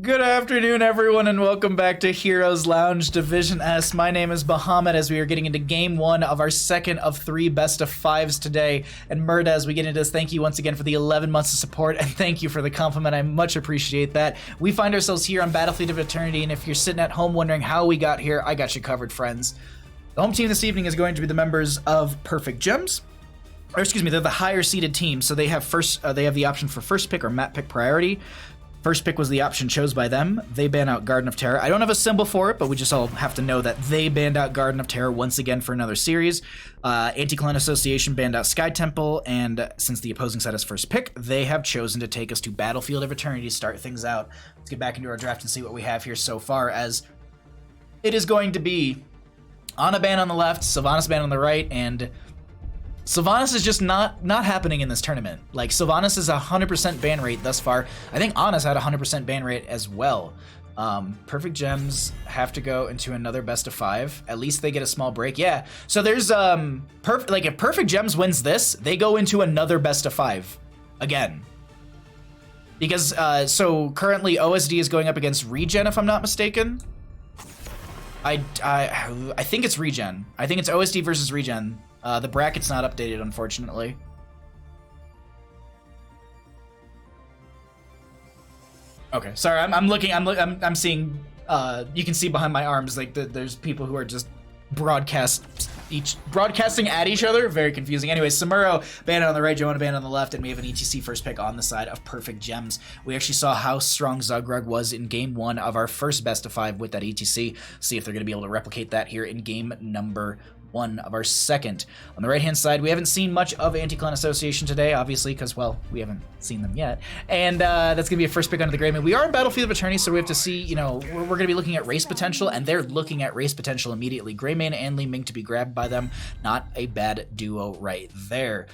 Good afternoon, everyone, and welcome back to Heroes Lounge Division S. My name is Bahamut as we are getting into Game 1 of our second of 3 best of 5s today. And Murda, as we get into this, thank you once again for the 11 months of support, and thank you for the compliment. I much appreciate that. We find ourselves here on Battlefield of Eternity, and if you're sitting at home wondering how we got here, I got you covered, friends. The home team this evening is going to be the members of Perfect Gems. Or excuse me, they're the higher seeded team, so they have the option for first pick or map pick priority. First pick was the option chose by them. They ban out Garden of Terror. I don't have a symbol for it, but we just all have to know that they banned out Garden of Terror once again for another series. Anti-Clan Association banned out Sky Temple, and since the opposing side is first pick, they have chosen to take us to Battlefield of Eternity to start things out. Let's get back into our draft and see what we have here so far, as it is going to be Ana ban on the left, Sylvanas ban on the right, and Sylvanas is just not happening in this tournament. Like, Sylvanas is 100% ban rate thus far. I think Ana's had 100% ban rate as well. Perfect Gems have to go into another best of 5. At least they get a small break. Yeah. So there's if Perfect Gems wins this, they go into another best of 5 again. Because so currently OSD is going up against Regen, if I'm not mistaken. I think it's Regen. I think it's OSD versus Regen. The bracket's not updated, unfortunately. Okay, sorry. I'm seeing. You can see behind my arms, like there's people who are just broadcasting at each other. Very confusing. Anyway, Samuro banned on the right, Joanna banned on the left, and we have an ETC first pick on the side of Perfect Gems. We actually saw how strong Zugrug was in game 1 of our first best of 5 with that ETC. See if they're going to be able to replicate that here in game number 1 of our second. On the right hand side, we haven't seen much of Anti-Clan Association today, obviously, because, well, we haven't seen them yet. And that's going to be a first pick under the Greyman. We are in Battlefield of Eternity, so we have to see, you know, we're going to be looking at race potential, and they're looking at race potential immediately. Greyman and Li Ming to be grabbed by them. Not a bad duo right there.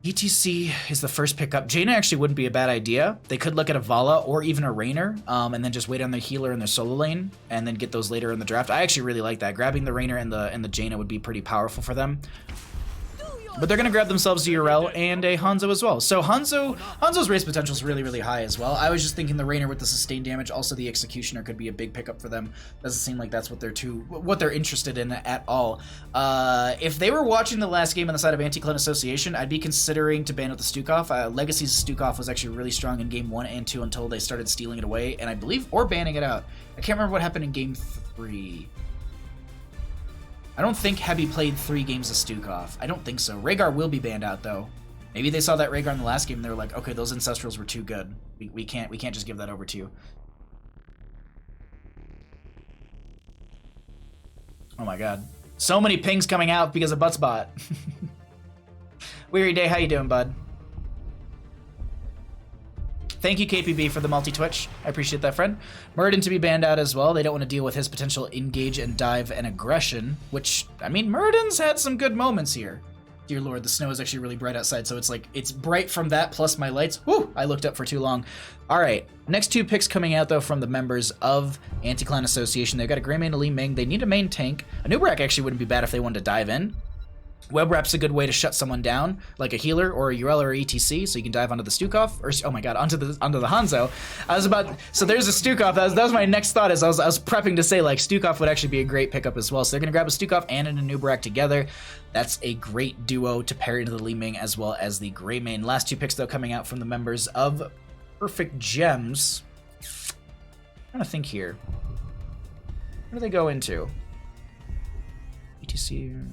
ETC is the first pickup. Jaina actually wouldn't be a bad idea. They could look at a Vala or even a Raynor, and then just wait on their healer in their solo lane, and then get those later in the draft. I actually really like that. Grabbing the Raynor and the Jaina would be pretty powerful for them. But they're going to grab themselves a Yrel and a Hanzo as well. So Hanzo's race potential is really, really high as well. I was just thinking the Raynor with the sustained damage, also the Executioner could be a big pickup for them. Doesn't seem like that's what they're interested in at all. If they were watching the last game on the side of Anti-Clan Association, I'd be considering to ban out the Stukov. Legacy's Stukov was actually really strong in game 1 and 2 until they started stealing it away, and I believe, or banning it out. I can't remember what happened in game 3. I don't think Hebi played 3 games of Stukov. I don't think so. Rhaegar will be banned out, though. Maybe they saw that Rhaegar in the last game and they were like, okay, those Ancestrals were too good. We can't just give that over to you. Oh my god. So many pings coming out because of Buttsbot. Weary Day, how you doing, bud? Thank you, KPB, for the multi-twitch. I appreciate that, friend. Muradin to be banned out as well. They don't want to deal with his potential engage and dive and aggression, which, I mean, Muradin's had some good moments here. Dear Lord, the snow is actually really bright outside, so it's like, it's bright from that plus my lights. Woo! I looked up for too long. All right, next 2 picks coming out, though, from the members of Anti-Clan Association. They've got a Greyman, a Li Ming. They need a main tank. A Nubrak actually wouldn't be bad if they wanted to dive in. Web Wrap's a good way to shut someone down, like a healer or a Yrel or a ETC, so you can dive onto the Stukov, or oh my god, onto the Hanzo. So there's a Stukov. That was my next thought. As I was prepping to say, like, Stukov would actually be a great pickup as well. So they're gonna grab a Stukov and a Nubrak together. That's a great duo to pair into the Li Ming as well as the Greymane. Last 2 picks though coming out from the members of Perfect Gems. I'm trying to think here. What do they go into? ETC.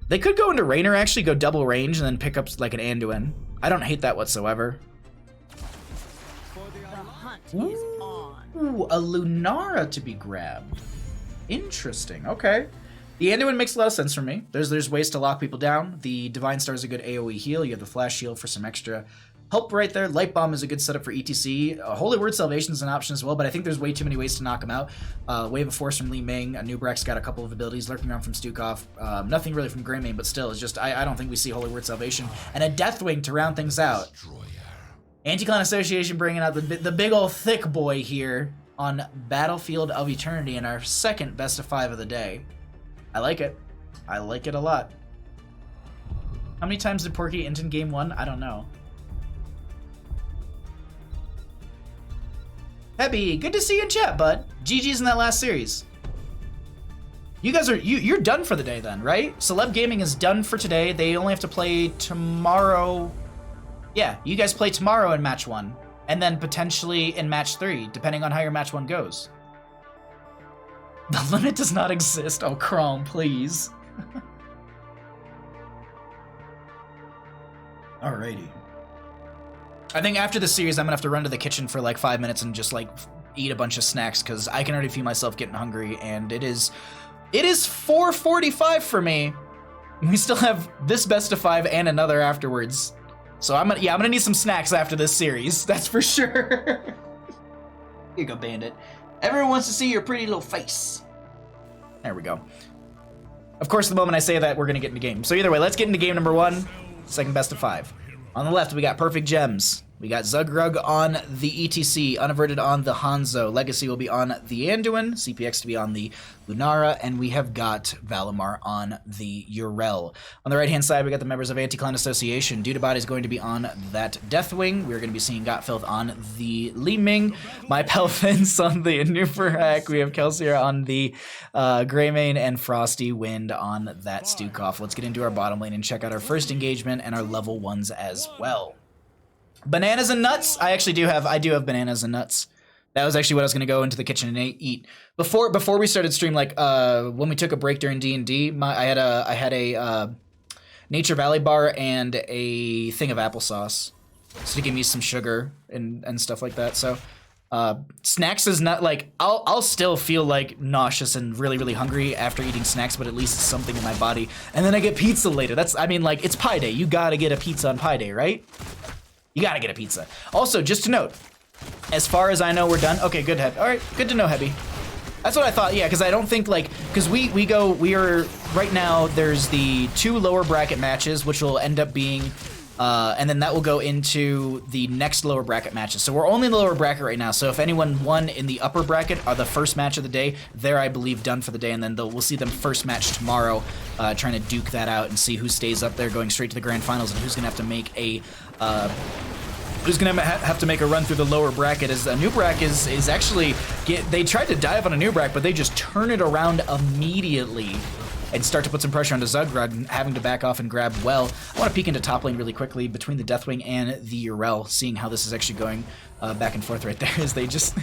They could go into Raynor, actually, go double range, and then pick up like an Anduin. I don't hate that whatsoever. Ooh, a Lunara to be grabbed. Interesting, okay. The Anduin makes a lot of sense for me. There's ways to lock people down. The Divine Star is a good AoE heal. You have the Flash Shield for some extra help right there. Light Bomb is a good setup for ETC. Holy Word Salvation is an option as well, but I think there's way too many ways to knock him out. Wave of Force from Li Ming. Nubrak's got a couple of abilities. Lurking Arm from Stukov. Nothing really from Greymane, but still, it's just, I don't think we see Holy Word Salvation. And a Deathwing to round things out. Anti-Clan Association bringing out the big old thick boy here on Battlefield of Eternity in our second best of 5 of the day. I like it. I like it a lot. How many times did Porky int in game 1? I don't know. Hebby, good to see you in chat, bud. GG's in that last series. You guys are, you're done for the day then, right? Celeb Gaming is done for today. They only have to play tomorrow. Yeah, you guys play tomorrow in match 1. And then potentially in match 3, depending on how your match 1 goes. The limit does not exist. Oh, Chrome, please. Alrighty. I think after the series, I'm gonna have to run to the kitchen for like 5 minutes and just like eat a bunch of snacks because I can already feel myself getting hungry, and it is 4:45 for me. We still have this best of 5 and another afterwards. So I'm gonna need some snacks after this series. That's for sure. Here you go, Bandit. Everyone wants to see your pretty little face. There we go. Of course, the moment I say that, we're gonna get into game. So either way, let's get into game number 1, second best of 5. On the left, we got Perfect Gems. We got Zugrug on the ETC, Unaverted on the Hanzo, Legacy will be on the Anduin, CPX to be on the Lunara, and we have got Valimar on the Yrel. On the right-hand side, we got the members of Anti-Clan Association. Dudabot is going to be on that Deathwing. We're going to be seeing Gotfilth on the Li Ming, My Pelfins on the Nuferhack. We have Kelsier on the Greymane, and Frosty Wind on that Stukov. Let's get into our bottom lane and check out our first engagement and our level 1s as well. Bananas and nuts. I do have bananas and nuts. That was actually what I was gonna go into the kitchen and eat before we started stream. Like when we took a break during D&D, I had a Nature Valley bar and a thing of applesauce, so to give me some sugar and stuff like that. So snacks is not like I'll still feel like nauseous and really hungry after eating snacks, but at least it's something in my body. And then I get pizza later. Like it's Pi Day. You gotta get a pizza on Pi Day, right? You gotta get a pizza. Also, just to note, as far as I know, we're done. Okay, good, Heb. All right, good to know, Hebby. That's what I thought, yeah, because I don't think, like, because we are, right now, there's the 2 lower bracket matches, which will end up being, and then that will go into the next lower bracket matches. So we're only in the lower bracket right now, so if anyone won in the upper bracket, or the first match of the day, they're, I believe, done for the day, and then we'll see them first match tomorrow, trying to duke that out and see who stays up there going straight to the grand finals and who's going to have to make a... who's gonna have to make a run through the lower bracket. As Nubrak is actually they tried to dive on a Nubrak, but they just turn it around immediately and start to put some pressure onto Zugrug, having to back off and grab well. I want to peek into top lane really quickly between the Deathwing and the Yrel, seeing how this is actually going back and forth right there as they just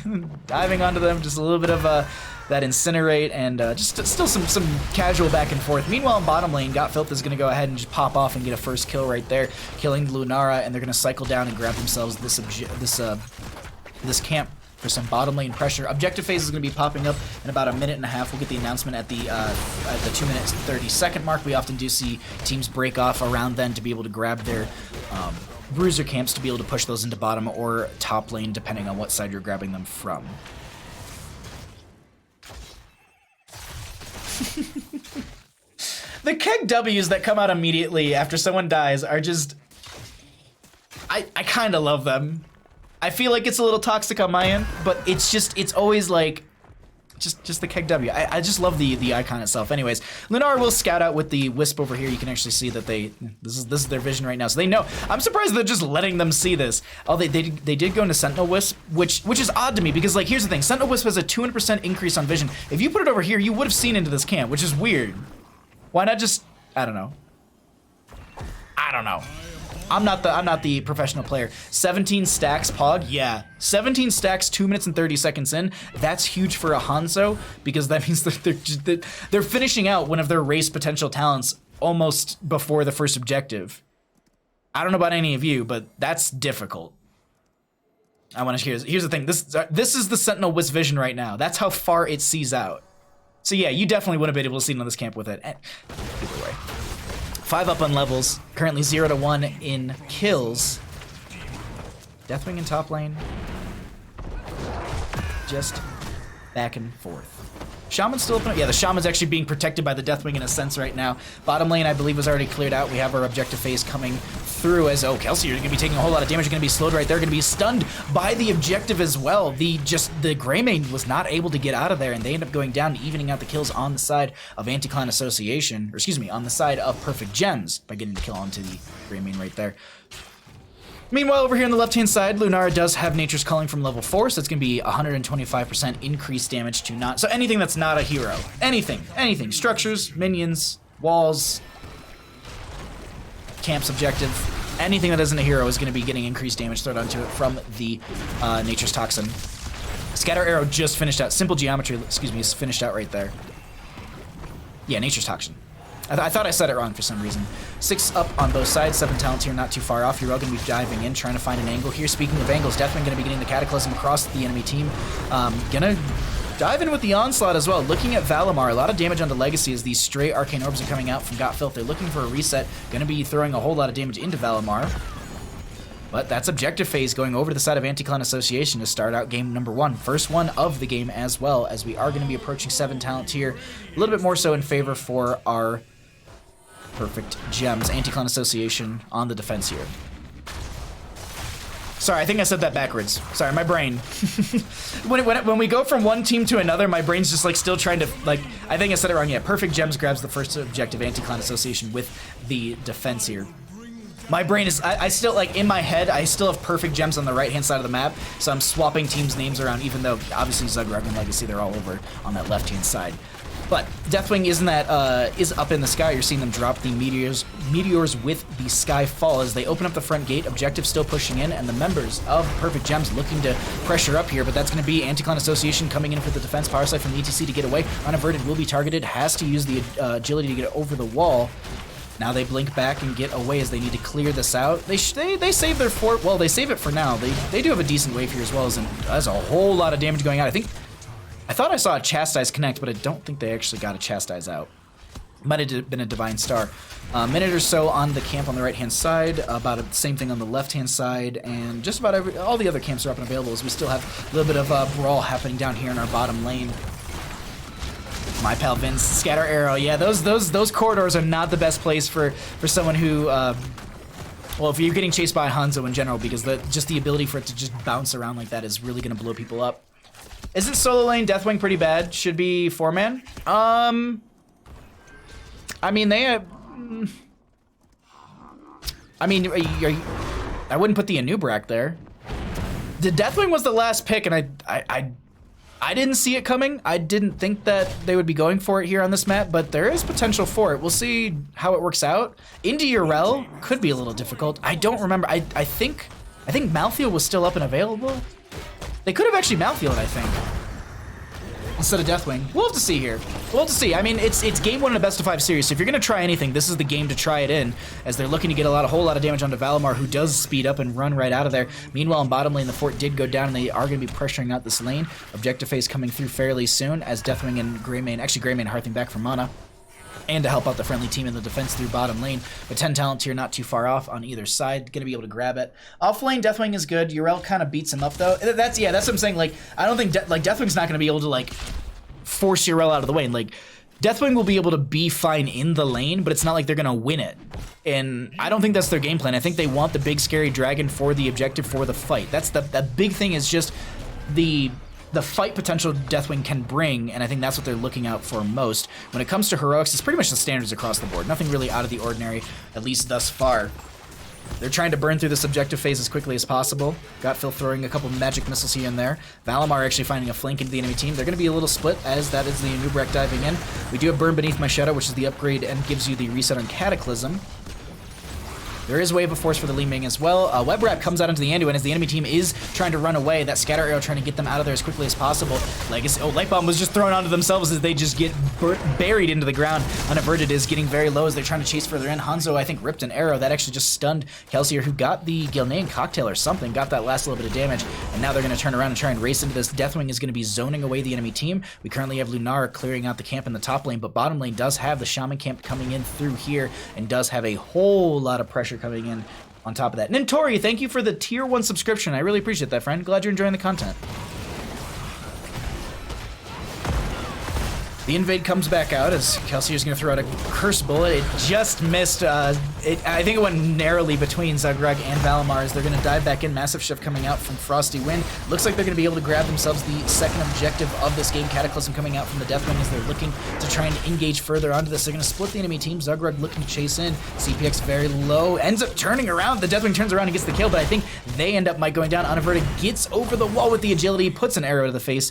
diving onto them, just a little bit of that Incinerate and just still some casual back and forth. Meanwhile, in bottom lane, Gotfilth is going to go ahead and just pop off and get a first kill right there, killing Lunara, and they're going to cycle down and grab themselves this camp for some bottom lane pressure. Objective phase is going to be popping up in about a minute and a half. We'll get the announcement at the 2 minutes 30-second mark. We often do see teams break off around then to be able to grab their bruiser camps to be able to push those into bottom or top lane, depending on what side you're grabbing them from. The keg W's that come out immediately after someone dies are just... I kind of love them. I feel like it's a little toxic on my end, but it's always like, just the keg W. I just love the icon itself. Anyways, Lunar will scout out with the Wisp over here. You can actually see that this is their vision right now, so they know. I'm surprised they're just letting them see this. Oh, they did go into Sentinel Wisp, which is odd to me, because like here's the thing, Sentinel Wisp has a 200% increase on vision. If you put it over here, you would have seen into this camp, which is weird. Why not just, I don't know. I'm not the professional player. 17 stacks, Pog? Yeah. 17 stacks, 2 minutes and 30 seconds in. That's huge for a Hanzo, because that means that they're finishing out one of their race potential talents almost before the first objective. I don't know about any of you, but that's difficult. I want to here's the thing. This is the Sentinel Wisp vision right now. That's how far it sees out. So yeah, you definitely would have been able to see it on this camp with it. Either way. 5 up on levels, currently 0 to 1 in kills. Deathwing in top lane. Just back and forth. Shaman's still open. Yeah, the Shaman's actually being protected by the Deathwing in a sense right now. Bottom lane, I believe, was already cleared out. We have our objective phase coming through as, oh, Kelsey, you're going to be taking a whole lot of damage. You're going to be slowed right there. Going to be stunned by the objective as well. The Greymane was not able to get out of there, and they end up going down, evening out the kills on the side of Anti-Clan Association, or excuse me, on the side of Perfect Gems by getting the kill onto the Greymane right there. Meanwhile, over here on the left-hand side, Lunara does have Nature's Calling from level 4, so it's going to be 125% increased damage to not... So anything that's not a hero. Anything. Structures, minions, walls, camps objective, anything that isn't a hero is going to be getting increased damage thrown onto it from the Nature's Toxin. Scatter Arrow just finished out. Simple Geometry, excuse me, is finished out right there. Yeah, Nature's Toxin. I thought I said it wrong for some reason. 6 up on both sides, 7 talents here, not too far off. You're all going to be diving in, trying to find an angle here. Speaking of angles, Deathwing going to be getting the Cataclysm across the enemy team. Gonna dive in with the Onslaught as well. Looking at Valimar, a lot of damage onto Legacy as these stray Arcane Orbs are coming out from Got Filth. They're looking for a reset. Going to be throwing a whole lot of damage into Valimar. But that's objective phase going over to the side of Anti-Clan Association to start out game number 1. First one of the game as well, as we are going to be approaching 7 talents here. A little bit more so in favor for our Perfect Gems. Anti-Clan Association on the defense here. Sorry, I think I said that backwards. Sorry, my brain. when we go from one team to another, my brain's just like still trying to, like, I think I said it wrong. Yeah, Perfect Gems grabs the first objective, Anti-Clan Association with the defense here. My brain is, I still, like, in my head, I still have Perfect Gems on the right-hand side of the map, so I'm swapping teams' names around, even though, obviously, Zugrug and Legacy, they're all over on that left-hand side. But Deathwing is up in the sky. You're seeing them drop the meteors with the Skyfall as they open up the front gate. Objective still pushing in, and the members of Perfect Gems looking to pressure up here, but that's going to be Anti-Clan Association coming in for the defense power side from the ETC to get away. Unaverted will be targeted, has to use the agility to get over the wall. Now they blink back and get away as they need to clear this out. They save their fort. Well, they save it for now. They do have a decent wave here as well, and there's a whole lot of damage going out. I thought I saw a Chastise connect, but I don't think they actually got a Chastise out. Might have been a Divine Star. A minute or so on the camp on the right-hand side, about the same thing on the left-hand side, and just about all the other camps are up and available as we still have a little bit of brawl happening down here in our bottom lane. My pal Vince, Scatter Arrow. Yeah, those corridors are not the best place for someone who, well, if you're getting chased by Hanzo in general, because just the ability for it to just bounce around like that is really going to blow people up. Isn't solo lane Deathwing pretty bad? Should be 4-man? I mean, they have... I mean, I wouldn't put the Anub'arak there. The Deathwing was the last pick, and I didn't see it coming. I didn't think that they would be going for it here on this map, but there is potential for it. We'll see how it works out. Indy Urel could be a little difficult. I don't remember. I think Malthael was still up and available. They could have actually Malthael'd, I think, instead of Deathwing. We'll have to see here. We'll have to see. I mean, it's game 1 in a best of 5 series, so if you're going to try anything, this is the game to try it in, as they're looking to get a whole lot of damage onto Valimar, who does speed up and run right out of there. Meanwhile, in bottom lane, the fort did go down, and they are going to be pressuring out this lane. Objective phase coming through fairly soon, as Deathwing and Greymane, actually Greymane hearthing back for mana, and to help out the friendly team in the defense through bottom lane. But 10 talents here, not too far off on either side. Going to be able to grab it. Off lane, Deathwing is good. Urel kind of beats him up, though. That's what I'm saying. Like, I don't think, Deathwing's not going to be able to, like, force Urel out of the way. And, like, Deathwing will be able to be fine in the lane, but it's not like they're going to win it. And I don't think that's their game plan. I think they want the big, scary dragon for the objective for the fight. That's the big thing is just the fight potential Deathwing can bring, and I think that's what they're looking out for most. When it comes to heroics, it's pretty much the standards across the board. Nothing really out of the ordinary, at least thus far. They're trying to burn through this objective phase as quickly as possible. Got Phil throwing a couple magic missiles here and there. Valimar actually finding a flank into the enemy team. They're going to be a little split, as that is the Anub'arak diving in. We do have Burn Beneath My Shadow, which is the upgrade and gives you the reset on Cataclysm. There is Wave of Force for the Li Ming as well. Web Wrap comes out into the Anduin as the enemy team is trying to run away. That Scatter Arrow trying to get them out of there as quickly as possible. Legacy, Light Bomb was just thrown onto themselves as they just get buried into the ground. Unaverted is getting very low as they're trying to chase further in. Hanzo, I think, ripped an arrow. That actually just stunned Kelsier, who got the Gilnean Cocktail or something, got that last little bit of damage. And now they're going to turn around and try and race into this. Deathwing is going to be zoning away the enemy team. We currently have Lunara clearing out the camp in the top lane, but bottom lane does have the Shaman camp coming in through here and does have a whole lot of pressure coming in on top of that. Nintori, thank you for the tier 1 subscription. I really appreciate that, friend. Glad you're enjoying the content. The invade comes back out as Kelsier's going to throw out a curse bullet. It just missed. I think it went narrowly between Zagrug and Valimar as they're going to dive back in. Massive shift coming out from Frosty Wind. Looks like they're going to be able to grab themselves the second objective of this game. Cataclysm coming out from the Deathwing as they're looking to try and engage further onto this. They're going to split the enemy team. Zagrug looking to chase in. CPX very low. Ends up turning around. The Deathwing turns around and gets the kill, but I think they end up going down. Unaverted gets over the wall with the agility, puts an arrow to the face.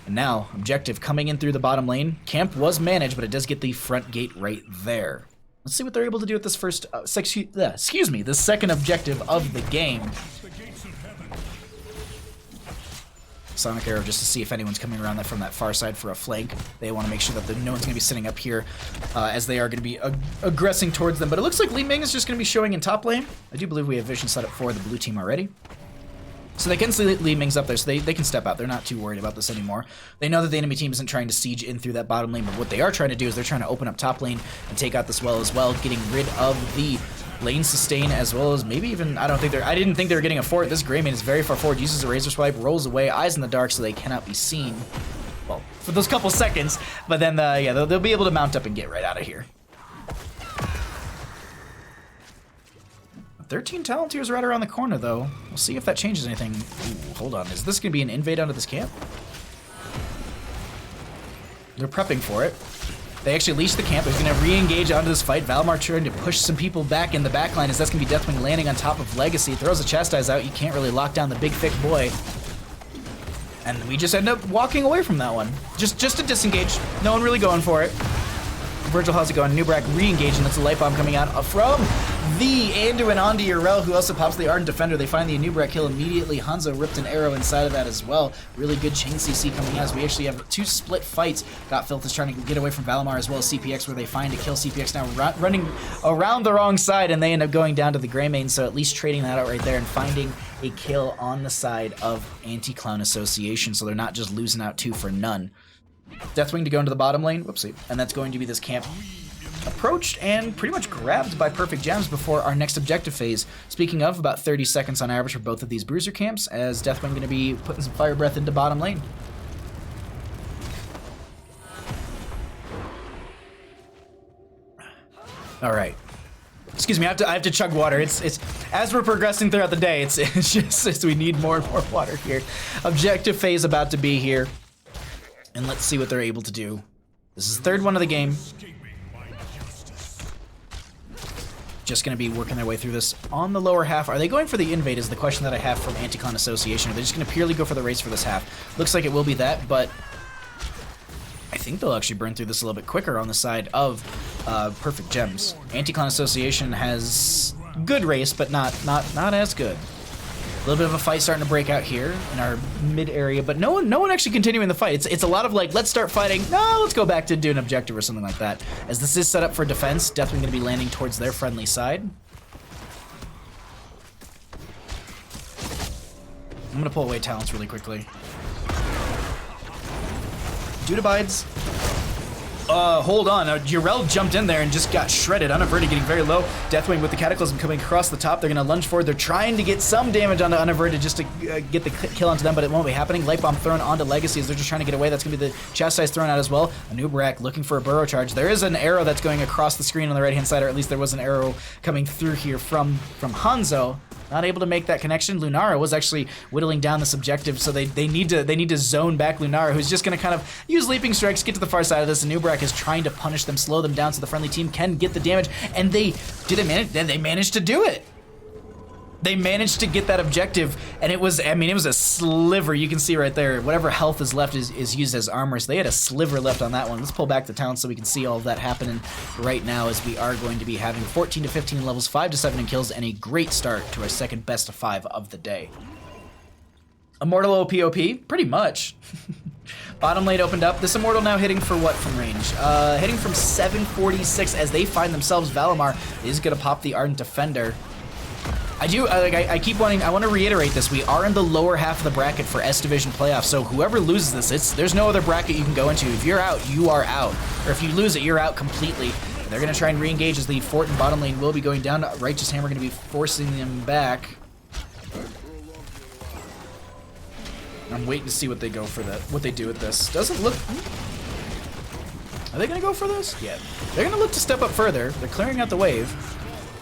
And now, objective coming in through the bottom lane. Camp was managed, but it does get the front gate right there. Let's see what they're able to do with this first, the second objective of the game. Sonic Arrow just to see if anyone's coming around from that far side for a flank. They want to make sure that no one's going to be sitting up here as they are going to be aggressing towards them. But it looks like Li Ming is just going to be showing in top lane. I do believe we have vision set up for the blue team already. So they can see Li Ming's up there, so they can step out. They're not too worried about this anymore. They know that the enemy team isn't trying to siege in through that bottom lane, but what they are trying to do is they're trying to open up top lane and take out this well as well, getting rid of the lane sustain as well as maybe even, I didn't think they were getting a fort. This Greymane is very far forward, uses a razor swipe, rolls away, eyes in the dark so they cannot be seen. Well, for those couple seconds, but then, yeah, they'll be able to mount up and get right out of here. 13 Talontiers right around the corner, though. We'll see if that changes anything. Ooh, hold on. Is this going to be an invade onto this camp? They're prepping for it. They actually leash the camp. They're going to re-engage onto this fight. Valimar trying to push some people back in the backline as that's going to be Deathwing landing on top of Legacy. Throws a Chastise out. You can't really lock down the big, thick boy. And we just end up walking away from that one. Just to disengage. No one really going for it. Virgil, how's it going? Nubrak re-engaging. That's a light bomb coming out from the Anduin onto Yrel, who also pops the Ardent Defender. They find the Nubrak kill immediately. Hanzo ripped an arrow inside of that as well. Really good chain CC coming out as we actually have two split fights. Got Filth is trying to get away from Valimar as well as CPX, where they find a kill. CPX now running around the wrong side, and they end up going down to the Greymane, so at least trading that out right there and finding a kill on the side of Anti-Clown Association, so they're not just losing out two for none. Deathwing to go into the bottom lane, whoopsie, and that's going to be this camp approached and pretty much grabbed by Perfect Gems before our next objective phase. Speaking of, about 30 seconds on average for both of these bruiser camps, as Deathwing going to be putting some fire breath into bottom lane. All right. Excuse me, I have to chug water. It's as we're progressing throughout the day, it's just we need more and more water here. Objective phase about to be here. And let's see what they're able to do. This is the third one of the game. Just going to be working their way through this on the lower half. Are they going for the invade is the question that I have from Anti-Clown Association. Are they just going to purely go for the race for this half? Looks like it will be that, but I think they'll actually burn through this a little bit quicker on the side of Perfect Gems. Anti-Clown Association has good race, but not as good. A little bit of a fight starting to break out here in our mid area, but no one actually continuing the fight. It's a lot of like, let's start fighting. No, let's go back to do an objective or something like that. As this is set up for defense, definitely going to be landing towards their friendly side. I'm going to pull away talents really quickly. Dude abides. Hold on. Yrel jumped in there and just got shredded. Unaverted getting very low. Deathwing with the Cataclysm coming across the top. They're going to lunge forward. They're trying to get some damage onto Unaverted just to get the kill onto them, but it won't be happening. Light Bomb thrown onto Legacy as they're just trying to get away. That's going to be the Chastise thrown out as well. Anubrak looking for a burrow charge. There is an arrow that's going across the screen on the right-hand side, or at least there was an arrow coming through here from Hanzo. Not able to make that connection. Lunara was actually whittling down this objective, so they need to zone back Lunara, who's just going to kind of use leaping strikes, get to the far side of this. And Nubrak is trying to punish them, slow them down, so the friendly team can get the damage. And they managed to do it. They managed to get that objective, and it was a sliver. You can see right there, whatever health is left is used as armor, so they had a sliver left on that one. Let's pull back the town so we can see all of that happening right now, as we are going to be having 14 to 15 levels, 5 to 7 in kills, and a great start to our second best of 5 of the day. Immortal OPOP? Pretty much. Bottom lane opened up. This Immortal now hitting for what from range? Hitting from 746 as they find themselves. Valimar is going to pop the Ardent Defender. I keep wanting, I want to reiterate this. We are in the lower half of the bracket for S Division playoffs, so whoever loses this, there's no other bracket you can go into. If you're out, you are out. Or if you lose it, you're out completely. They're going to try and re-engage as the fort and bottom lane will be going down. Righteous Hammer going to be forcing them back. I'm waiting to see what they go for that, what they do with this. Doesn't look... Are they going to go for this? Yeah. They're going to look to step up further. They're clearing out the wave.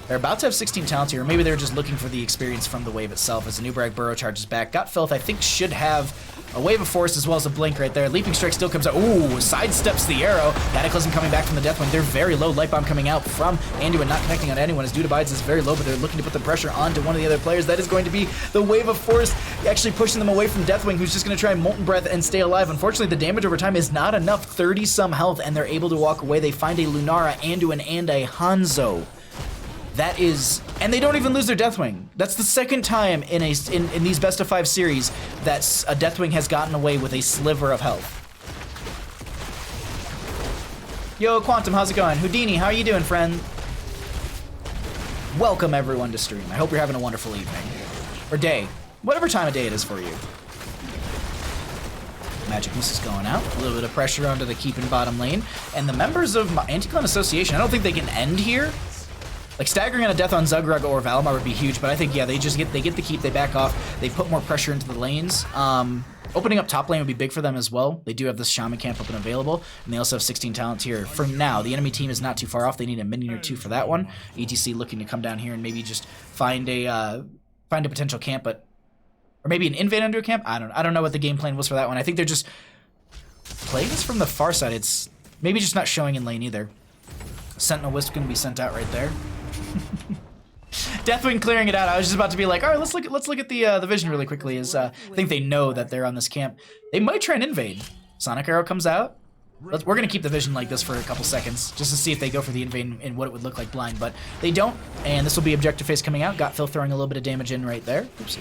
They're about to have 16 talents here, or maybe they're just looking for the experience from the wave itself as the Anub'arak Burrow charges back. Got Filth, I think, should have a Wave of Force as well as a Blink right there. Leaping Strike still comes out. Ooh, sidesteps the arrow. Cataclysm coming back from the Deathwing. They're very low. Light Bomb coming out from Anduin, not connecting on anyone as Dude Abides is very low, but they're looking to put the pressure onto one of the other players. That is going to be the Wave of Force, actually pushing them away from Deathwing, who's just going to try Molten Breath and stay alive. Unfortunately, the damage over time is not enough. 30-some health, and they're able to walk away. They find a Lunara, Anduin, and a Hanzo. That is, and they don't even lose their Deathwing. That's the second time in these best of 5 series that a Deathwing has gotten away with a sliver of health. Yo, Quantum, how's it going? Houdini, how are you doing, friend? Welcome everyone to stream. I hope you're having a wonderful evening or day, whatever time of day it is for you. Magic Mist is going out. A little bit of pressure onto the keep in bottom lane, and the members of Anti-Clan Association, I don't think they can end here. Like, staggering on a death on Zugrug or Valimar would be huge, but I think, yeah, they get the keep, they back off, they put more pressure into the lanes. Opening up top lane would be big for them as well. They do have this Shaman camp up and available, and they also have 16 talents here. For now, the enemy team is not too far off. They need a minion or two for that one. ETC looking to come down here and maybe just find a potential camp, or maybe an invade into a camp. I don't know what the game plan was for that one. I think they're just playing this from the far side. It's maybe just not showing in lane either. Sentinel Wisp going to be sent out right there. Deathwing clearing it out. I was just about to be like, all right, let's look at the vision really quickly. I think they know that they're on this camp. They might try and invade. Sonic Arrow comes out. We're gonna keep the vision like this for a couple seconds just to see if they go for the invade and what it would look like blind, but they don't. And this will be objective phase coming out. Got Phil throwing a little bit of damage in right there. Oopsie.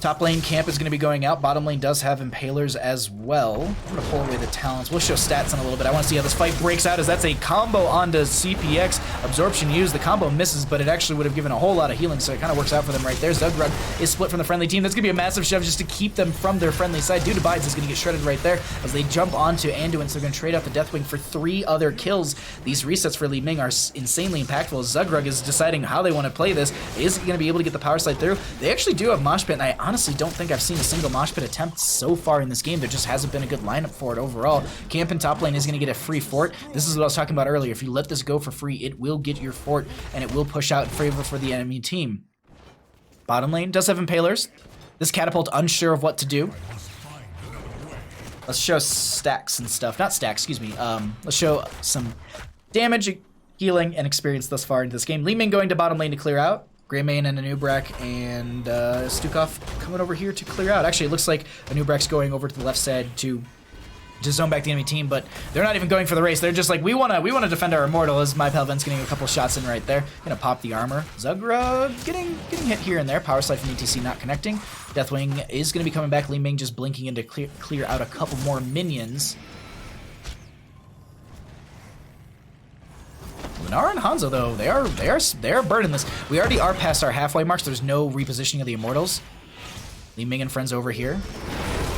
Top lane camp is going to be going out. Bottom lane does have Impalers as well. I'm going to pull away the talents. We'll show stats in a little bit. I want to see how this fight breaks out as that's a combo onto CPX. Absorption used. The combo misses, but it actually would have given a whole lot of healing, so it kind of works out for them right there. Zugrug is split from the friendly team. That's going to be a massive shove just to keep them from their friendly side. Dude Abides is going to get shredded right there as they jump onto Anduin, so they're going to trade out the Deathwing for 3 other kills. These resets for Li Ming are insanely impactful. Zugrug is deciding how they want to play this. Is he going to be able to get the power slide through? They actually do have Mosh Pit, and I honestly don't think I've seen a single Mosh Pit attempt so far in this game. There just hasn't been a good lineup for it overall. Camp in top lane is going to get a free fort. This is what I was talking about earlier. If you let this go for free, it will get your fort, and it will push out in favor for the enemy team. Bottom lane does have Impalers. This Catapult unsure of what to do. Let's show stacks and stuff. Not stacks, excuse me. Let's show some damage, healing, and experience thus far into this game. Li Ming going to bottom lane to clear out. Greymane and Anub'arak and Stukov coming over here to clear out. Actually, it looks like Anub'arak's going over to the left side to zone back the enemy team, but they're not even going for the race. They're just like, we wanna defend our Immortal, as my Palven's getting a couple shots in right there. Gonna pop the armor. Zugrug getting hit here and there. Power slide from ETC not connecting. Deathwing is gonna be coming back. Li Ming just blinking in to clear out a couple more minions. Lunara and Hanzo, though, they are burning this. We already are past our halfway marks. There's no repositioning of the Immortals. Li Ming and friends over here.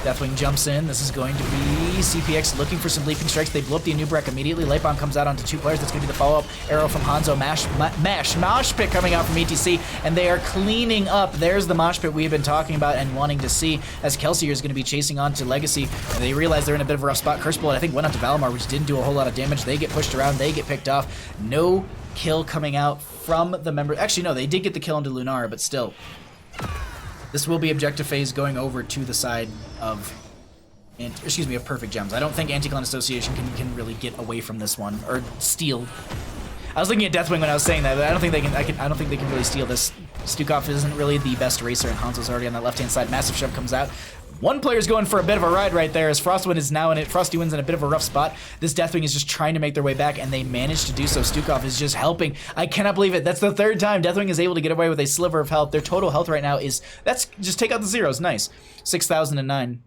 Deathwing jumps in. This is going to be CPX looking for some Leaping Strikes. They blow up the Anub'arak immediately. Light Bomb comes out onto 2 players. That's going to be the follow-up arrow from Hanzo. Mosh Pit coming out from ETC, and they are cleaning up. There's the Mosh Pit we've been talking about and wanting to see, as Kelsier is going to be chasing on to Legacy, and they realize they're in a bit of a rough spot. Curse Bullet, I think, went out to Valimar, which didn't do a whole lot of damage. They get pushed around. They get picked off. No kill coming out from the member. Actually, no, they did get the kill into Lunara, but still. This will be objective phase going over to the side of of Perfect Gems. I don't think Anti-Clan Association can really get away from this one, or steal. I was looking at Deathwing when I was saying that, but I don't think they can. I don't think they can really steal this. Stukov isn't really the best racer, and Hanzo's already on that left-hand side. Massive shove comes out. One player's going for a bit of a ride right there, as Frostwind is now in it. Frosty Wind's in a bit of a rough spot. This Deathwing is just trying to make their way back, and they managed to do so. Stukov is just helping. I cannot believe it. That's the 3rd time Deathwing is able to get away with a sliver of health. Their total health right now is, that's, just take out the zeros. Nice. 6,009.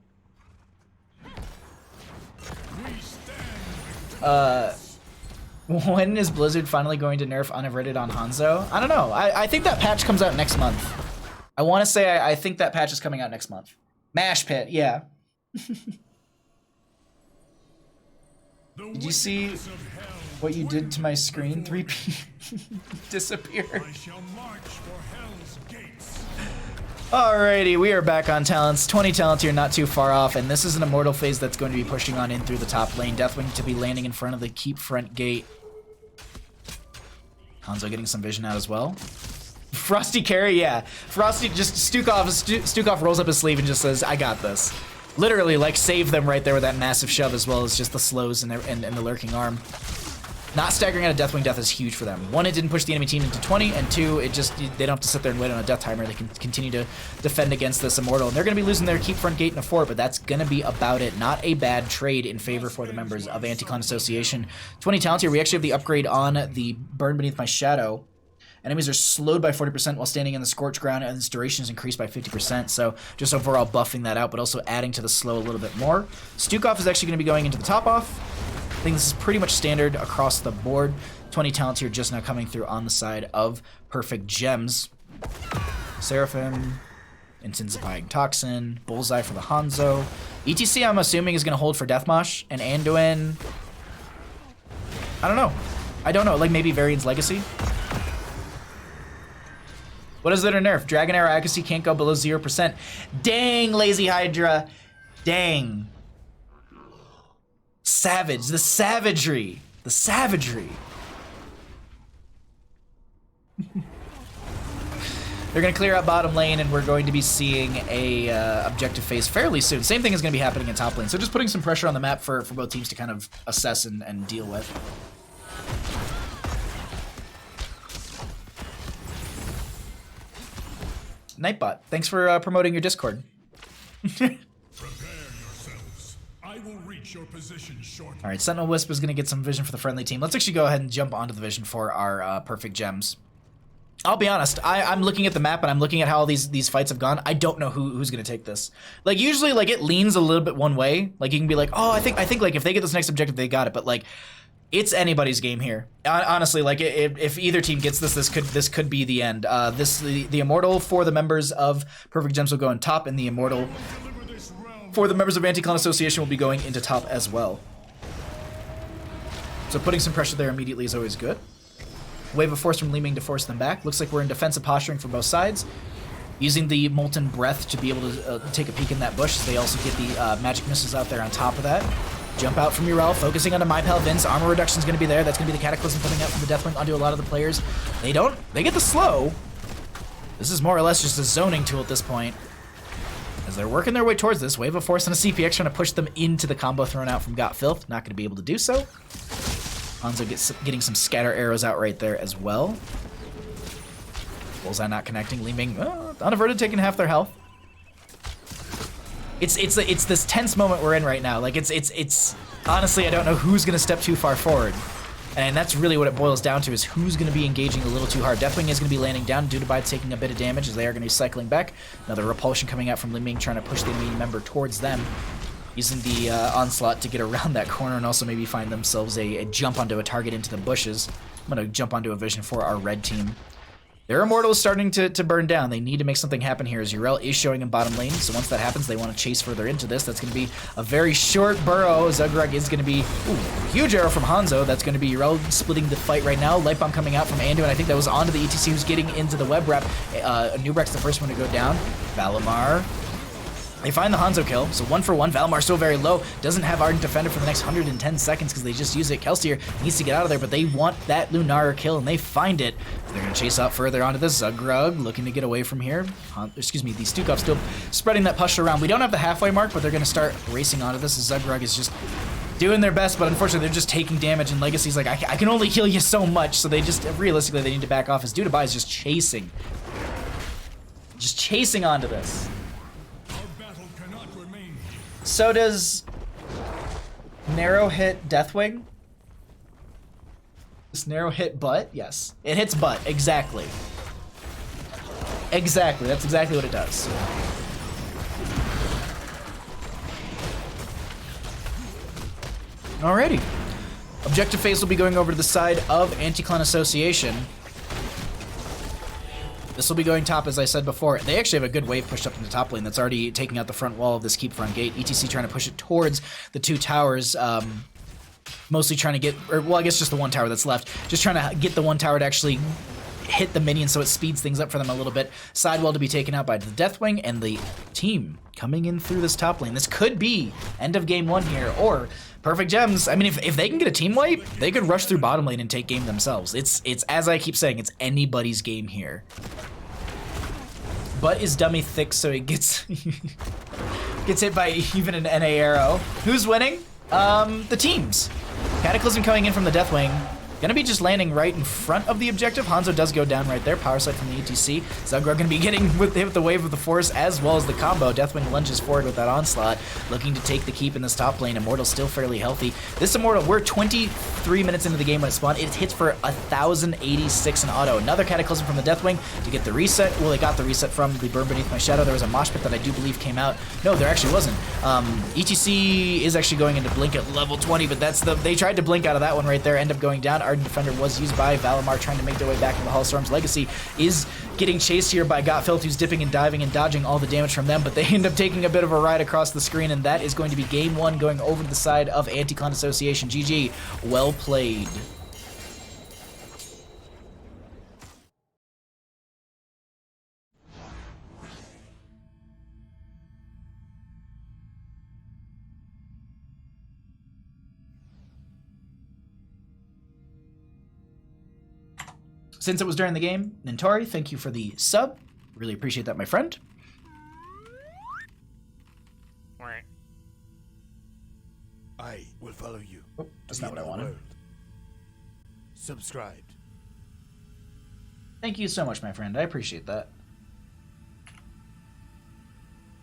When is Blizzard finally going to nerf Unaverted on Hanzo? I don't know. I think that patch comes out next month. I want to say I think that patch is coming out next month. Mash Pit, yeah. Did you see what you did to my screen? 3P disappeared. Alrighty, we are back on talents. 20 talents here, not too far off, and this is an immortal phase that's going to be pushing on in through the top lane. Deathwing to be landing in front of the keep front gate. Hanzo getting some vision out as well. Frosty carry, yeah. Frosty just Stukov rolls up his sleeve and just says, "I got this." Literally, like, save them right there with that massive shove, as well as just the slows and the lurking arm. Not staggering out a Deathwing death is huge for them. One, it didn't push the enemy team into 20, and two, they don't have to sit there and wait on a death timer. They can continue to defend against this Immortal. And they're going to be losing their keep front gate in a 4, but that's going to be about it. Not a bad trade in favor for the members of Anti-Clan Association. 20 talents here. We actually have the upgrade on the Burn Beneath My Shadow. Enemies are slowed by 40% while standing in the Scorch Ground, and its duration is increased by 50%, so just overall buffing that out, but also adding to the slow a little bit more. Stukov is actually going to be going into the top off. I think this is pretty much standard across the board. 20 talents here just now coming through on the side of Perfect Gems. Seraphim, Intensifying Toxin, Bullseye for the Hanzo. ETC, I'm assuming, is going to hold for Deathmosh, and Anduin, I don't know, like maybe Varian's Legacy? What is it or nerf? Dragon Arrow accuracy can't go below 0%. Dang, Lazy Hydra. Dang. Savage. The savagery. The savagery. They're going to clear out bottom lane, and we're going to be seeing a objective phase fairly soon. Same thing is going to be happening in top lane. So just putting some pressure on the map for both teams to kind of assess and deal with. Nightbot, thanks for promoting your Discord. Prepare yourselves. I will reach your position shortly. All right, Sentinel Wisp is going to get some vision for the friendly team. Let's actually go ahead and jump onto the vision for our Perfect Gems. I'll be honest, I'm looking at the map and I'm looking at how all these fights have gone. I don't know who's going to take this. Like, usually, like, it leans a little bit one way. Like, you can be like, oh, I think like if they get this next objective, they got it. But like, it's anybody's game here. Honestly, like, if either team gets this could be the end. The Immortal for the members of Perfect Gems will go on top, and the Immortal for the members of Anti-Clan Association will be going into top as well. So putting some pressure there immediately is always good. Wave of Force from Li Ming to force them back. Looks like we're in defensive posturing from both sides. Using the Molten Breath to be able to take a peek in that bush. They also get the magic missiles out there on top of that. Jump out from Urel, focusing on the MyPal Vince. Armor reduction is going to be there. That's going to be the Cataclysm coming out from the Deathwing onto a lot of the players. They get the slow. This is more or less just a zoning tool at this point. As they're working their way towards this, Wave of Force and a CPX trying to push them into the combo thrown out from Got Filth. Not going to be able to do so. Hanzo getting some scatter arrows out right there as well. Bullseye not connecting. Li Ming, unaverted, taking half their health. It's this tense moment we're in right now. Like, it's honestly, I don't know who's gonna step too far forward, and that's really what it boils down to, is who's gonna be engaging a little too hard. Deathwing is gonna be landing down. Dudabide taking a bit of damage as they are gonna be cycling back. Another repulsion coming out from Li Ming, trying to push the enemy member towards them, using the onslaught to get around that corner and also maybe find themselves a jump onto a target into the bushes. I'm gonna jump onto a vision for our red team. Their Immortal is starting to burn down. They need to make something happen here, as Urel is showing in bottom lane. So once that happens, they want to chase further into this. That's going to be a very short burrow. Zugrug is going to be... Ooh, huge arrow from Hanzo. That's going to be Urel splitting the fight right now. Light Bomb coming out from Anduin. I think that was onto the ETC, who's getting into the web wrap. Nubrek's the first one to go down. Valimar. They find the Hanzo kill, so 1 for 1. Valimar still very low. Doesn't have Ardent Defender for the next 110 seconds because they just use it. Kelsier needs to get out of there, but they want that Lunara kill, and they find it. They're going to chase out further onto the Zugrug, looking to get away from here. The Stukov still spreading that push around. We don't have the halfway mark, but they're going to start racing onto this. Zugrug is just doing their best, but unfortunately they're just taking damage, and Legacy's like, I can only heal you so much, so they just, realistically, they need to back off, as Dudabide is just chasing. Just chasing onto this. So does Narrow hit Deathwing? Does Narrow hit butt? Yes. It hits butt. Exactly. Exactly. That's exactly what it does. Alrighty. Objective phase will be going over to the side of Anti-Clan Association. This will be going top, as I said before. They actually have a good wave pushed up in the top lane that's already taking out the front wall of this keep front gate. ETC trying to push it towards the two towers, mostly trying to get, or well, I guess just the one tower that's left. Just trying to get the one tower to actually hit the minions, so it speeds things up for them a little bit. Sidewall to be taken out by the Deathwing, and the team coming in through this top lane. This could be end of game 1 here, or Perfect Gems. I mean, if they can get a team wipe, they could rush through bottom lane and take game themselves. It's as I keep saying, it's anybody's game here. Butt is dummy thick, so he gets gets hit by even an NA arrow. Who's winning? The teams. Cataclysm coming in from the Deathwing. Gonna be just landing right in front of the objective. Hanzo does go down right there. Power sight from the ETC. Zugro gonna be getting hit with the wave of the force as well as the combo. Deathwing lunges forward with that onslaught, looking to take the keep in this top lane. Immortal still fairly healthy. This Immortal, we're 23 minutes into the game when it spawned. It hits for 1,086 in auto. Another Cataclysm from the Deathwing to get the reset. Well, they got the reset from the Burn Beneath My Shadow. There was a mosh pit that I do believe came out. No, there actually wasn't. ETC is actually going into Blink at level 20, but they tried to blink out of that one right there, end up going down. Ardent Defender was used by Valimar trying to make their way back into Hellstorm's Legacy. Is getting chased here by Gotfilth, who's dipping and diving and dodging all the damage from them, but they end up taking a bit of a ride across the screen, and that is going to be game 1 going over to the side of Anti-Clan Association. GG. Well played. Since it was during the game, Nintori, thank you for the sub. Really appreciate that, my friend. I will follow you. Oh, that's not what I wanted. World. Subscribed. Thank you so much, my friend. I appreciate that.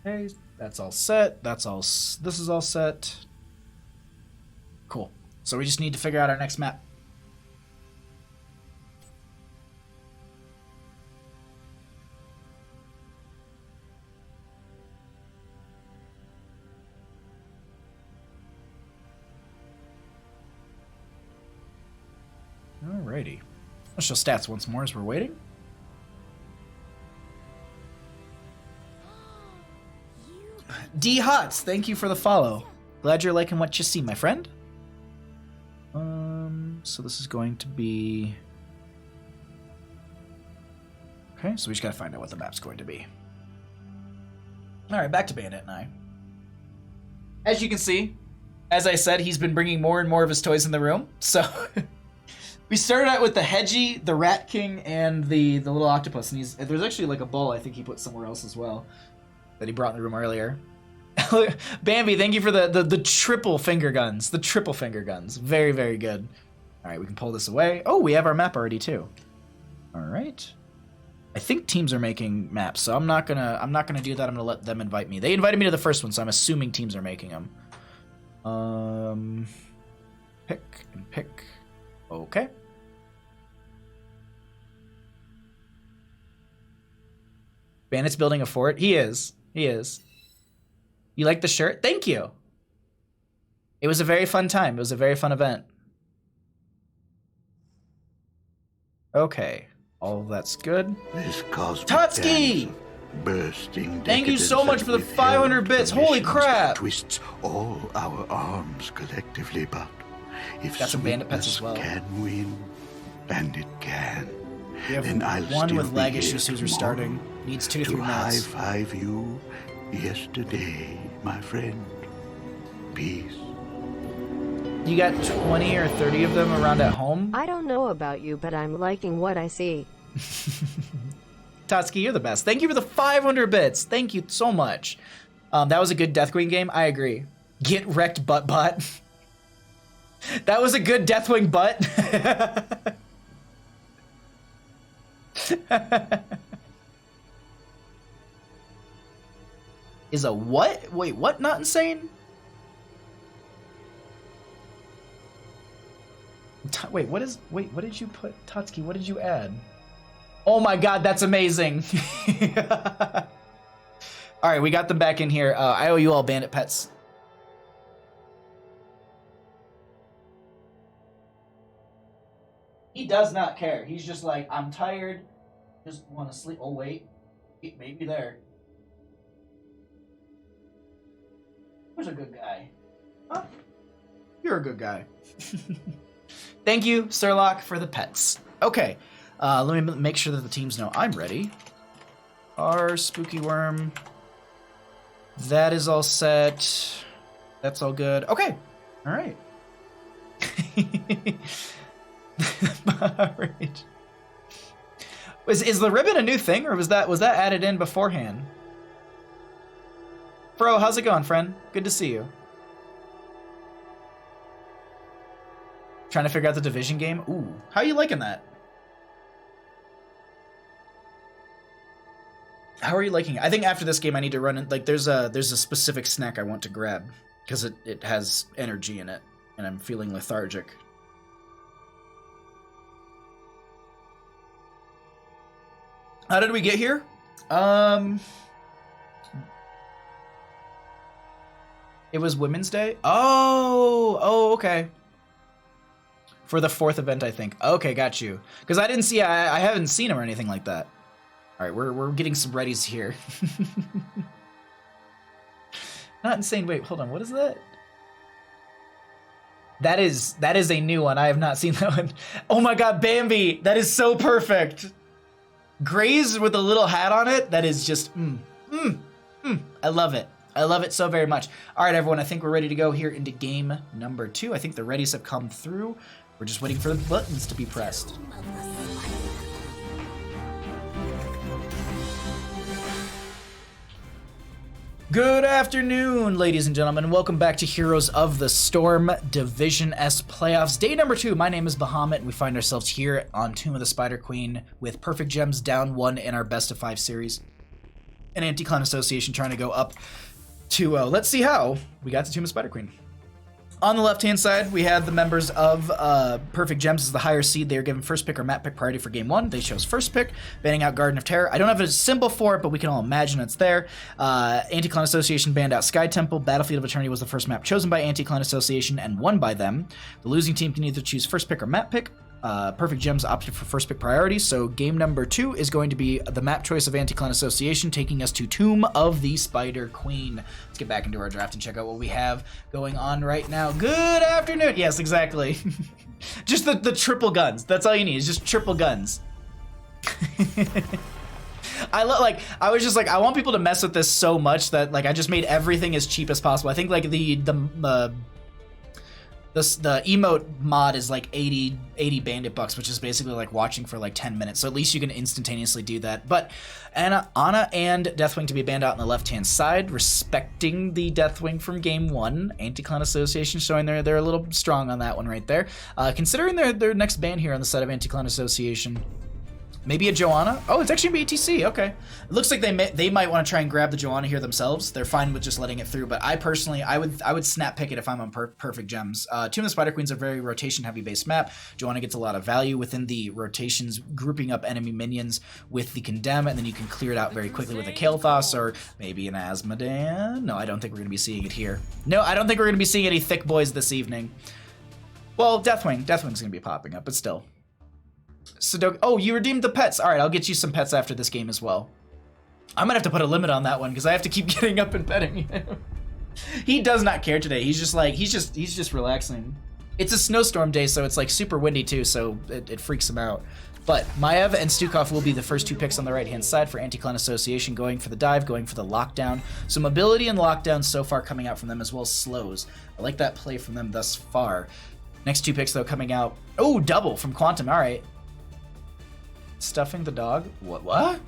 Okay, that's all set. This is all set. Cool. So we just need to figure out our next map. Alrighty. Let's show stats once more as we're waiting. D Hots, thank you for the follow. Glad you're liking what you see, my friend. So this is going to be... Okay, so we just gotta find out what the map's going to be. Alright, back to Bandit and I. As you can see, as I said, he's been bringing more and more of his toys in the room, so... We started out with the Hedgie, the Rat King, and the little octopus, and there's actually like a ball I think he put somewhere else as well that he brought in the room earlier. Bambi, thank you for the triple finger guns. The triple finger guns. Very, very good. All right, we can pull this away. Oh, we have our map already too. All right. I think teams are making maps, so I'm not gonna do that. I'm gonna let them invite me. They invited me to the first one, so I'm assuming teams are making them. Pick and pick. Okay. Bandit's building a fort. He is. He is. You like the shirt? Thank you. It was a very fun time. It was a very fun event. Okay. All of that's good. This cosmic Tatsuki! dance, bursting Thank you so decadence much for the and 500 withheld bits. Holy permissions crap! Twists all our arms collectively, but if Got some bandit pets as sweetness well. can win, and it can, We have then I'll one still with be lag here issues who's tomorrow restarting. Needs 2 to 3 to minutes. high-five you yesterday, my friend. Peace. You got 20 or 30 of them around at home? I don't know about you, but I'm liking what I see. Tatsuki, you're the best. Thank you for the 500 bits. Thank you so much. That was a good Deathwing game. I agree. Get wrecked, butt bot. That was a good Deathwing butt. Is a what? Wait, what? Not insane? Wait, what is... Wait, what did you put... Tatsuki, what did you add? Oh my god, that's amazing. Alright, we got them back in here. I owe you all bandit pets. He does not care. He's just like, I'm tired. Just want to sleep. Oh, wait. It may be there. Who's a good guy? Huh? You're a good guy. Thank you, Sirlock, for the pets. Okay. Let me make sure that the teams know I'm ready. Our Spooky Worm. That is all set. That's all good. Okay. All right. Is the ribbon a new thing, or was that added in beforehand? Bro, how's it going, friend? Good to see you. Trying to figure out the division game? Ooh, how are you liking that? How are you liking it? I think after this game I need to run it. Like, there's a specific snack I want to grab because it has energy in it, and I'm feeling lethargic. How did we get here? It was Women's Day? Oh, okay. For the 4th event, I think. Okay, got you. Because I didn't see, I haven't seen him or anything like that. All right, we're getting some readies here. Not insane. Wait, hold on. What is that? That is a new one. I have not seen that one. Oh my God, Bambi. That is so perfect. Graze with a little hat on it. That is just, I love it. I love it so very much. All right, everyone. I think we're ready to go here into game number 2. I think the readies have come through. We're just waiting for the buttons to be pressed. Good afternoon, ladies and gentlemen. Welcome back to Heroes of the Storm Division S Playoffs. Day number 2. My name is Bahamut, and we find ourselves here on Tomb of the Spider Queen with Perfect Gems down 1 in our Best of 5 series. An Anti-Clan Association trying to go up to, let's see how we got to Tomb of Spider Queen. On the left-hand side, we had the members of Perfect Gems as the higher seed. They are given first pick or map pick priority for game 1. They chose first pick, banning out Garden of Terror. I don't have a symbol for it, but we can all imagine it's there. Anti-Clan Association banned out Sky Temple. Battlefield of Eternity was the first map chosen by Anti-Clan Association and won by them. The losing team can either choose first pick or map pick. Perfect Gems opted for first pick priority, so game number 2 is going to be the map choice of Anti-Clan Association, taking us to Tomb of the Spider Queen. Let's get back into our draft and check out what we have going on right now. Good afternoon! Yes, exactly. Just the triple guns. That's all you need, is just triple guns. I was just like, I want people to mess with this so much that like I just made everything as cheap as possible. I think like the emote mod is like 80 bandit bucks, which is basically like watching for like 10 minutes. So at least you can instantaneously do that. But Ana and Deathwing to be banned out on the left-hand side, respecting the Deathwing from game 1. Anti-Clan Association showing they're a little strong on that one right there. Considering their next ban here on the side of Anti-Clan Association. Maybe a Johanna? Oh, it's actually an ATC. Okay. It looks like they might want to try and grab the Johanna here themselves. They're fine with just letting it through, but I personally, I would snap pick it if I'm on Perfect Gems. Tomb of the Spider Queen's a very rotation-heavy based map. Johanna gets a lot of value within the rotations, grouping up enemy minions with the Condemn, and then you can clear it out very quickly with a Kael'thas or maybe an Asmodan. No, I don't think we're going to be seeing it here. No, I don't think we're going to be seeing any thick boys this evening. Well, Deathwing's going to be popping up, but still. Oh, you redeemed the pets. All right, I'll get you some pets after this game as well. I might have to put a limit on that one because I have to keep getting up and petting him. He does not care today. He's just like, he's just relaxing. It's a snowstorm day, so it's like super windy too, so it freaks him out. But Maiev and Stukov will be the first 2 picks on the right-hand side for Anti-Clan Association, going for the dive, going for the lockdown. So mobility and lockdown so far coming out from them, as well as slows. I like that play from them thus far. Next 2 picks, though, coming out. Oh, double from Quantum. All right. Stuffing the dog? What? What?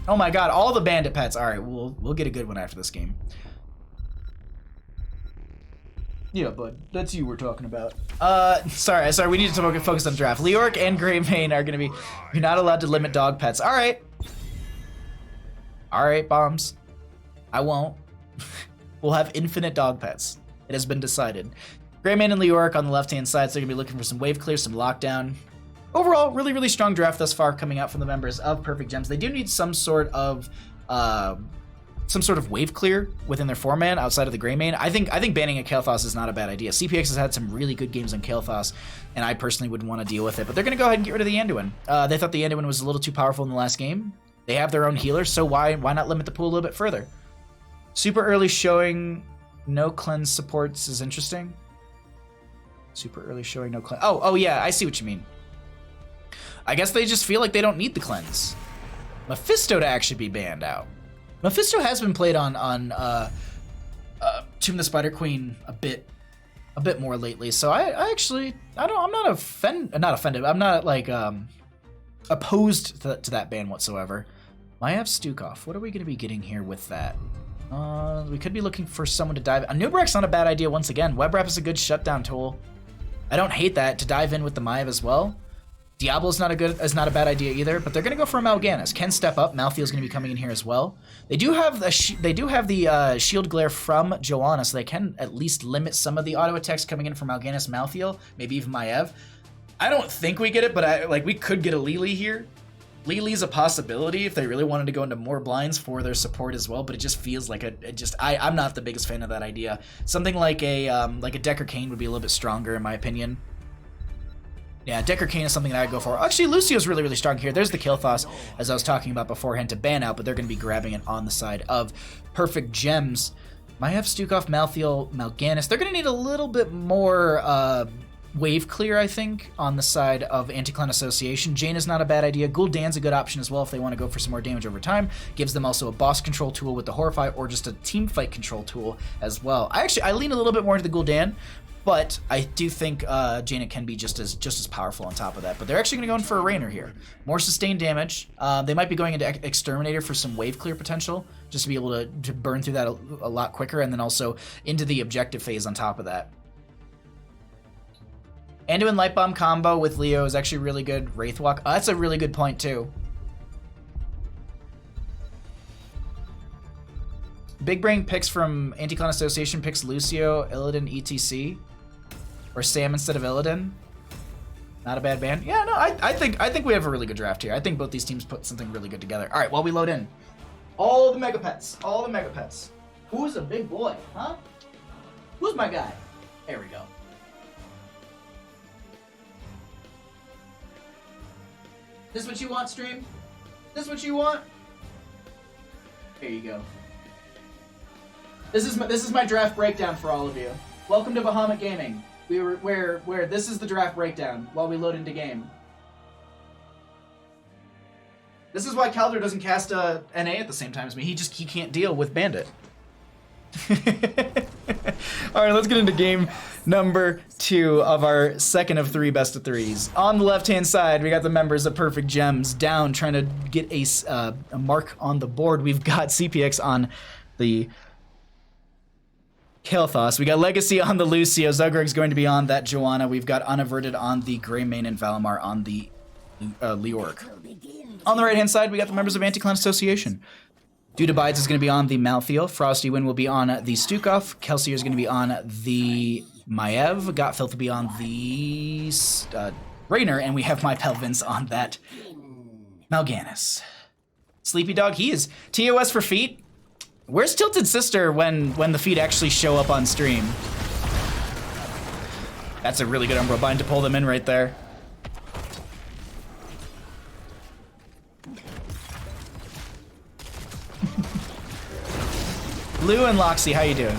Oh my God, all the bandit pets. All right, we'll get a good one after this game. Yeah, bud, that's you we're talking about. Sorry, we need to focus on draft. Leoric and Greymane are gonna be, you're not allowed to limit dog pets. All right, bombs. I won't. We'll have infinite dog pets. It has been decided. Greymane and Leoric on the left-hand side, so they're gonna be looking for some wave clear, some lockdown. Overall, really, really strong draft thus far coming out from the members of Perfect Gems. They do need some sort of wave clear within their 4-man outside of the Greymane. I think banning a Kael'thas is not a bad idea. CPX has had some really good games on Kael'thas, and I personally wouldn't want to deal with it. But they're going to go ahead and get rid of the Anduin. They thought the Anduin was a little too powerful in the last game. They have their own healer, so why not limit the pool a little bit further? Super early showing no cleanse supports is interesting. Super early showing, no cleanse. Oh, yeah, I see what you mean. I guess they just feel like they don't need the cleanse. Mephisto to actually be banned out. Mephisto has been played on Tomb of the Spider Queen a bit more lately, so I'm not offended. I'm not like opposed to that ban whatsoever. Maiev Stukov, what are we going to be getting here with that? We could be looking for someone to dive. A Nubrek's not a bad idea once again. Web Wrap is a good shutdown tool. I don't hate that to dive in with the Maiev as well. Diablo's not a bad idea either, but they're gonna go for Mal'Ganis. Can step up. Malthael's gonna be coming in here as well. They do have the shield glare from Johanna, so they can at least limit some of the auto attacks coming in from Mal'Ganis, Malthael, maybe even Maiev. I don't think we get it, but we could get a Lili here. Lili's a possibility if they really wanted to go into more blinds for their support as well, but it just feels like I'm not the biggest fan of that idea. Something like a Decker Kane would be a little bit stronger in my opinion. Yeah, Decker Kane is something that I'd go for. Actually, Lucio's really, really strong here. There's the Kael'thas, as I was talking about beforehand, to ban out, but they're going to be grabbing it on the side of Perfect Gems. Maiev, Stukov, Malthael, Mal'Ganis. They're going to need a little bit more wave clear, I think, on the side of Anti-Clan Association. Jaina is not a bad idea. Gul'dan's a good option as well if they want to go for some more damage over time. Gives them also a boss control tool with the Horrify, or just a team fight control tool as well. I lean a little bit more into the Gul'dan, but I do think Jaina can be just as powerful on top of that. But they're actually going to go in for a Raynor here. More sustained damage. They might be going into Exterminator for some wave clear potential, just to be able to burn through that a lot quicker, and then also into the objective phase on top of that. Anduin Light Bomb combo with Leo is actually really good. Wraithwalk, that's a really good point too. Big Brain picks from Anti-Clan Association, picks Lucio, Illidan, ETC. Or Sam instead of Illidan. Not a bad ban. Yeah, no, I think we have a really good draft here. I think both these teams put something really good together. All right, while we load in. All the Mega Pets. All the Mega Pets. Who's a big boy, huh? Who's my guy? There we go. This what you want, stream? This what you want? Here you go. This is my draft breakdown for all of you. Welcome to Bahamut Gaming. Where this is the draft breakdown while we load into game. This is why Calder doesn't cast a NA at the same time as me. He can't deal with Bandit. All right, let's get into game number 2 of our second of 3 best of 3s. On the left-hand side, we got the members of Perfect Gems down, trying to get a mark on the board. We've got CPX on the Kael'thas. We got Legacy on the Lucio. Zugreg's going to be on that Johanna. We've got Unaverted on the Greymane and Valimar on the Leoric. On the right-hand side, we got the members of Anti-Clan Association. Dude Abides is going to be on the Malthael. Frosty Wind will be on the Stukov. Kelsier is going to be on the Maiev. Gotfilth will be on the Raynor. And we have my Pelvins on that Mal'Ganis. Sleepy Dog, he is TOS for feet. Where's Tilted Sister when the feet actually show up on stream? That's a really good Umbral Bind to pull them in right there. Lou and Loxy, how you doing?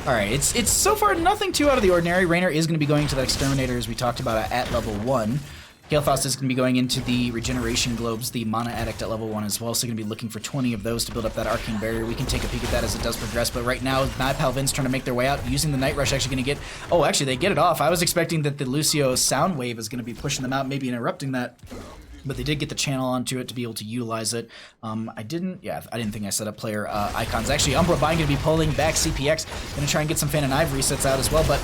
All right, it's so far nothing too out of the ordinary. Raynor is going to be going to that Exterminator as we talked about at level 1. Kael'thas is going to be going into the Regeneration Globes, the Mana Addict at level 1 as well, so going to be looking for 20 of those to build up that Arcane Barrier. We can take a peek at that as it does progress, but right now, my Palvin's trying to make their way out, using the Night Rush, actually going to get... Oh, actually, they get it off. I was expecting that the Lucio Sound Wave is going to be pushing them out, maybe interrupting that, but they did get the channel onto it to be able to utilize it. I didn't think I set up player icons. Actually, Umbra Bind going to be pulling back CPX, going to try and get some Fan and Ive resets out as well, but...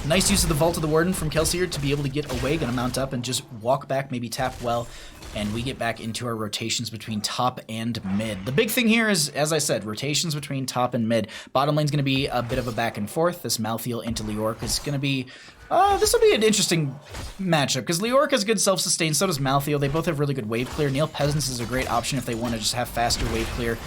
Nice use of the Vault of the Warden from Kelsier to be able to get away, gonna mount up and just walk back, maybe tap well, and we get back into our rotations between top and mid. The big thing here is, as I said, rotations between top and mid. Bottom lane's gonna be a bit of a back and forth. This Malthael into Leoric is gonna be, this will be an interesting matchup, because Leoric has good self-sustain, so does Malthael. They both have really good wave clear. Neil Peasants is a great option if they want to just have faster wave clear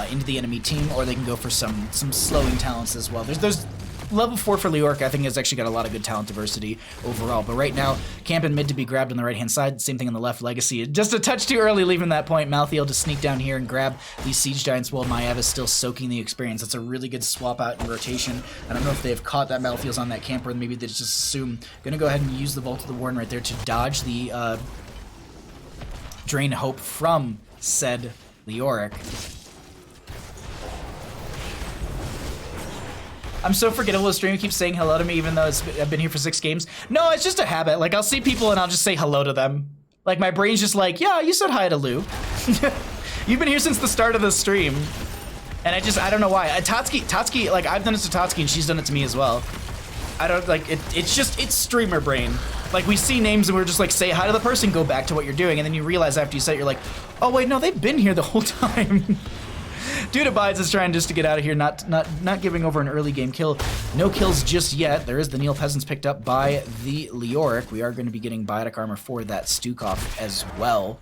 into the enemy team, or they can go for some slowing talents as well. There's level 4 for Leoric, I think, has actually got a lot of good talent diversity overall. But right now, camp and mid to be grabbed on the right-hand side. Same thing on the left, Legacy. Just a touch too early leaving that point. Malthael to sneak down here and grab these Siege Giants while Maiev is still soaking the experience. That's a really good swap out and rotation. I don't know if they've caught that Malthael's on that camp, or maybe they just assume. Gonna go ahead and use the Vault of the Warden right there to dodge the Drain Hope from said Leoric. I'm so forgettable. The stream keeps saying hello to me even though I've been here for 6 games. No, it's just a habit. Like, I'll see people and I'll just say hello to them. Like, my brain's just like, yeah, you said hi to Lou. You've been here since the start of the stream. And I don't know why. Tatsuki, like, I've done it to Tatsuki and she's done it to me as well. I don't, like, it's streamer brain. Like, we see names and we're just like, say hi to the person, go back to what you're doing. And then you realize after you say it, you're like, oh wait, no, they've been here the whole time. Dude Abides is trying just to get out of here, not giving over an early game kill. No kills just yet. There is the Neil Peasants picked up by the Leoric. We are going to be getting biotic armor for that Stukov as well.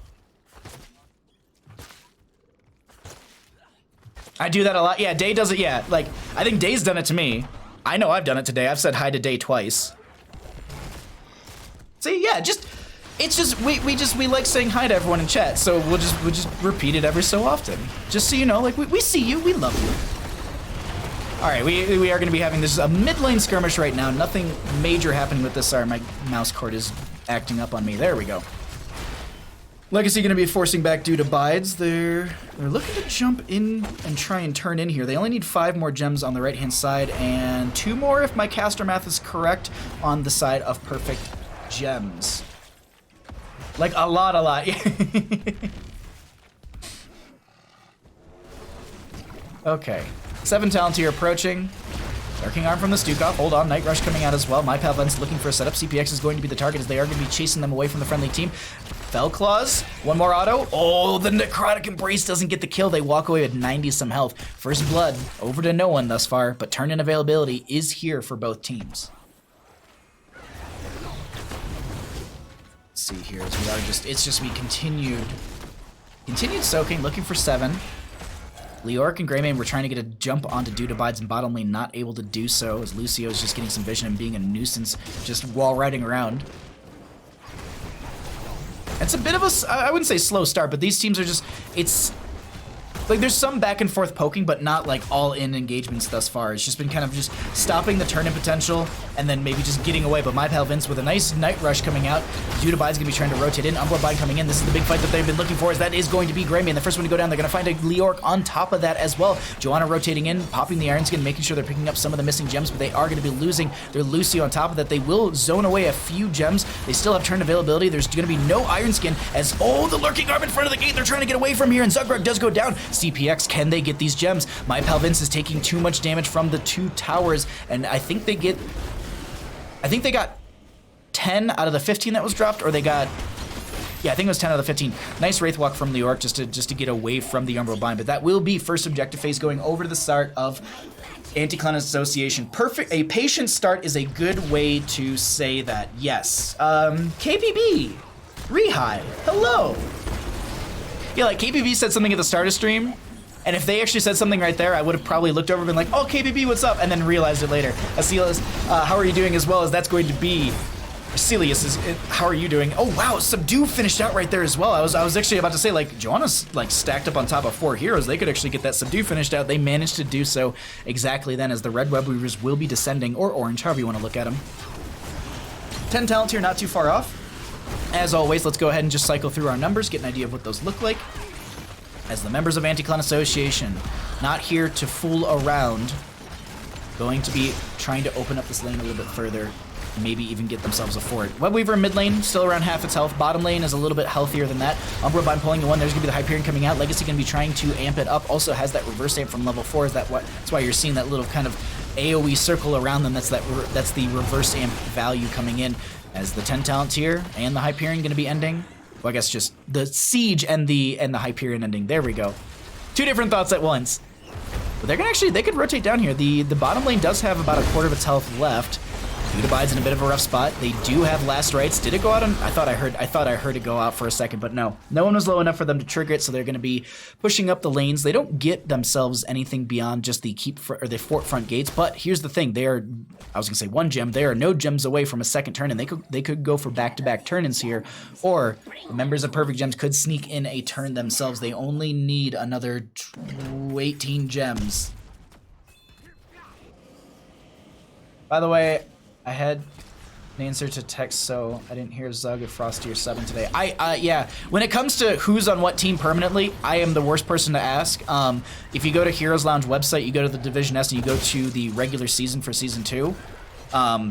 I do that a lot. Yeah, Day does it. Yeah, like, I think Day's done it to me. I know I've done it today. I've said hi to Day twice. See, yeah, it's just we like saying hi to everyone in chat, so we'll just repeat it every so often. Just so you know, like, we see you, we love you. All right, we are going to be having this a mid lane skirmish right now. Nothing major happening with this. Sorry, my mouse cord is acting up on me. There we go. Legacy going to be forcing back Dude Abides. They're looking to jump in and try and turn in here. They only need 5 more gems on the right hand side and 2 more, if my caster math is correct, on the side of perfect gems. Like, a lot. Okay. 7 Talontier approaching. Darking Arm from the Stukov. Hold on, Night Rush coming out as well. My Palven's looking for a setup. CPX is going to be the target as they are going to be chasing them away from the friendly team. Fell Claws. 1 more auto. Oh, the Necrotic Embrace doesn't get the kill. They walk away with 90-some health. First blood over to no one thus far, but turn-in availability is here for both teams. See here as we are we continued soaking, looking for 7. Leoric and Greymane were trying to get a jump onto Dude Abides in bottom lane, not able to do so as Lucio is just getting some vision and being a nuisance just wall riding around. It's a bit of a, I wouldn't say slow start, but these teams are just, it's like there's some back and forth poking, but not like all in engagements thus far. It's just been kind of just stopping the turn in potential and then maybe just getting away. But MyPal with a nice Night Rush coming out. Dude Abide's gonna be trying to rotate in. Umbra coming in. This is the big fight that they've been looking for, as that is going to be Greymane. The first one to go down. They're gonna find a Leoric on top of that as well. Joanna rotating in, popping the Iron Skin, making sure they're picking up some of the missing gems, but they are gonna be losing their Lucio on top of that. They will zone away a few gems. They still have turn availability. There's gonna be no Iron Skin as, oh, the Lurking Arm in front of the gate. They're trying to get away from here, and Zugrug does go down. CPX, can they get these gems? MyPal is taking too much damage from the 2 towers, and I think they got 10 out of the 15 that was dropped, or they got, yeah, I think it was 10 out of the 15. Nice Wraith Walk from Leoric just to get away from the Umbral Bind, but that will be first objective phase going over to the start of Anti-Clan Association. Perfect, a patient start is a good way to say that, yes. KPB, Rehigh, hello. Yeah, like KPB said something at the start of stream, and if they actually said something right there, I would have probably looked over and been like, oh, KBB, what's up? And then realized it later. Acelius, how are you doing? As well as that's going to be Acelius, how are you doing? Oh, wow, Subdue finished out right there as well. I was actually about to say, like, Joanna's, like, stacked up on top of 4 heroes. They could actually get that Subdue finished out. They managed to do so exactly then, as the Red Web Weavers will be descending, or Orange, however you want to look at them. 10 talent here, not too far off. As always, let's go ahead and just cycle through our numbers, get an idea of what those look like. As the members of Anti-Clan Association, not here to fool around, going to be trying to open up this lane a little bit further, maybe even get themselves a fort. Webweaver mid lane, still around half its health. Bottom lane is a little bit healthier than that. Umbra Bind pulling the 1, there's gonna be the Hyperion coming out. Legacy gonna be trying to amp it up, also has that reverse amp from level 4, that's why you're seeing that little kind of AoE circle around them. That's the reverse amp value coming in, as the 10 talent tier and the Hyperion gonna be ending. Well, I guess just the Siege and the Hyperion ending. There we go. 2 different thoughts at once. But they're gonna they could rotate down here. The bottom lane does have about a quarter of its health left. Dude Abide's in a bit of a rough spot. They do have last rights. Did it go out on? I thought I heard it go out for a second, but no. No one was low enough for them to trigger it, so they're going to be pushing up the lanes. They don't get themselves anything beyond just the the fort front gates, but here's the thing. I was going to say 1 gem. They are no gems away from a second turn, and they could go for back-to-back turn-ins here, or the members of Perfect Gems could sneak in a turn themselves. They only need another 18 gems. By the way, I had an answer to text, so I didn't hear Zug or Frosty or Seven today. Yeah, when it comes to who's on what team permanently, I am the worst person to ask. If you go to Heroes Lounge website, you go to the Division S and you go to the regular season for Season 2,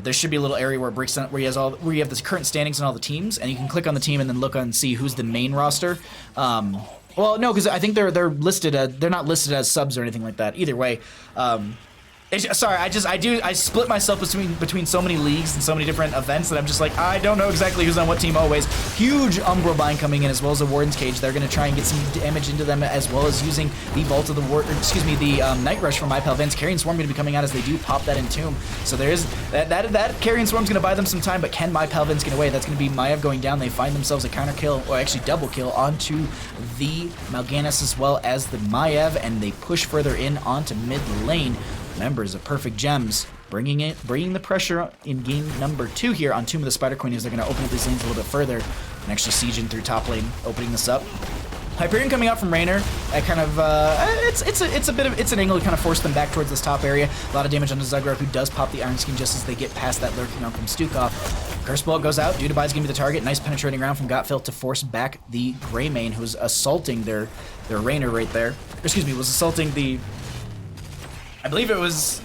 there should be a little area where it breaks down, where you have the current standings and all the teams, and you can click on the team and then look and see who's the main roster. Well, no, because I think they're listed they're not listed as subs or anything like that. Either way, sorry, I split myself between so many leagues and so many different events that I'm just like, I don't know exactly who's on what team always. Huge Umbral Bind coming in, as well as a Warden's Cage. They're going to try and get some damage into them, as well as using the Vault of the Night Rush from My Pal Vince. Carrion Swarm going to be coming out as they do pop that Entomb. So there is that Carrion Swarm's going to buy them some time, but can My Pal Vince get away? That's going to be Maiev going down. They find themselves a counter kill, or actually double kill, onto the Mal'Ganis as well as the Maiev, and they push further in onto mid lane. Members of Perfect Gems bringing the pressure in game number 2 here on Tomb of the Spider Queen, as they're going to open up these lanes a little bit further and actually siege in through top lane, opening this up. Hyperion coming out from Raynor, kind of it's an angle to kind of force them back towards this top area. A lot of damage onto Zugrak, who does pop the Iron Skin just as they get past that lurking arm from Stukov. Curse Bullet goes out. Dude Abide's gonna be the target. Nice penetrating round from Gotfilt to force back the Greymane, who's assaulting their Raynor right there. Excuse me, was assaulting the. I believe it was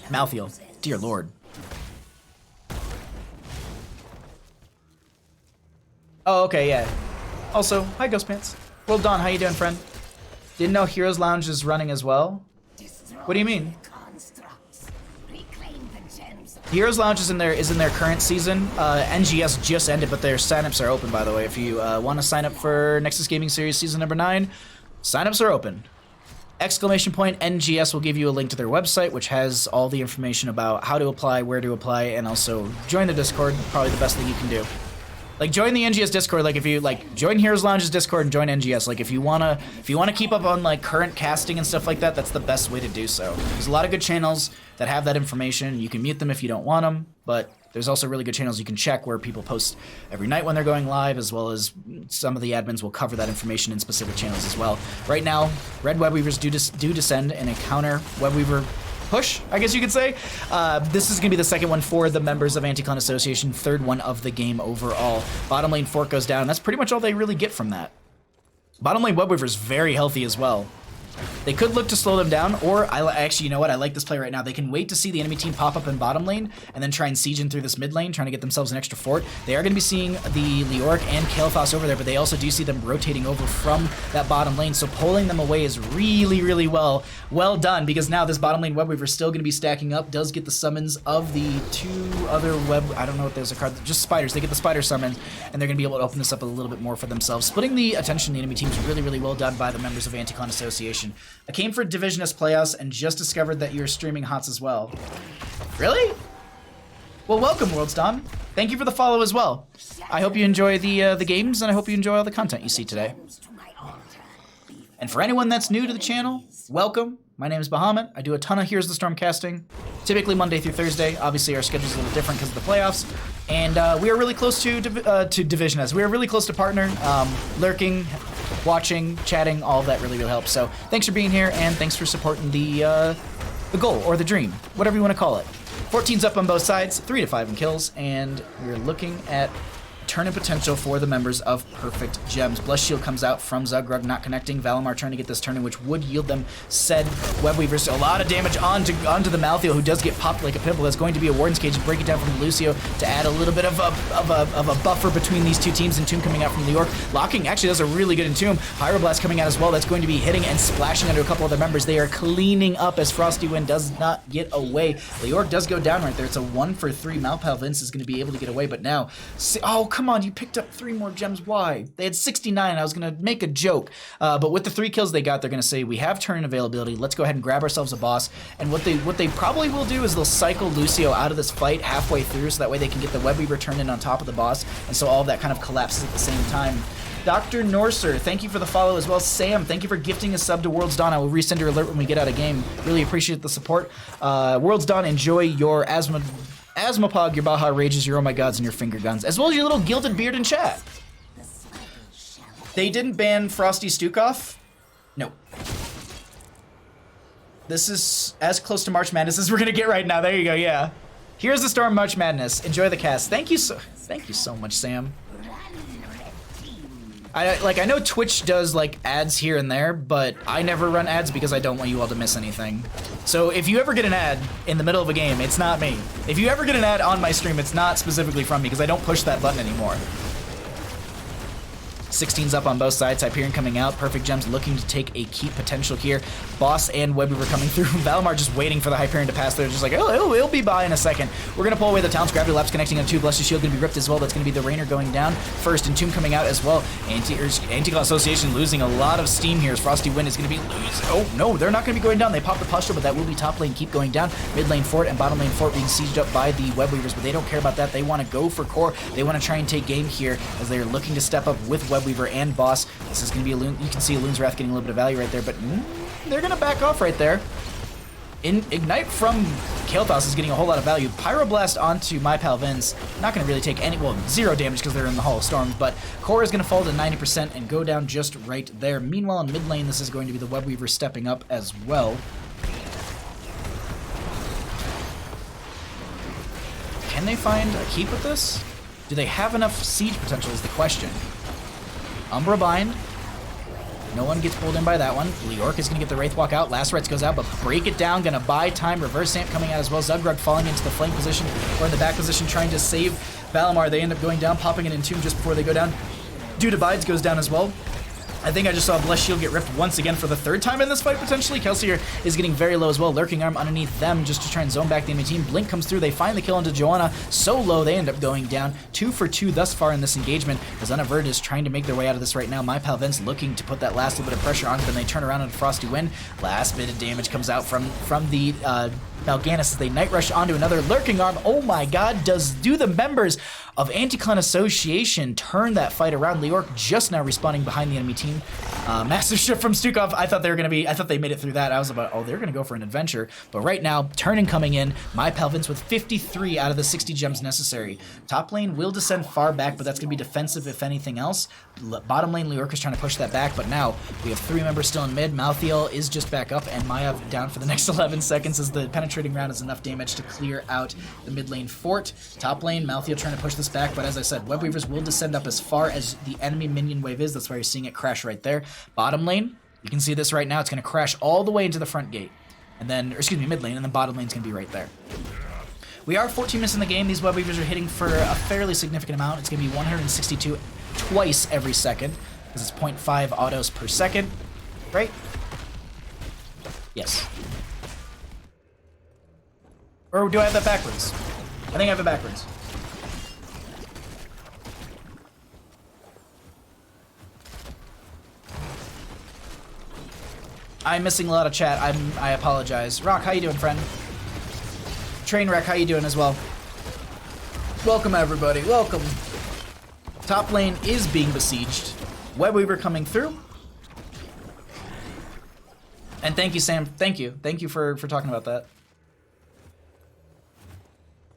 Malthael. Dear Lord. Oh, okay, yeah. Also, hi Ghost Pants. Well, Don, how you doing, friend? Didn't know Heroes Lounge is running as well. What do you mean? Heroes Lounge is in their current season. NGS just ended, but their signups are open, by the way. If you want to sign up for Nexus Gaming Series Season number 9, signups are open. !NGS will give you a link to their website, which has all the information about how to apply, where to apply, and also join the Discord. Probably the best thing you can do. Like, join the NGS Discord. Like, if you join Heroes Lounge's Discord and join NGS. Like, if you wanna keep up on like current casting and stuff like that, that's the best way to do so. There's a lot of good channels that have that information. You can mute them if you don't want them, but there's also really good channels you can check where people post every night when they're going live, as well as some of the admins will cover that information in specific channels as well. Right now, Red Web Weavers do descend in a counter Web Weaver push, I guess you could say. This is going to be the second one for the members of Anti-Clan Association, third one of the game overall. Bottom lane Fort goes down. That's pretty much all they really get from that. Bottom lane Web Weaver's very healthy as well. They could look to slow them down, or actually, you know what? I like this play right now. They can wait to see the enemy team pop up in bottom lane and then try and siege in through this mid lane, trying to get themselves an extra fort. They are going to be seeing the Leoric and Kael'thas over there, but they also do see them rotating over from that bottom lane, so pulling them away is really, really well done, because now this bottom lane Web Weaver is still going to be stacking up, does get the summons of the 2 other I don't know what those are called, just spiders. They get the spider summon, and they're going to be able to open this up a little bit more for themselves. Splitting the attention of the enemy team is really, really well done by the members of Anti-Clan Association. I came for Division S playoffs and just discovered that you're streaming HOTS as well. Really? Well, welcome, World's Dawn. Thank you for the follow as well. I hope you enjoy the games, and I hope you enjoy all the content you see today. And for anyone that's new to the channel, welcome. My name is Bahamut. I do a ton of Heroes of the Storm casting, typically Monday through Thursday. Obviously, our schedule's a little different because of the playoffs. And we are really close to Division S. We are really close to partner, lurking, watching, chatting, all of that really, really helps. So thanks for being here, and thanks for supporting the goal, or the dream, whatever you want to call it. 14's up on both sides, 3 to 5 in kills, and we're looking at turn and potential for the members of Perfect Gems. Blessed Shield comes out from Zugrug, not connecting. Valimar trying to get this turn in, which would yield them said Web Weavers. A lot of damage onto the Malthael, who does get popped like a pimple. That's going to be a Warden's Cage to break it down from Lucio to add a little bit of a buffer between these two teams. Entomb coming out from Leoric. Locking actually does a really good Entomb. Pyroblast coming out as well. That's going to be hitting and splashing under a couple other members. They are cleaning up as Frosty Wind does not get away. Leoric does go down right there. It's a 1 for 3. Malpal Vince is going to be able to get away, but now, oh, come on, you picked up 3 more gems. Why? They had 69. I was going to make a joke. But with the 3 kills they got, they're going to say, we have turn availability. Let's go ahead and grab ourselves a boss. And what they probably will do is they'll cycle Lucio out of this fight halfway through so that way they can get the Web Weaver turned in on top of the boss. And so all of that kind of collapses at the same time. Dr. Norser, thank you for the follow as well. Sam, thank you for gifting a sub to World's Dawn. I will resend your alert when we get out of game. Really appreciate the support. World's Dawn, enjoy your Asmapog, your Baja Rages, your Oh My Gods, and your Finger Guns, as well as your little Gilded Beard in chat. They didn't ban Frosty Stukov? No. This is as close to March Madness as we're gonna get right now. There you go, yeah. Here's the Storm March Madness. Enjoy the cast. Thank you so much, Sam. I know Twitch does like ads here and there, but I never run ads because I don't want you all to miss anything. So if you ever get an ad in the middle of a game, it's not me. If you ever get an ad on my stream, it's not specifically from me because I don't push that button anymore. 16's up on both sides. Hyperion coming out. Perfect Gems looking to take a keep potential here. Boss and Web Weaver coming through. Valimar just waiting for the Hyperion to pass. They're just like, oh, it'll be by in a second. We're going to pull away the Talents. Gravity Lapse connecting on 2. Blessed Shield going to be ripped as well. That's going to be the Rainer going down first. Entomb coming out as well. Anti-Claw Association losing a lot of steam here as Frosty Wind is going to be Oh, no, they're not going to be going down. They pop the Posture, but that will be top lane. Keep going down. Mid lane Fort and bottom lane Fort being sieged up by the Web Weavers, but they don't care about that. They want to go for core. They want to try and take game here as they're looking to step up with Web Weaver and Boss. This is going to be a Loon. You can see Loon's Wrath getting a little bit of value right there, but they're going to back off right there. Ignite from Kael'thas is getting a whole lot of value. Pyroblast onto My Pal Vince. Not going to really take any, well, 0 damage because they're in the Hall of Storms, but Core is going to fall to 90% and go down just right there. Meanwhile, in mid lane, this is going to be the Web Weaver stepping up as well. Can they find a keep with this? Do they have enough siege potential is the question. Umbra Bind. No one gets pulled in by that one. Leoric is going to get the Wraithwalk out. Lacerates goes out, but break it down. Going to buy time. Reverse Amp coming out as well. Zugrug falling into the flank position or in the back position trying to save Valimar. They end up going down, popping an Entomb just before they go down. Dude Abides goes down as well. I think I just saw Blessed Shield get ripped once again for the 3rd time in this fight, potentially. Kelsier is getting very low as well. Lurking Arm underneath them just to try and zone back the enemy team. Blink comes through. They find the kill into Johanna. So low, they end up going down. 2 for 2 thus far in this engagement. As Unavert is trying to make their way out of this right now. My Pal Vince looking to put that last little bit of pressure on them. They turn around into Frosty Wind. Last bit of damage comes out from the Mal'Ganis as they Night Rush onto another Lurking Arm. Oh my god, do the members of Anti-Clan Association turn that fight around? Leoric just now respawning behind the enemy team. Massive shift from Stukov. I thought they made it through that. I was about, oh, they're gonna go for an adventure. But right now, turning coming in, My Pal Vince with 53 out of the 60 gems necessary. Top lane will descend far back, but that's gonna be defensive if anything else. Bottom lane, Leoric is trying to push that back, but now we have 3 members still in mid. Malthael is just back up, and Maya down for the next 11 seconds as the penetrating round is enough damage to clear out the mid lane fort. Top lane, Malthael trying to push this back, but as I said, Web Weavers will descend up as far as the enemy minion wave is. That's why you're seeing it crash right there. Bottom lane, you can see this right now. It's going to crash all the way into the front gate. And then, or excuse me, mid lane, and then bottom lane's going to be right there. We are 14 minutes in the game. These Web Weavers are hitting for a fairly significant amount. It's going to be 162 twice every second, because it's 0.5 autos per second, right? Yes. Or do I have that backwards? I think I have it backwards. I'm missing a lot of chat. I apologize. Rock, how you doing, friend? Trainwreck, how you doing as well? Welcome, everybody. Welcome. Top lane is being besieged. Web Weaver coming through. And thank you, Sam. Thank you. Thank you for talking about that.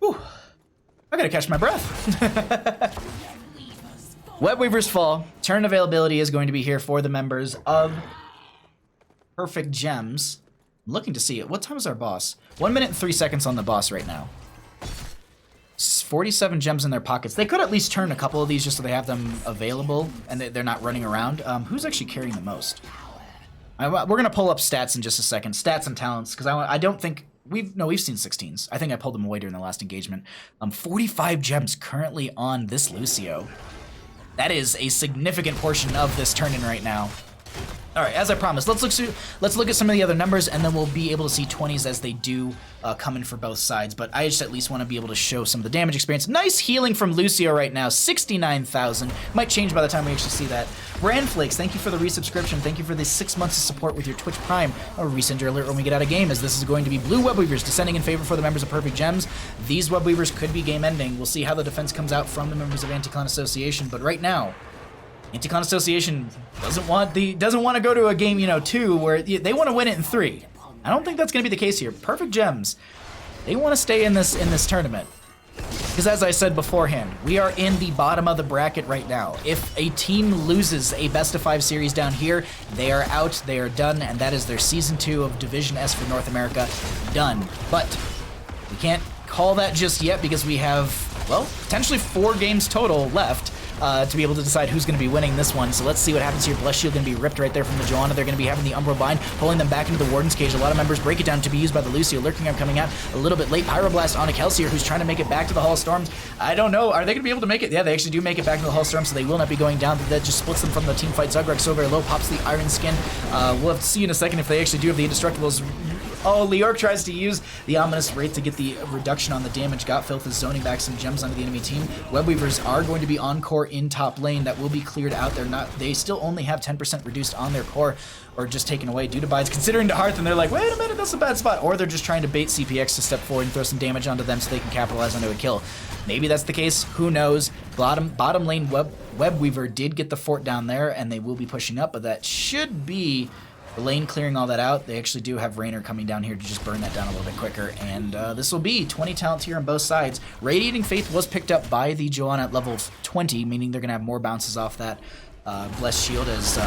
Whew. I gotta catch my breath. Web Weavers fall. Turn availability is going to be here for the members of Perfect Gems. I'm looking to see it. What time is our boss? 1 minute and 3 seconds on the boss right now. 47 gems in their pockets. They could at least turn a couple of these just so they have them available and they're not running around. Who's actually carrying the most? We're gonna pull up stats in just a second. Stats and talents, because I don't think we've seen 16s. I think I pulled them away during the last engagement. 45 gems currently on this Lucio. That is a significant portion of this turn-in right now. All right, as I promised, let's look at some of the other numbers, and then we'll be able to see 20s as they do come in for both sides. But I just at least want to be able to show some of the damage experience. Nice healing from Lucio right now, 69,000. Might change by the time we actually see that. Brandflakes, thank you for the resubscription. Thank you for the 6 months of support with your Twitch Prime. A resend your alert when we get out of game, as this is going to be blue web weavers descending in favor for the members of Perfect Gems. These web weavers could be game ending. We'll see how the defense comes out from the members of Anti-Clan Association, but right now, Anti-Clan Association doesn't want to go to a game, 2 where they want to win it in 3. I don't think that's going to be the case here. Perfect Gems, they want to stay in this tournament. Because as I said beforehand, we are in the bottom of the bracket right now. If a team loses a best of 5 series down here, they are out, they are done, and that is their season 2 of Division S for North America done. But we can't call that just yet because we have, well, potentially 4 games total left. To be able to decide who's going to be winning this one. So let's see what happens here. Blessed Shield going to be ripped right there from the Johanna. They're going to be having the Umbral Bind, pulling them back into the Warden's Cage. A lot of members break it down to be used by the Lucio. Lurking Arm coming out a little bit late. Pyroblast on a Kelsier, who's trying to make it back to the Hall of Storms. I don't know. Are they going to be able to make it? Yeah, they actually do make it back to the Hall of Storms, so they will not be going down. That just splits them from the team fight. Zugrug so very low, pops the Iron Skin. We'll have to see in a second if they actually do have the Indestructibles. Oh, Leorc tries to use the Ominous Wraith to get the reduction on the damage. Got Filth is zoning back some gems onto the enemy team. Webweavers are going to be on core in top lane. That will be cleared out. They still only have 10% reduced on their core, or just taken away due to Bides. Considering to Hearth, and they're like, wait a minute, that's a bad spot. Or they're just trying to bait CPX to step forward and throw some damage onto them so they can capitalize onto a kill. Maybe that's the case. Who knows? Bottom lane Webweaver did get the fort down there, and they will be pushing up, but that should be the lane clearing all that out. They actually do have Raynor coming down here to just burn that down a little bit quicker, and this will be 20 talent here on both sides. Radiating Faith was picked up by the Johanna at level 20, meaning they're going to have more bounces off that Blessed Shield as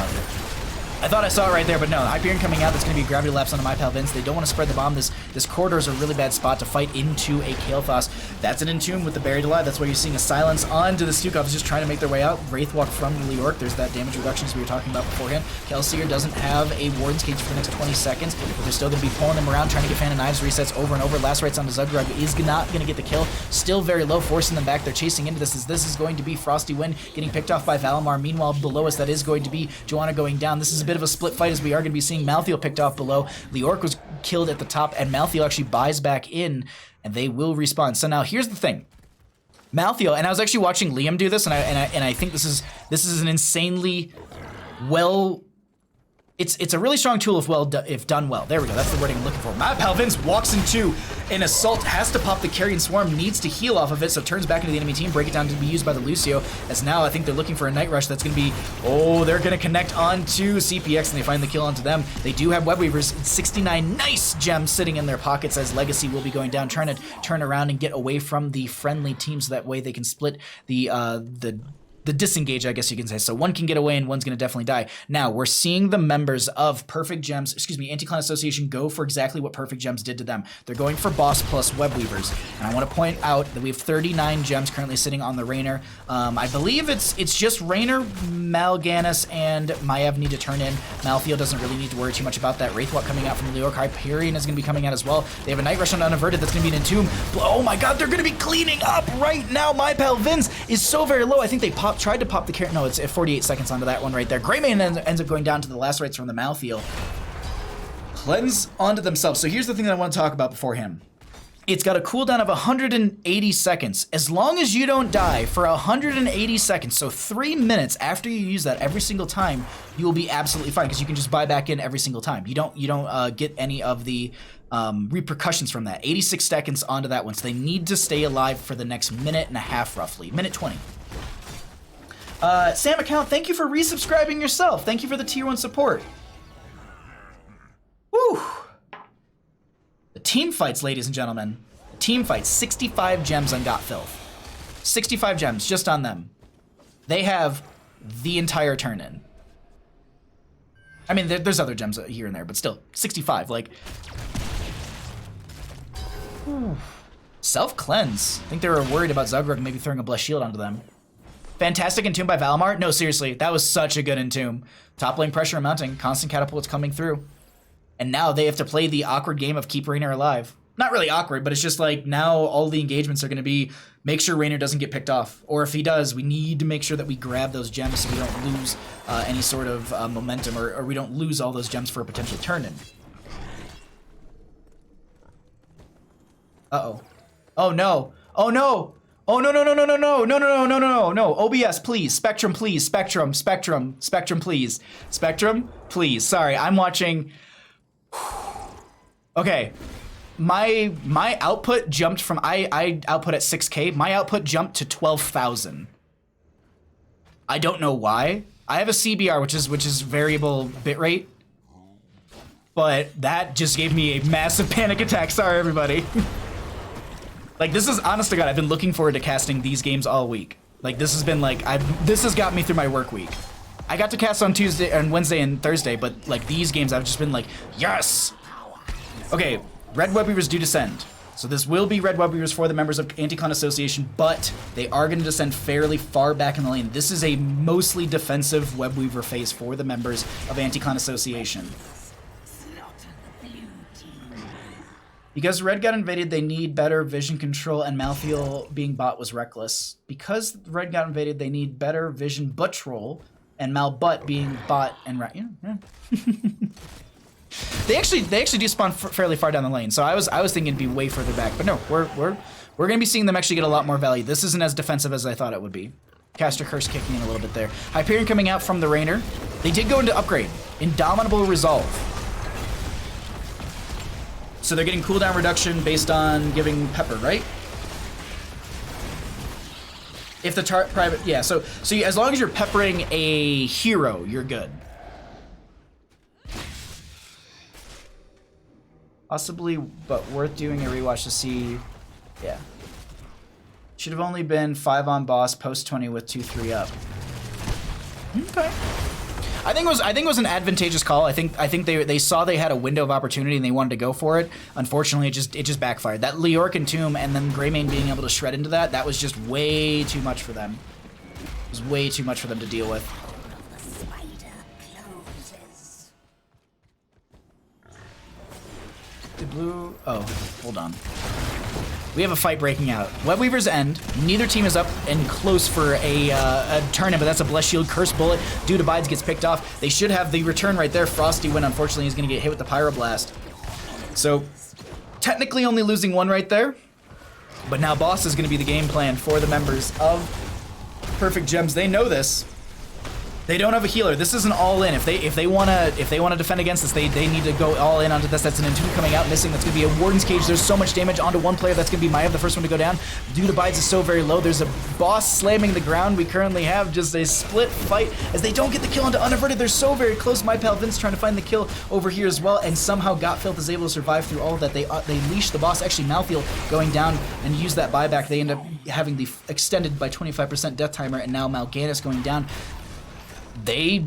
I thought I saw it right there, but no. Hyperion coming out, that's going to be Gravity Lapse onto MyPal They don't want to spread the bomb. This corridor is a really bad spot to fight into a Kael'thas. That's an Entomb with the Buried Alive. That's why you're seeing a Silence onto the Stukov, just trying to make their way out. Wraithwalk from Leorc. There's that damage reduction as we were talking about beforehand. Kelsier doesn't have a Warden's Cage for the next 20 seconds, but they're still going to be pulling them around, trying to get Fan of Knives resets over and over. Lacerates onto Zugrug is not going to get the kill. Still very low, forcing them back. They're chasing into this. This is going to be Frosty Wind getting picked off by Valimar. Meanwhile, below us, that is going to be Johanna going down. This is a bit of a split fight as we are going to be seeing Malthael picked off below. Leorc was killed at the top, and Malthael actually buys back in, and they will respawn. So now here's the thing. Malthael, and I was actually watching Liam do this, and I think this is an insanely well. It's a really strong tool if done well. There we go. That's the wording I'm looking for. MyPal walks into an assault, has to pop the Carrion Swarm, needs to heal off of it, so turns back into the enemy team, break it down to be used by the Lucio. As now I think they're looking for a Night Rush that's going to be, they're going to connect onto CPX, and they find the kill onto them. They do have Webweavers, 69 nice gems sitting in their pockets as Legacy will be going down, trying to turn around and get away from the friendly team so that way they can split the disengage, I guess you can say. So one can get away and one's going to definitely die. Now, we're seeing the members of Anti-Clan Association go for exactly what Perfect Gems did to them. They're going for Boss plus Webweavers. And I want to point out that we have 39 gems currently sitting on the Raynor. I believe it's just Raynor, Mal'Ganis, and Maiev need to turn in. Malthael doesn't really need to worry too much about that. Wraithwalk coming out from Leorc. Hyperion is going to be coming out as well. They have a Night Rush on Unaverted that's going to be an Entomb. Oh my god, they're going to be cleaning up right now. MyPal is so very low. I think they tried to pop the carrot. No, it's at 48 seconds onto that one right there. Greymane ends up going down to the Lacerates from the Malthael. Cleanse onto themselves. So here's the thing that I want to talk about beforehand. It's got a cooldown of 180 seconds. As long as you don't die for 180 seconds, so 3 minutes after you use that every single time, you will be absolutely fine because you can just buy back in every single time. You don't get any of the repercussions from that. 86 seconds onto that one. So they need to stay alive for the next minute and a half, roughly. Minute 20. Sam Account, thank you for resubscribing yourself. Thank you for the tier 1 support. Woo! The team fights, ladies and gentlemen. The team fights, 65 gems on Got Filth. 65 gems just on them. They have the entire turn in. I mean, there's other gems here and there, but still, 65, like. Self-cleanse. I think they were worried about Zugrug maybe throwing a Blessed Shield onto them. Fantastic Entomb by Valimar. No, seriously, that was such a good Entomb. Top lane pressure mounting, constant catapults coming through. And now they have to play the awkward game of keep Raynor alive. not really awkward, but it's just like now all the engagements are going to be make sure Raynor doesn't get picked off. Or if he does, we need to make sure that we grab those gems so we don't lose any sort of momentum or we don't lose all those gems for a potential turn-in. Uh-oh. Oh, no. Oh, no. Oh, no, no, no, no, no, no, no, no, no, no, no, no. OBS, please. Spectrum, please. Spectrum, please. Spectrum, please. Sorry, I'm watching... Okay. My output jumped from... I output at 6K. My output jumped to 12,000. I don't know why. I have a CBR, which is variable bitrate. But that just gave me a massive panic attack. Sorry, everybody. Like, this is, honest to God, I've been looking forward to casting these games all week. Like, this has been, like, this has got me through my work week. I got to cast on Tuesday, and Wednesday, and Thursday, but, like, these games, I've just been like, yes! Okay, Red Web Weavers do descend. So this will be Red Web Weavers for the members of Anticon Association, but they are going to descend fairly far back in the lane. This is a mostly defensive Web Weaver phase for the members of Anticon Association. Because Red got invaded, they need better vision control, and Malthael being bot was reckless. Because Red got invaded, they need better vision buttrol, and Malbutt being bot and right. Yeah. They actually do spawn fairly far down the lane, so I was thinking it'd be way further back, but no, we're gonna be seeing them actually get a lot more value. This isn't as defensive as I thought it would be. Caster Curse kicking in a little bit there. Hyperion coming out from the Raynor. They did go into upgrade. Indomitable Resolve. So they're getting cooldown reduction based on giving Pepper, right? If the private, yeah. So as long as you're peppering a hero, you're good. Possibly, but worth doing a rewatch to see. Yeah. Should have only been 5 on boss, post 20 with 2-3 up. Okay. I think it was an advantageous call. I think they saw they had a window of opportunity and they wanted to go for it. Unfortunately, it just backfired. That Leoric Tomb and then Greymane being able to shred into that was just way too much for them. It was way too much for them to deal with. The blue... Oh, hold on. We have a fight breaking out. Web Weaver's end. Neither team is up and close for a turn-in, but that's a Blessed Shield. Curse Bullet. Due to Bides gets picked off. They should have the return right there. Frosty Wind, unfortunately, is going to get hit with the Pyroblast. So, technically only losing one right there. But now boss is going to be the game plan for the members of Perfect Gems. They know this. They don't have a healer. This is an all-in. If they wanna defend against this, they need to go all in onto this. That's an Entomb coming out missing. That's gonna be a Warden's Cage. There's so much damage onto one player. That's gonna be Maiev, the first one to go down. Due to Bides is so very low. There's a boss slamming the ground. We currently have just a split fight as they don't get the kill onto Unaverted. They're so very close. My pal Vince trying to find the kill over here as well, and somehow Gotfilth is able to survive through all of that. They leash the boss. Actually, Malthael going down and use that buyback. They end up having the extended by 25% death timer, and now Mal'Ganis going down. They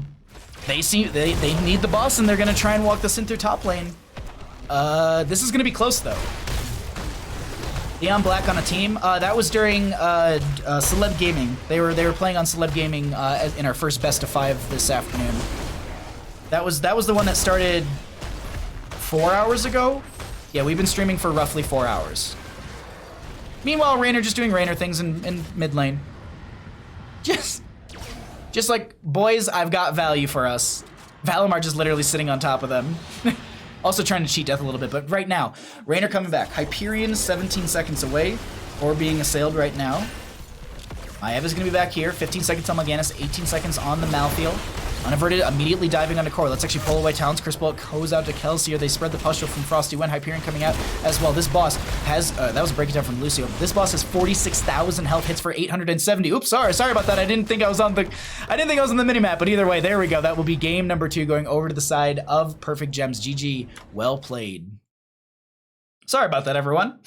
need the boss, and they're gonna try and walk this in through top lane. This is gonna be close though. Leon Black on a team. That was during Celeb Gaming. They were playing on Celeb Gaming in our first best of 5 this afternoon. That was the one that started 4 hours ago. Yeah, we've been streaming for roughly 4 hours. Meanwhile, Raynor just doing Raynor things in mid lane. Just like, boys, I've got value for us. Valimar just literally sitting on top of them. Also trying to cheat death a little bit, but right now, Raynor coming back. Hyperion 17 seconds away, or being assailed right now. Maiev is gonna be back here. 15 seconds on Mal'Ganis, 18 seconds on the Malthael. Unaverted immediately diving onto core. Let's actually pull away Talons. Curse Bullet goes out to Kelsier. They spread the pustule from Frosty Wind. Hyperion coming out as well. This boss has, that was a breakdown from Lucio. This boss has 46,000 health, hits for 870. Oops, sorry about that. I didn't think I was on the minimap, but either way, there we go. That will be game number 2 going over to the side of Perfect Gems. GG, well played. Sorry about that, everyone.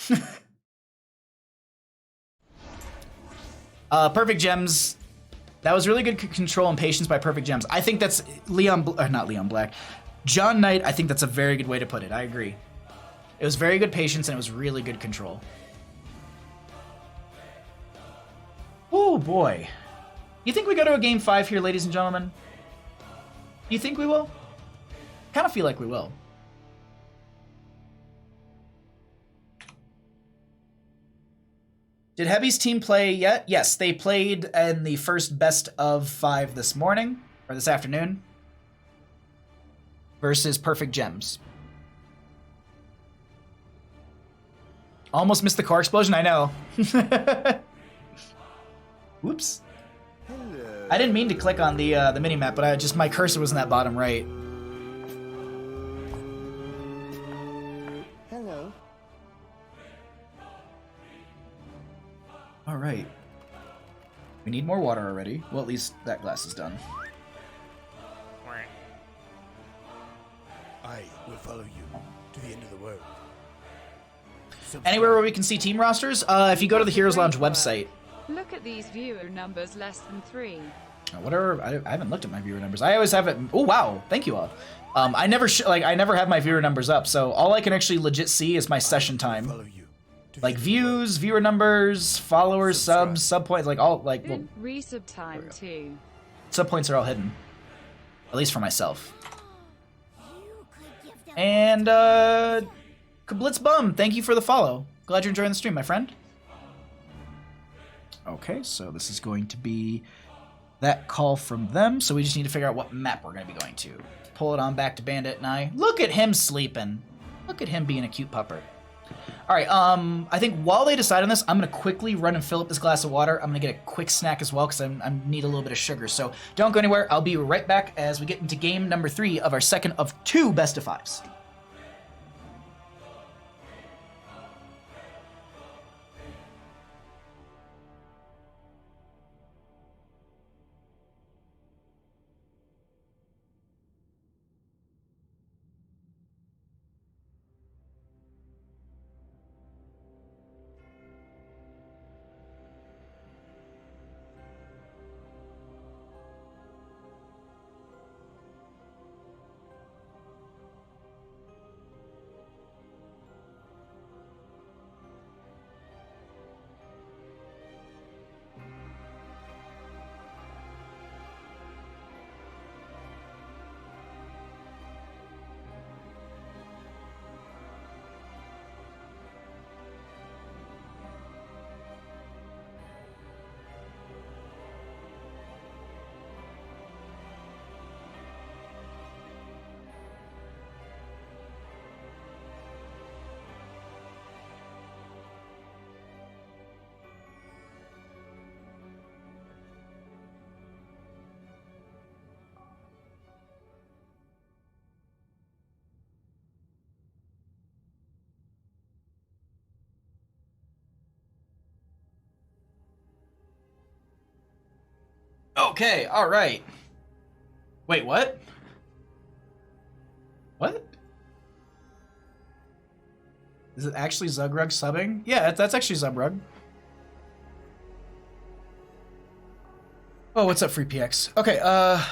Perfect Gems. That was really good control and patience by Perfect Gems. I think that's not Leon Black. John Knight, I think that's a very good way to put it. I agree. It was very good patience and it was really good control. Oh boy. You think we go to a game 5 here, ladies and gentlemen? You think we will? Kind of feel like we will. Did Heavy's team play yet? Yes, they played in the first best of 5 this morning, or this afternoon, versus Perfect Gems. Almost missed the core explosion, I know. Whoops. Hello. I didn't mean to click on the mini-map, but my cursor was in that bottom right. Hello. All right. We need more water already. Well, at least that glass is done. I will follow you to the end of the world. Anywhere where we can see team rosters? If you go to the Heroes Lounge website. Look at these viewer numbers less than 3. Whatever. I haven't looked at my viewer numbers. I always have it. Oh wow, thank you all. I never I never have my viewer numbers up, so all I can actually legit see is my session time. Follow you to the Like end of the world. views, viewer numbers, followers, subs, sub points, like all like well, Resub time too. sub points are all hidden, at least for myself. And Kablitz Bum, thank you for the follow. Glad you're enjoying the stream, my friend. Okay, so this is going to be that call from them, so we just need to figure out what map we're going to be going to. Pull it on back to Bandit and I. Look at him sleeping. Look at him being a cute pupper. All right, I think while they decide on this, I'm going to quickly run and fill up this glass of water. I'm going to get a quick snack as well because I need a little bit of sugar. So don't go anywhere. I'll be right back as we get into game number 3 of our second of 2 best of 5s. Okay, all right. Wait, what? What? Is it actually Zugrug subbing? Yeah, that's actually Zugrug. Oh, what's up, Free PX? Okay, Oh.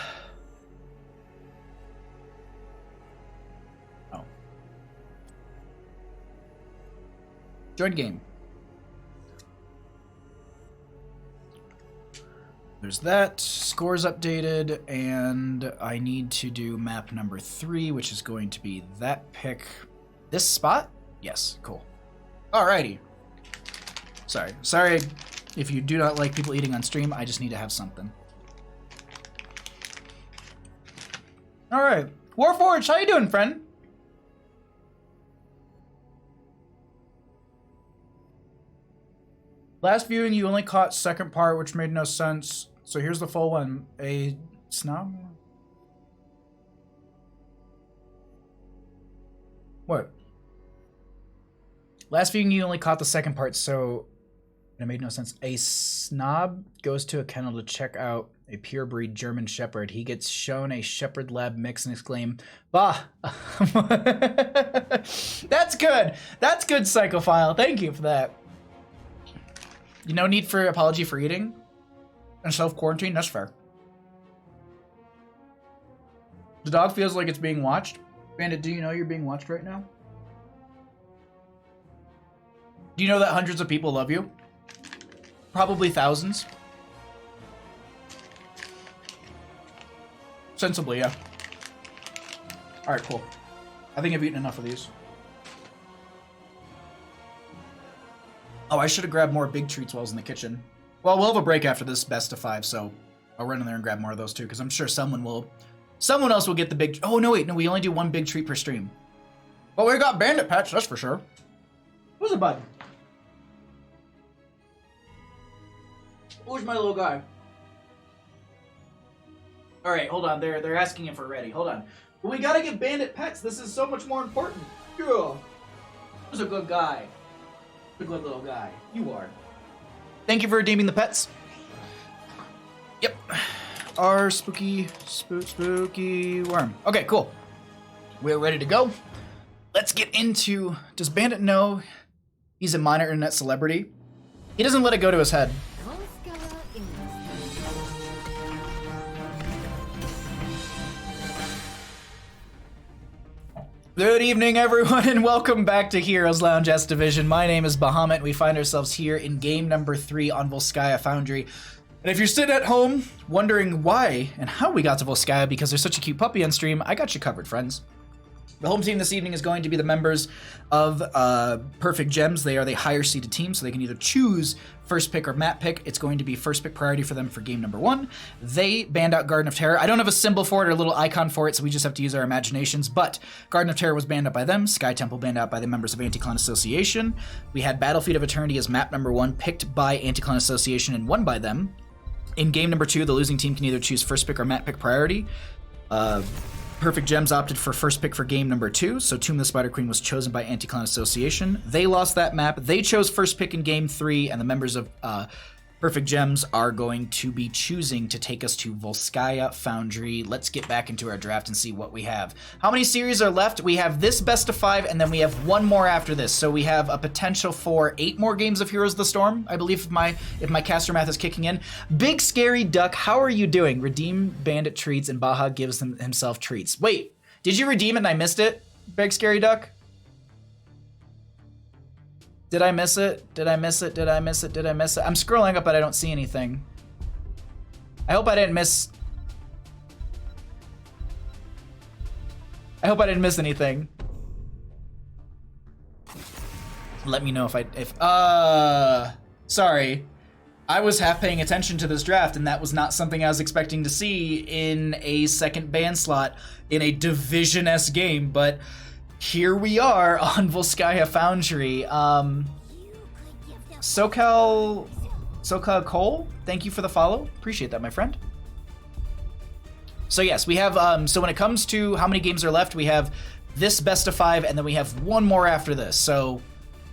Join game. There's that. Scores updated, and I need to do map number 3, which is going to be that pick. This spot? Yes, cool. Alrighty. Sorry if you do not like people eating on stream, I just need to have something. Alright. Warforged, how you doing, friend? Last viewing, you only caught second part, which made no sense. So here's the full one. A snob? What? Last viewing, you only caught the second part, so it made no sense. A snob goes to a kennel to check out a pure breed German Shepherd. He gets shown a Shepherd Lab mix and exclaim, "Bah!" That's good. That's good, Psychophile. Thank you for that. No need for apology for eating and self-quarantine. That's fair. The dog feels like it's being watched. Bandit, do you know you're being watched right now? Do you know that hundreds of people love you? Probably thousands. Sensibly, yeah. Alright, cool. I think I've eaten enough of these. Oh, I should have grabbed more big treats while I was in the kitchen. Well, we'll have a break after this best of 5, so I'll run in there and grab more of those too, because I'm sure someone else will get the big... Oh, no, wait, no, we only do 1 big treat per stream. But we got bandit pets, that's for sure. Who's a bud? Who's my little guy? All right, hold on. They're asking if we're ready. Hold on. But we gotta give bandit pets. This is so much more important. Yeah. Who's a good guy? A good little guy. You are. Thank you for redeeming the pets. Yep. Our spooky worm. Okay, cool. We're ready to go. Let's get into... Does Bandit know he's a minor internet celebrity? He doesn't let it go to his head. Good evening, everyone, and welcome back to Heroes Lounge S Division. My name is Bahamut. We find ourselves here in game number 3 on Volskaya Foundry. And if you're sitting at home wondering why and how we got to Volskaya because there's such a cute puppy on stream, I got you covered, friends. The home team this evening is going to be the members of Perfect Gems. They are the higher seeded team, so they can either choose first pick or map pick. It's going to be first pick priority for them for game number 1. They banned out Garden of Terror. I don't have a symbol for it or a little icon for it, so we just have to use our imaginations. But Garden of Terror was banned out by them. Sky Temple banned out by the members of Anti-Clan Association. We had Battlefield of Eternity as map number 1, picked by Anti-Clan Association and won by them. In game number 2, the losing team can either choose first pick or map pick priority. Perfect Gems opted for first pick for game number 2, so Tomb of the Spider Queen was chosen by Anti-Clan Association. They lost that map. They chose first pick in game 3, and the members of Perfect Gems are going to be choosing to take us to Volskaya Foundry. Let's get back into our draft and see what we have. How many series are left? We have this best of 5, and then we have 1 more after this. So we have a potential for 8 more games of Heroes of the Storm, I believe, if my caster math is kicking in. Big Scary Duck, how are you doing? Redeem bandit treats, and Baha gives himself treats. Wait, did you redeem it and I missed it, Big Scary Duck? Did I miss it? Did I miss it? Did I miss it? Did I miss it? I'm scrolling up, but I don't see anything. I hope I didn't miss... I hope I didn't miss anything. Let me know sorry. I was half paying attention to this draft, and that was not something I was expecting to see in a second ban slot in a Division-S game, but... Here we are on Volskaya Foundry. SoCal Cole, thank you for the follow. Appreciate that, my friend. So yes, we have, so when it comes to how many games are left, we have this best of 5, and then we have 1 more after this. So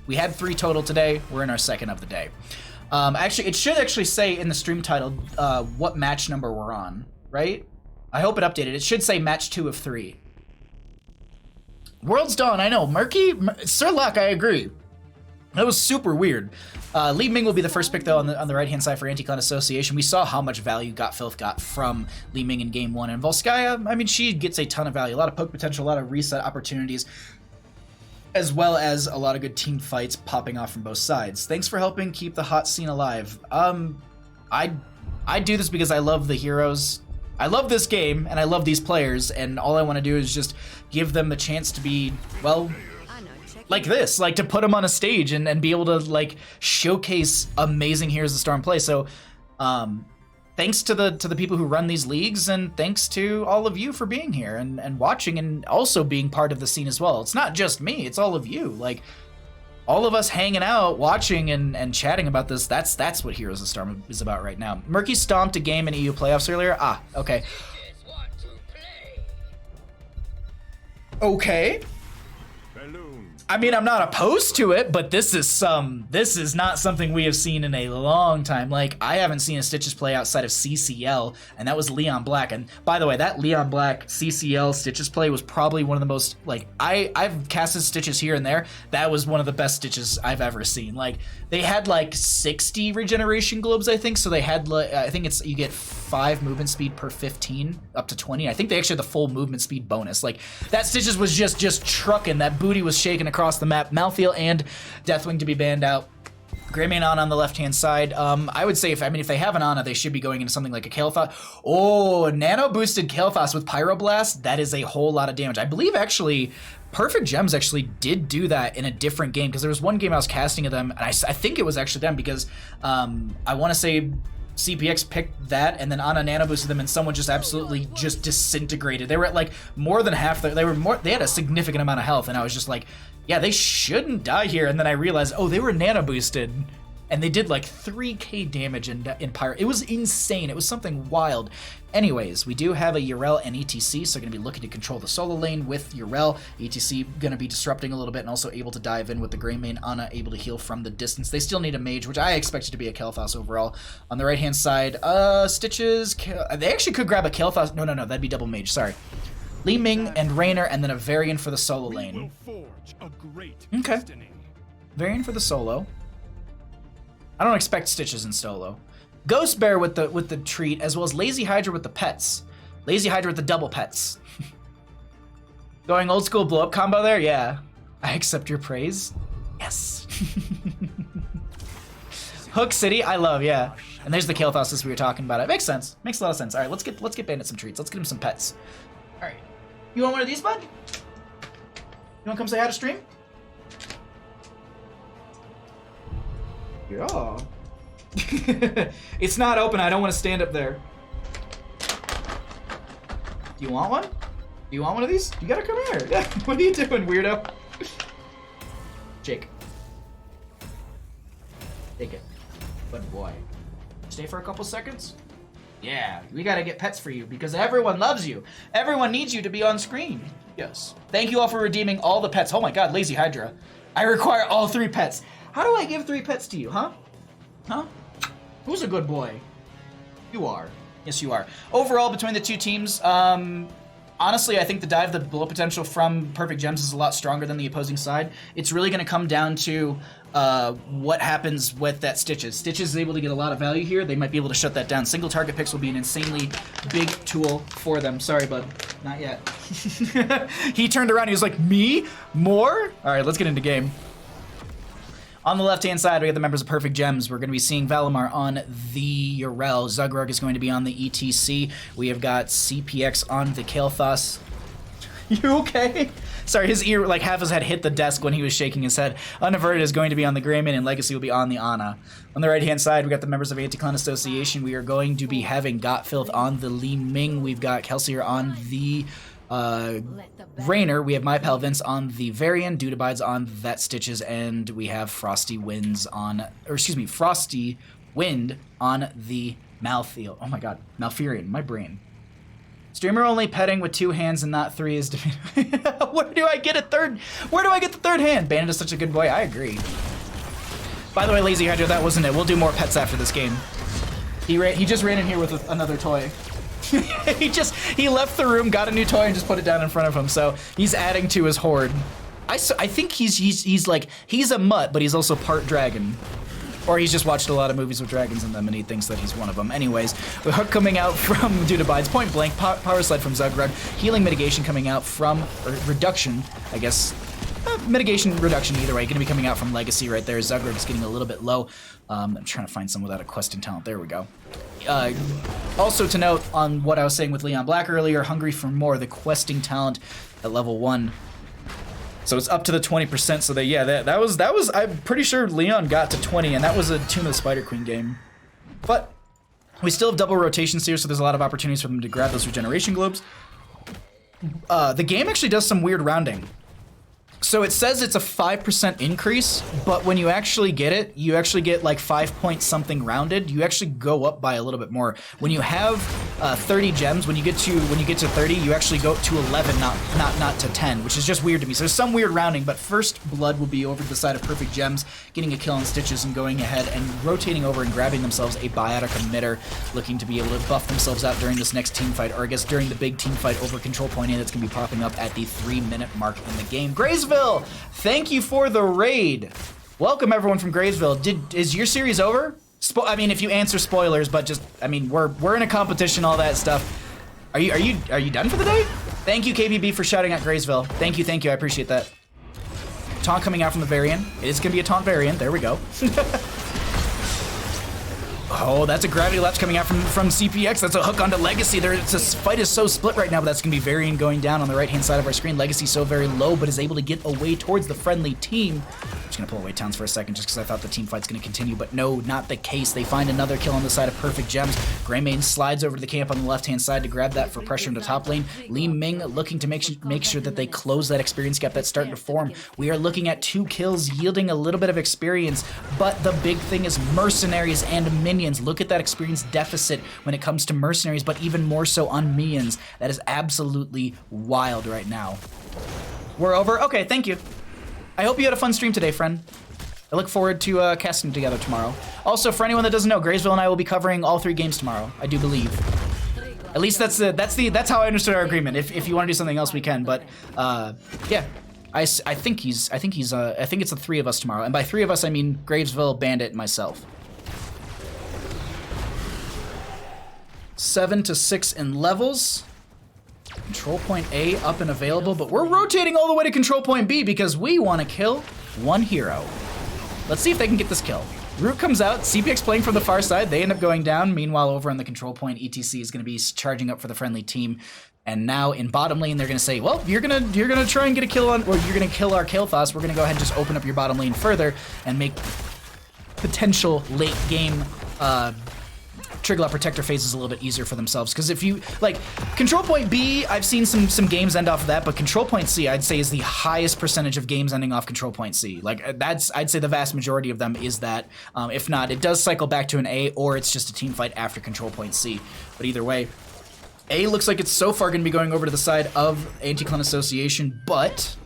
we had 3 total today. We're in our second of the day. Actually, it should actually say in the stream title what match number we're on, right? I hope it updated. It should say match 2 of 3. World's Dawn, I know. Murky? Sir Luck, I agree. That was super weird. Li Ming will be the first pick, though, on the right-hand side for Anti-Clan Association. We saw how much value Filth got from Li Ming in Game 1. And Volskaya, I mean, she gets a ton of value. A lot of poke potential, a lot of reset opportunities, as well as a lot of good team fights popping off from both sides. Thanks for helping keep the hot scene alive. I do this because I love the heroes. I love this game, and I love these players, and all I want to do is just give them the chance to be, well, like this, like to put them on a stage and be able to like showcase amazing Heroes of the Storm play. So thanks to the people who run these leagues, and thanks to all of you for being here and watching and also being part of the scene as well. It's not just me, it's all of you. Like, all of us hanging out, watching, and chatting about this, that's what Heroes of the Storm is about right now. Murky stomped a game in EU playoffs earlier. Ah, okay. Okay. I mean, I'm not opposed to it, but this is not something we have seen in a long time. Like, I haven't seen a Stitches play outside of CCL, and that was Leon Black. And by the way, that Leon Black CCL Stitches play was probably one of the most, like, I've casted Stitches here and there. That was one of the best Stitches I've ever seen. Like, they had like 60 regeneration globes, I think. So they had, like, I think you get 5 movement speed per 15, up to 20. I think they actually had the full movement speed bonus. Like, that Stitches was just trucking. That booty was shaking across the map. Malthael and Deathwing to be banned out. Greymane Ana on the left-hand side. I would say if they have an Ana, they should be going into something like a Kael'thas. Oh, nano boosted Kael'thas with Pyroblast. That is a whole lot of damage. I believe actually Perfect Gems actually did do that in a different game, because there was one game I was casting of them, and I think it was actually them, because I want to say CPX picked that, and then Ana nano boosted them, and someone just absolutely just disintegrated. They were at like more than half. They had a significant amount of health, and I was just like, yeah, they shouldn't die here. And then I realized, oh, they were nano boosted, and they did like 3k damage in Pyro. It was insane. It was something wild. Anyways, we do have a Yrel and ETC, so going to be looking to control the solo lane with Yrel. ETC going to be disrupting a little bit and also able to dive in with the Greymane. Ana able to heal from the distance. They still need a mage, which I expected to be a Kael'thas overall. On the right-hand side, Stitches. They actually could grab a Kael'thas. No, that'd be double mage. Sorry. Li Ming and Raynor, and then a Varian for the solo lane. Okay. Varian for the solo. I don't expect Stitches in solo. Ghost Bear with the treat, as well as Lazy Hydra with the pets. Lazy Hydra with the double pets. Going old school blow up combo there? Yeah. I accept your praise. Yes. Hook City, I love, yeah. And there's the Kael'thas we were talking about. It makes sense. Makes a lot of sense. Alright, let's get Bandit some treats. Let's get him some pets. Alright. You want one of these, bud? You wanna come say hi to stream? Yeah. It's not open. I don't want to stand up there. Do you want one? Do you want one of these? You gotta come here. Yeah. What are you doing, weirdo? Jake. Take it. Good boy. Stay for a couple seconds? Yeah, we gotta get pets for you because everyone loves you. Everyone needs you to be on screen. Yes. Thank you all for redeeming all the pets. Oh my god, Lazy Hydra. I require all 3 pets. How do I give 3 pets to you, huh? Huh? Who's a good boy? You are. Yes, you are. Overall, between the two teams, honestly, I think the dive, the blow potential from Perfect Gems is a lot stronger than the opposing side. It's really going to come down to what happens with that Stitches. Stitches is able to get a lot of value here. They might be able to shut that down. Single target picks will be an insanely big tool for them. Sorry, bud. Not yet. He turned around. He was like, me? More? All right, let's get into game. On the left-hand side, we have the members of Perfect Gems. We're going to be seeing Valimar on the Yrel. Zugrug is going to be on the ETC. We have got CPX on the Kael'thas. You okay? Sorry, his ear, like half his head hit the desk when he was shaking his head. Unaverted is going to be on the Greymane, and Legacy will be on the Ana. On the right-hand side, we got the members of Anti-Clan Association. We are going to be having Gotfilth on the Li Ming. We've got Kelsier on the Raynor. We have My Pal Vince on the Varian, Dude Abides on that Stitches, and we have Frosty Wind on the Malthael. Oh my god, Malfurion, my brain. Streamer only petting with 2 hands and not 3 is Where do I get a third? Where do I get the third hand? Bandit is such a good boy. I agree. By the way, Lazy Hydra, that wasn't it. We'll do more pets after this game. He just ran in here with another toy. he left the room, got a new toy, and just put it down in front of him. So he's adding to his horde. I think he's a mutt, but he's also part dragon. Or he's just watched a lot of movies with dragons in them, and he thinks that he's one of them. Anyways, the hook coming out from Dude Abides, point blank, power slide from Zugrug, healing mitigation coming out from, or reduction, I guess. Mitigation, reduction, either way, going to be coming out from Legacy right there. Zugrug is getting a little bit low. I'm trying to find some without a questing talent. There we go. Also to note on what I was saying with Leon Black earlier, Hungry for More, the questing talent at level 1. So it's up to the 20%, so that was I'm pretty sure Leon got to 20, and that was a Tomb of the Spider Queen game. But we still have double rotations here, so there's a lot of opportunities for them to grab those regeneration globes. The game actually does some weird rounding. So it says it's a 5% increase, but when you actually get it, you actually get like 5 point something rounded. You actually go up by a little bit more. When you have 30 gems, when you get to 30, you actually go to 11, not to 10, which is just weird to me. So there's some weird rounding, but first blood will be over to the side of Perfect Gems, getting a kill on Stitches and going ahead and rotating over and grabbing themselves a biotic emitter, looking to be able to buff themselves out during this next team fight, or I guess during the big team fight over Control Point A that's going to be popping up at the 3-minute mark in the game. Graysville, thank you for the raid. Welcome everyone from Graysville. Is your series over? I mean, if you answer spoilers, but just, I mean, we're in a competition, all that stuff. Are you done for the day? Thank you, KBB, for shouting out Graysville. Thank you, I appreciate that. Taunt coming out from the Varian. It is gonna be a taunt Varian. There we go. Oh, that's a gravity lapse coming out from CPX. That's a hook onto Legacy. This fight is so split right now, but that's going to be Varian going down on the right-hand side of our screen. Legacy so very low, but is able to get away towards the friendly team. I'm just going to pull away Towns for a second just because I thought the team fight's going to continue, but no, not the case. They find another kill on the side of Perfect Gems. Greymane slides over to the camp on the left-hand side to grab that for pressure into top lane. Li Ming looking to make sure that they close that experience gap that's starting to form. We are looking at 2 kills, yielding a little bit of experience, but the big thing is Mercenaries and Minions. Look at that experience deficit when it comes to Mercenaries, but even more so on Minions. That is absolutely wild right now. We're over? Okay, thank you. I hope you had a fun stream today, friend. I look forward to casting together tomorrow. Also, for anyone that doesn't know, Graysville and I will be covering all 3 games tomorrow, I do believe. At least that's how I understood our agreement. If you want to do something else, we can. But yeah, I think it's the 3 of us tomorrow, and by 3 of us I mean Gravesville, Bandit, and myself. 7 to 6 in levels. Control point A up and available, but we're rotating all the way to control point B because we want to kill 1 hero. Let's see if they can get this kill. Root comes out, CPX playing from the far side, they end up going down. Meanwhile, over on the control point, ETC is going to be charging up for the friendly team. And now in bottom lane, they're going to say, well, you're gonna try and get a kill on, or you're going to kill our Kael'thas. We're going to go ahead and just open up your bottom lane further and make potential late game Trigger Protector phases a little bit easier for themselves. Because if you, like, Control Point B, I've seen some games end off of that, but Control Point C, I'd say, is the highest percentage of games ending off Control Point C. Like, I'd say the vast majority of them is that. If not, it does cycle back to an A, or it's just a team fight after Control Point C. But either way, A looks like it's so far going to be going over to the side of Anti-Clan Association, but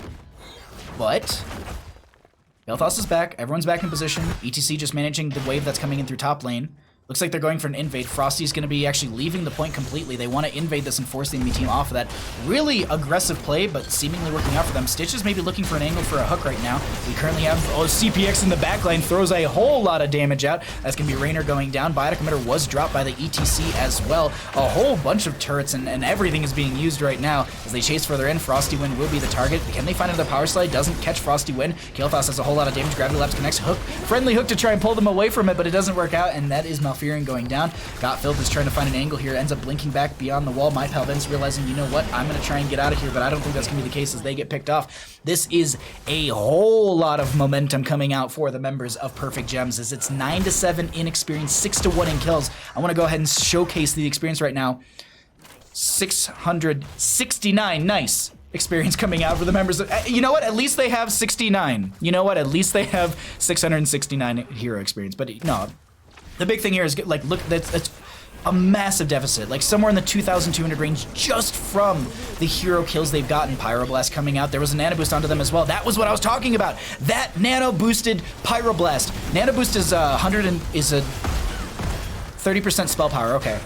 Kael'thas is back, everyone's back in position, ETC just managing the wave that's coming in through top lane. Looks like they're going for an invade. Frosty's going to be actually leaving the point completely. They want to invade this and force the enemy team off of that. Really aggressive play, but seemingly working out for them. Stitch is maybe looking for an angle for a hook right now. We currently have CPX in the backline, throws a whole lot of damage out. That's going to be Raynor going down. Biotic Emitter was dropped by the ETC as well. A whole bunch of turrets and everything is being used right now as they chase further in. Frosty Wind will be the target. Can they find another power slide? Doesn't catch Frosty Wind. Kael'thas has a whole lot of damage. Gravity Lapse connects. Hook. Friendly hook to try and pull them away from it, but it doesn't work out, and that is Malfurion going down. Gotfilled is trying to find an angle here, ends up blinking back beyond the wall. MyPalvin's realizing, you know what, I'm going to try and get out of here, but I don't think that's going to be the case as they get picked off. This is a whole lot of momentum coming out for the members of Perfect Gems as it's 9 to 7 in experience, 6 to 1 in kills. I want to go ahead and showcase the experience right now. 669, nice experience coming out for the members of, you know what, at least they have 69. You know what, at least they have 669 hero experience, but no. The big thing here is, like, look, that's a massive deficit, like somewhere in the 2,200 range just from the hero kills they've gotten. Pyroblast coming out. There was a nano boost onto them as well. That was what I was talking about. That nano boosted Pyroblast. Nano boost is a 30% spell power. Okay.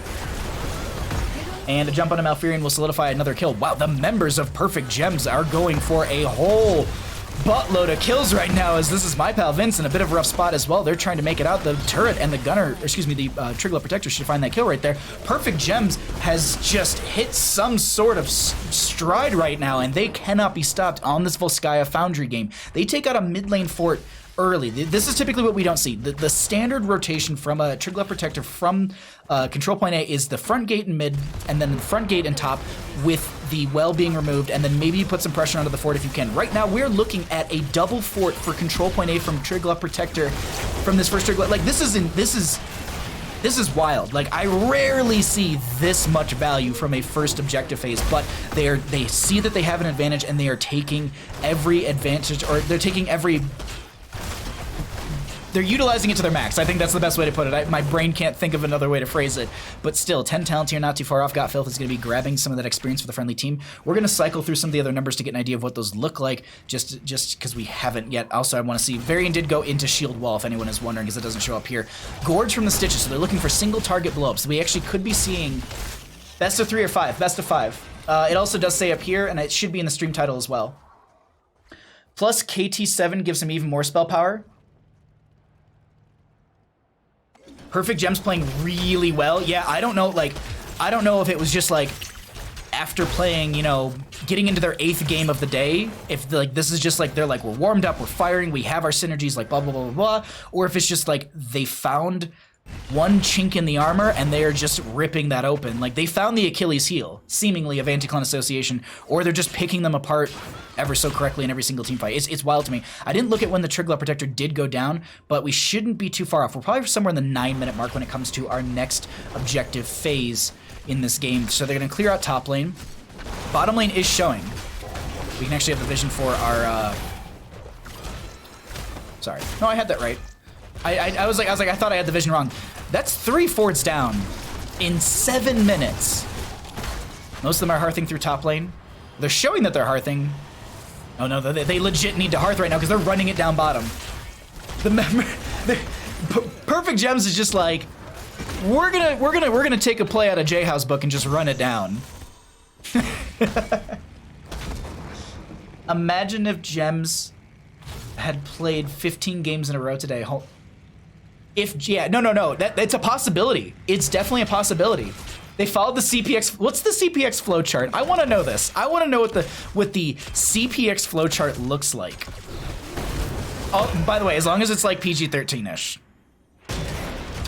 And a jump on a Malfurion will solidify another kill. Wow, the members of Perfect Gems are going for a whole buttload of kills right now, as this is MyPalVince in a bit of a rough spot as well. They're trying to make it out. The turret and the gunner, or excuse me, the Trigger Protector should find that kill right there. Perfect Gems has just hit some sort of stride right now, and they cannot be stopped on this Volskaya Foundry game. They take out a mid lane fort early. This is typically what we don't see. The standard rotation from a Trigger Protector from Control Point A is the front gate and mid, and then the front gate and top with the well being removed, and then maybe you put some pressure onto the fort if you can. Right now, we're looking at a double fort for Control Point A from Trigger Protector from this first Trigger. Like, this is wild. Like, I rarely see this much value from a first objective phase, but they see that they have an advantage, and they are taking every advantage, or they're taking every... They're utilizing it to their max. I think that's the best way to put it. My brain can't think of another way to phrase it. But still, 10 talent here, not too far off. Gotfilth is going to be grabbing some of that experience for the friendly team. We're going to cycle through some of the other numbers to get an idea of what those look like, just because we haven't yet. Also, I want to see, Varian did go into shield wall, if anyone is wondering, because it doesn't show up here. Gorge from the Stitches, so they're looking for single target blow-ups. We actually could be seeing best of 3 or 5, best of 5. It also does say up here, and it should be in the stream title as well. Plus, KT7 gives him even more spell power. Perfect Gems playing really well. Yeah, I don't know if it was just like after playing, you know, getting into their 8th game of the day, if like this is just like they're like, we're warmed up, we're firing, we have our synergies, like blah blah blah blah blah, or if it's just like they found one chink in the armor, and they are just ripping that open. Like, they found the Achilles heel, seemingly, of Anti-Clan Association, or they're just picking them apart ever so correctly in every single team fight. It's wild to me. I didn't look at when the Triglav Protector did go down, but we shouldn't be too far off. We're probably somewhere in the 9-minute mark when it comes to our next objective phase in this game. So they're going to clear out top lane. Bottom lane is showing. We can actually have the vision for our... Sorry. No, I had that right. I was like, I thought I had the vision wrong. That's 3 forts down in 7 minutes. Most of them are hearthing through top lane. They're showing that they're hearthing. Oh no, they legit need to hearth right now because they're running it down bottom. Perfect Gems is just like, we're gonna take a play out of J-House book and just run it down. Imagine if Gems had played 15 games in a row today. No, that's a possibility. It's definitely a possibility. They followed the CPX. What's the CPX flowchart? I want to know this. I want to know what the CPX flowchart looks like. Oh, by the way, as long as it's like PG-13-ish.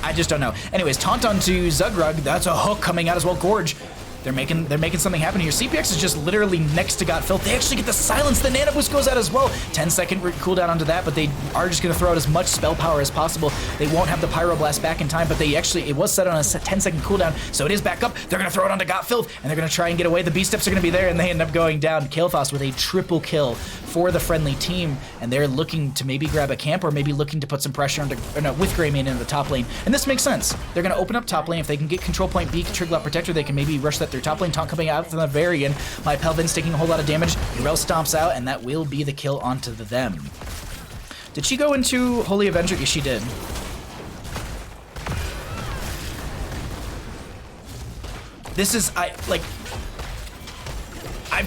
I just don't know. Anyways, taunt onto Zugrug. That's a hook coming out as well. Gorge. They're making something happen here. CPX is just literally next to Got Filth. They actually get the silence. The Nano Boost goes out as well. 10-second cooldown onto that, but they are just going to throw out as much spell power as possible. They won't have the Pyroblast back in time, but it was set on a 10-second cooldown, so it is back up. They're going to throw it onto Got Filth, and they're going to try and get away. The B-Steps are going to be there, and they end up going down. Kael'thas with a triple kill for the friendly team, and they're looking to maybe grab a camp or maybe looking to put some pressure with Greymane into the top lane. And this makes sense. They're going to open up top lane. If they can get control point B, Triglav Protector, they can maybe rush that through top lane. Taunt coming out from the very end. My Pelvin's taking a whole lot of damage. Yrel stomps out, and that will be the kill onto them. Did she go into Holy Avenger? Yes, she did. This is, I've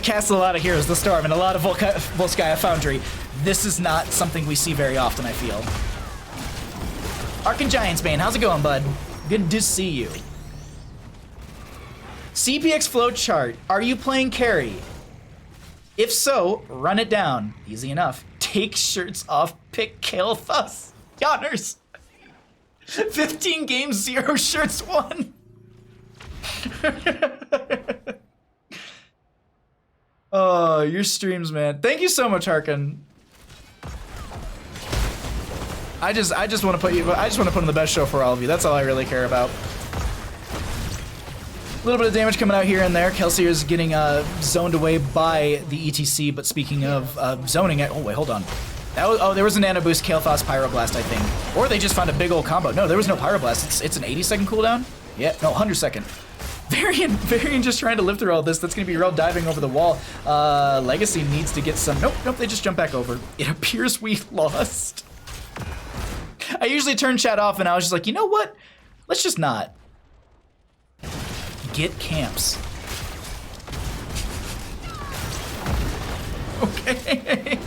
cast a lot of Heroes of the Storm and a lot of Volskaya Foundry. This is not something we see very often, I feel. Arcan Giantsbane, how's it going, bud? Good to see you. CPX flowchart, are you playing carry? If so, run it down. Easy enough. Take shirts off, pick Kael'thas. Honors. 15 games, 0 shirts won. Oh, your streams, man. Thank you so much, Harkin. I just want to put on the best show for all of you. That's all I really care about. A little bit of damage coming out here and there. Kelsier is getting zoned away by the ETC, but speaking of zoning it, oh wait, hold on. There was a Nano Boost Kael'thas Pyroblast, I think. Or they just found a big old combo. No, there was no Pyroblast. It's an 80-second cooldown? Yeah, no, 100-second. Varian just trying to live through all this. That's going to be Yrel diving over the wall. Legacy needs to get some... Nope, they just jump back over. It appears we lost. I usually turn chat off, and I was just like, you know what? Let's just not. Get camps. Okay.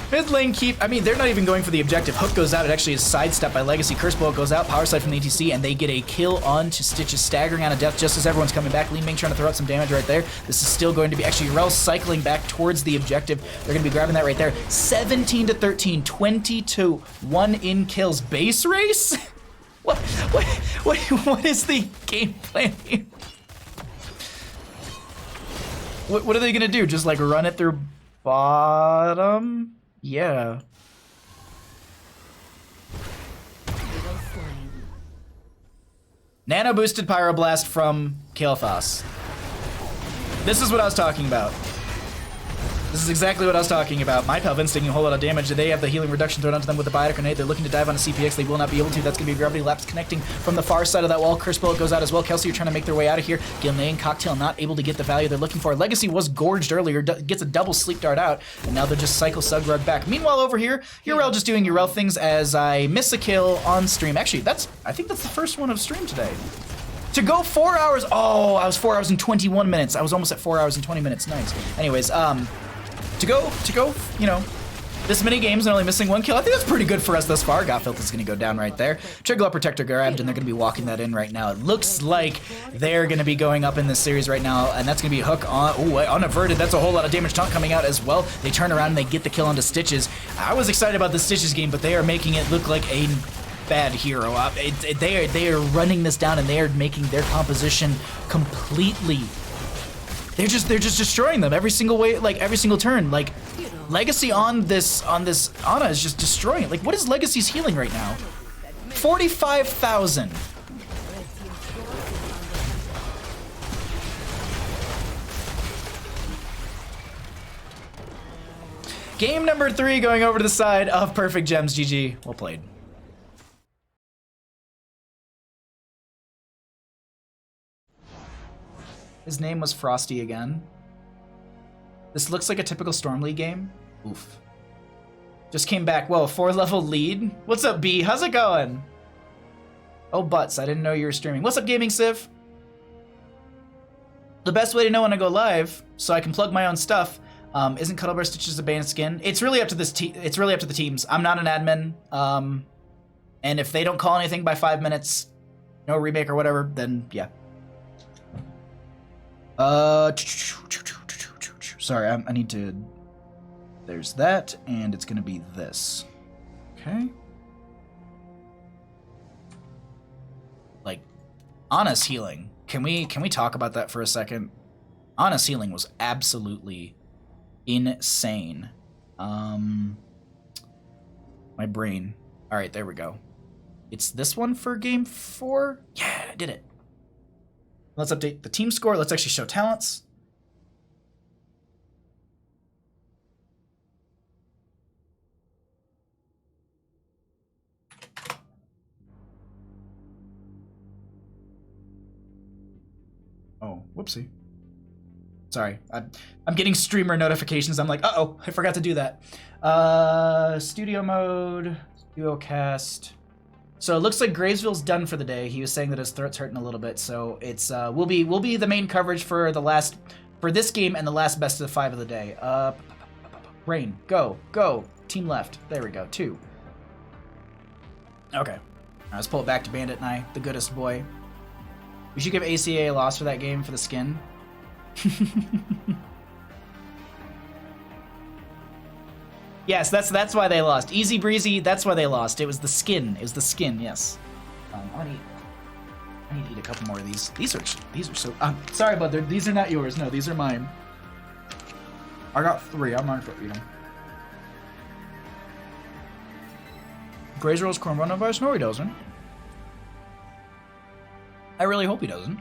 Mid lane keep, I mean, they're not even going for the objective. Hook goes out, it actually is sidestepped by Legacy. Curse Blow goes out, Power Slide from the ETC, and they get a kill onto Stitches, staggering out of death just as everyone's coming back. Li Ming trying to throw out some damage right there. This is still going to be, actually, Yrel cycling back towards the objective. They're going to be grabbing that right there. 17 to 13, 20 to 1 in kills. Base race? What is the game plan here? What are they gonna do? Just like run it through bottom? Yeah. Nano boosted Pyroblast from Kael'thas. This is what I was talking about. This is exactly what I was talking about. My Pelvin's taking a whole lot of damage. They have the healing reduction thrown onto them with the Biotic Grenade. They're looking to dive on a CPX. They will not be able to. That's going to be a Gravity Lapse connecting from the far side of that wall. Curse Bullet goes out as well. Kelsey are trying to make their way out of here. Gilnean Cocktail not able to get the value they're looking for. Legacy was gorged earlier, gets a double Sleep Dart out, and now they're just cycle Zugrug back. Meanwhile, over here, Yrel just doing Yrel things as I miss a kill on stream. Actually, I think that's the first one of stream today. To go 4 hours. Oh, I was 4 hours and 21 minutes. I was almost at 4 hours and 20 minutes. Nice. Anyways, to go, you know, this many games and only missing 1 kill, I think that's pretty good for us thus far. Got Filth is going to go down right there. Triglav Protector grabbed, and they're going to be walking that in right now. It looks like they're going to be going up in this series right now, and that's going to be a hook on, unaverted. That's a whole lot of damage. Taunt coming out as well. They turn around and they get the kill onto Stitches. I was excited about the Stitches game, but they are making it look like a bad hero. They are running this down, and they are making their composition completely. They're just destroying them every single way, like every single turn. Like Legacy on this Ana is just destroying it. Like, what is Legacy's healing right now? 45,000. Game number 3 going over to the side of Perfect Gems. GG. Well played. His name was Frosty again. This looks like a typical Storm League game. Oof. Just came back. Whoa, 4-level lead? What's up, B? How's it going? Oh, butts. I didn't know you were streaming. What's up, Gaming Civ? The best way to know when I go live, so I can plug my own stuff, isn't Cuddlebear Stitches a banned skin? It's really up to it's really up to the teams. I'm not an admin. And if they don't call anything by 5 minutes, no remake or whatever, then yeah. Sorry, I need to. There's that, and it's gonna be this. Okay. Like, Ana's healing. Can we talk about that for a second? Ana's healing was absolutely insane. My brain. All right, there we go. It's this one for game 4. Yeah, I did it. Let's update the team score. Let's actually show talents. Oh, whoopsie. Sorry, I'm getting streamer notifications. I'm like, uh-oh, I forgot to do that. Studio mode, duo cast. So it looks like Gravesville's done for the day. He was saying that his throat's hurting a little bit, so it's we'll be the main coverage for this game and the last best of the 5 of the day. Rain, go. Team left. There we go. 2. Okay. Let's pull it back to Bandit and I, the goodest boy. We should give ACA a loss for that game for the skin. Yes, that's why they lost. Easy breezy, that's why they lost. It was the skin. It was the skin, yes. I need to eat a couple more of these. These are so... sorry, bud. These are not yours. No, these are mine. I got 3. I'm not going to eat them. Grazer rolls coronavirus? No, he doesn't. I really hope he doesn't.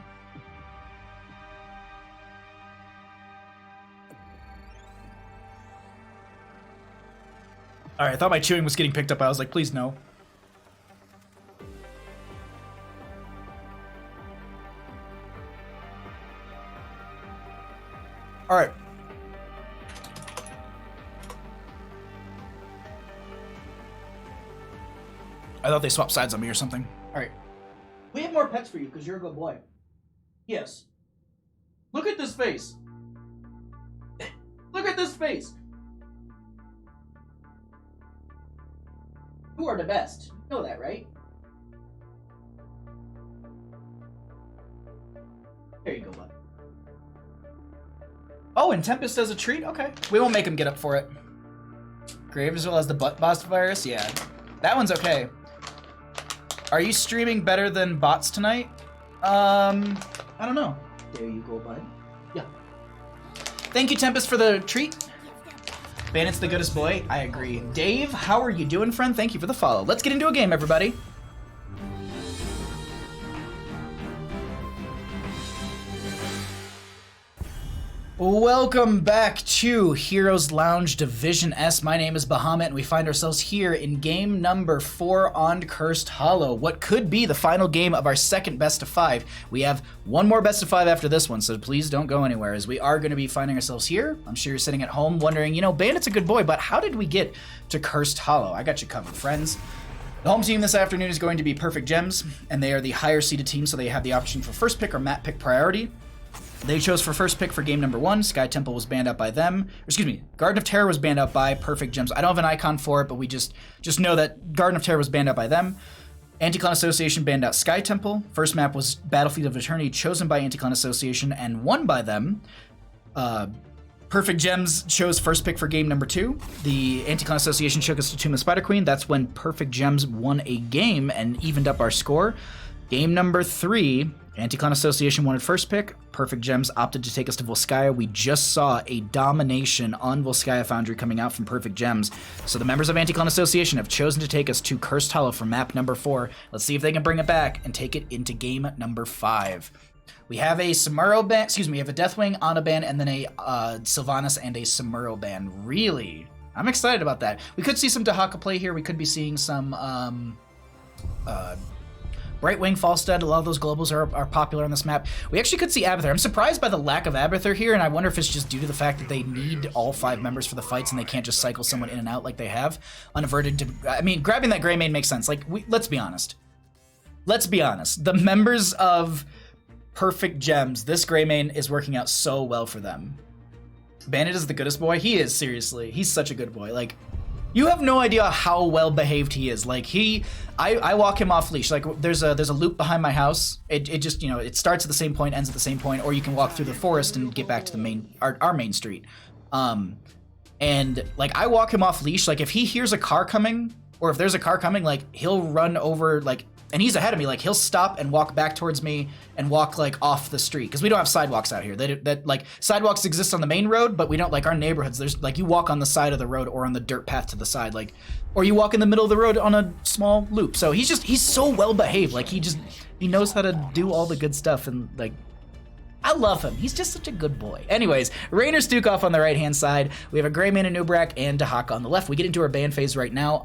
Alright, I thought my chewing was getting picked up. I was like, please no. Alright. I thought they swapped sides on me or something. Alright. We have more pets for you because you're a good boy. Yes. Look at this face. Look at this face. You are the best. You know that, right? There you go, bud. Oh, and Tempest does a treat? Okay. We won't make him get up for it. Gravesville has the butt boss virus? Yeah. That one's okay. Are you streaming better than bots tonight? I don't know. There you go, bud. Yeah. Thank you, Tempest, for the treat. Bandit's the goodest boy. I agree. Dave, how are you doing, friend? Thank you for the follow. Let's get into a game, everybody. Welcome back to Heroes Lounge Division S. My name is Bahamut, and we find ourselves here in game number 4 on Cursed Hollow. What could be the final game of our second best of 5. We have one more best of 5 after this one, so please don't go anywhere, as we are going to be finding ourselves here. I'm sure you're sitting at home wondering, you know, Bandit's a good boy, but how did we get to Cursed Hollow? I got you covered, friends. The home team this afternoon is going to be Perfect Gems, and they are the higher seeded team, so they have the option for first pick or map pick priority. They chose for first pick for game number 1. Sky Temple was banned out by them. Excuse me, Garden of Terror was banned out by Perfect Gems. I don't have an icon for it, but we just know that Garden of Terror was banned out by them. Anti-Clan Association banned out Sky Temple. First map was Battlefield of Eternity, chosen by Anti-Clan Association and won by them. Perfect Gems chose first pick for game number 2. The Anti-Clan Association took us to Tomb of Spider Queen. That's when Perfect Gems won a game and evened up our score. Game number 3, Anti-Clan Association wanted first pick. Perfect Gems opted to take us to Volskaya. We just saw a domination on Volskaya Foundry coming out from Perfect Gems. So the members of Anti-Clan Association have chosen to take us to Cursed Hollow for map number 4. Let's see if they can bring it back and take it into game number 5. We have a Samuro ban, we have a Deathwing, Ana ban, and then a Sylvanas and a Samuro ban. Really? I'm excited about that. We could see some Dahaka play here. We could be seeing some Brightwing, Falstad. A lot of those globals are popular on this map. We actually could see Abathur. I'm surprised by the lack of Abathur here, and I wonder if it's just due to the fact that they need all 5 members for the fights and they can't just cycle someone in and out like they have. Unaverted to... I mean, grabbing that Greymane makes sense. Like, let's be honest. Let's be honest. The members of Perfect Gems, this Greymane is working out so well for them. Bandit is the goodest boy. He is, seriously. He's such a good boy. Like... You have no idea how well behaved he is. Like I walk him off leash. Like there's a loop behind my house. It just, you know, it starts at the same point, ends at the same point, or you can walk through the forest and get back to the our main street. And like I walk him off leash. Like if he hears a car coming, or if there's a car coming, like he'll run over, like, and he's ahead of me. Like he'll stop and walk back towards me and walk like off the street, because we don't have sidewalks out here. That like sidewalks exist on the main road, but we don't, like our neighborhoods. There's like you walk on the side of the road or on the dirt path to the side, like, or you walk in the middle of the road on a small loop. So he's so well behaved. Like he knows how to do all the good stuff, and like I love him. He's just such a good boy. Anyways, Raynor Stukov on the right hand side. We have a Greymane and Nubrak and Dahaka on the left. We get into our ban phase right now.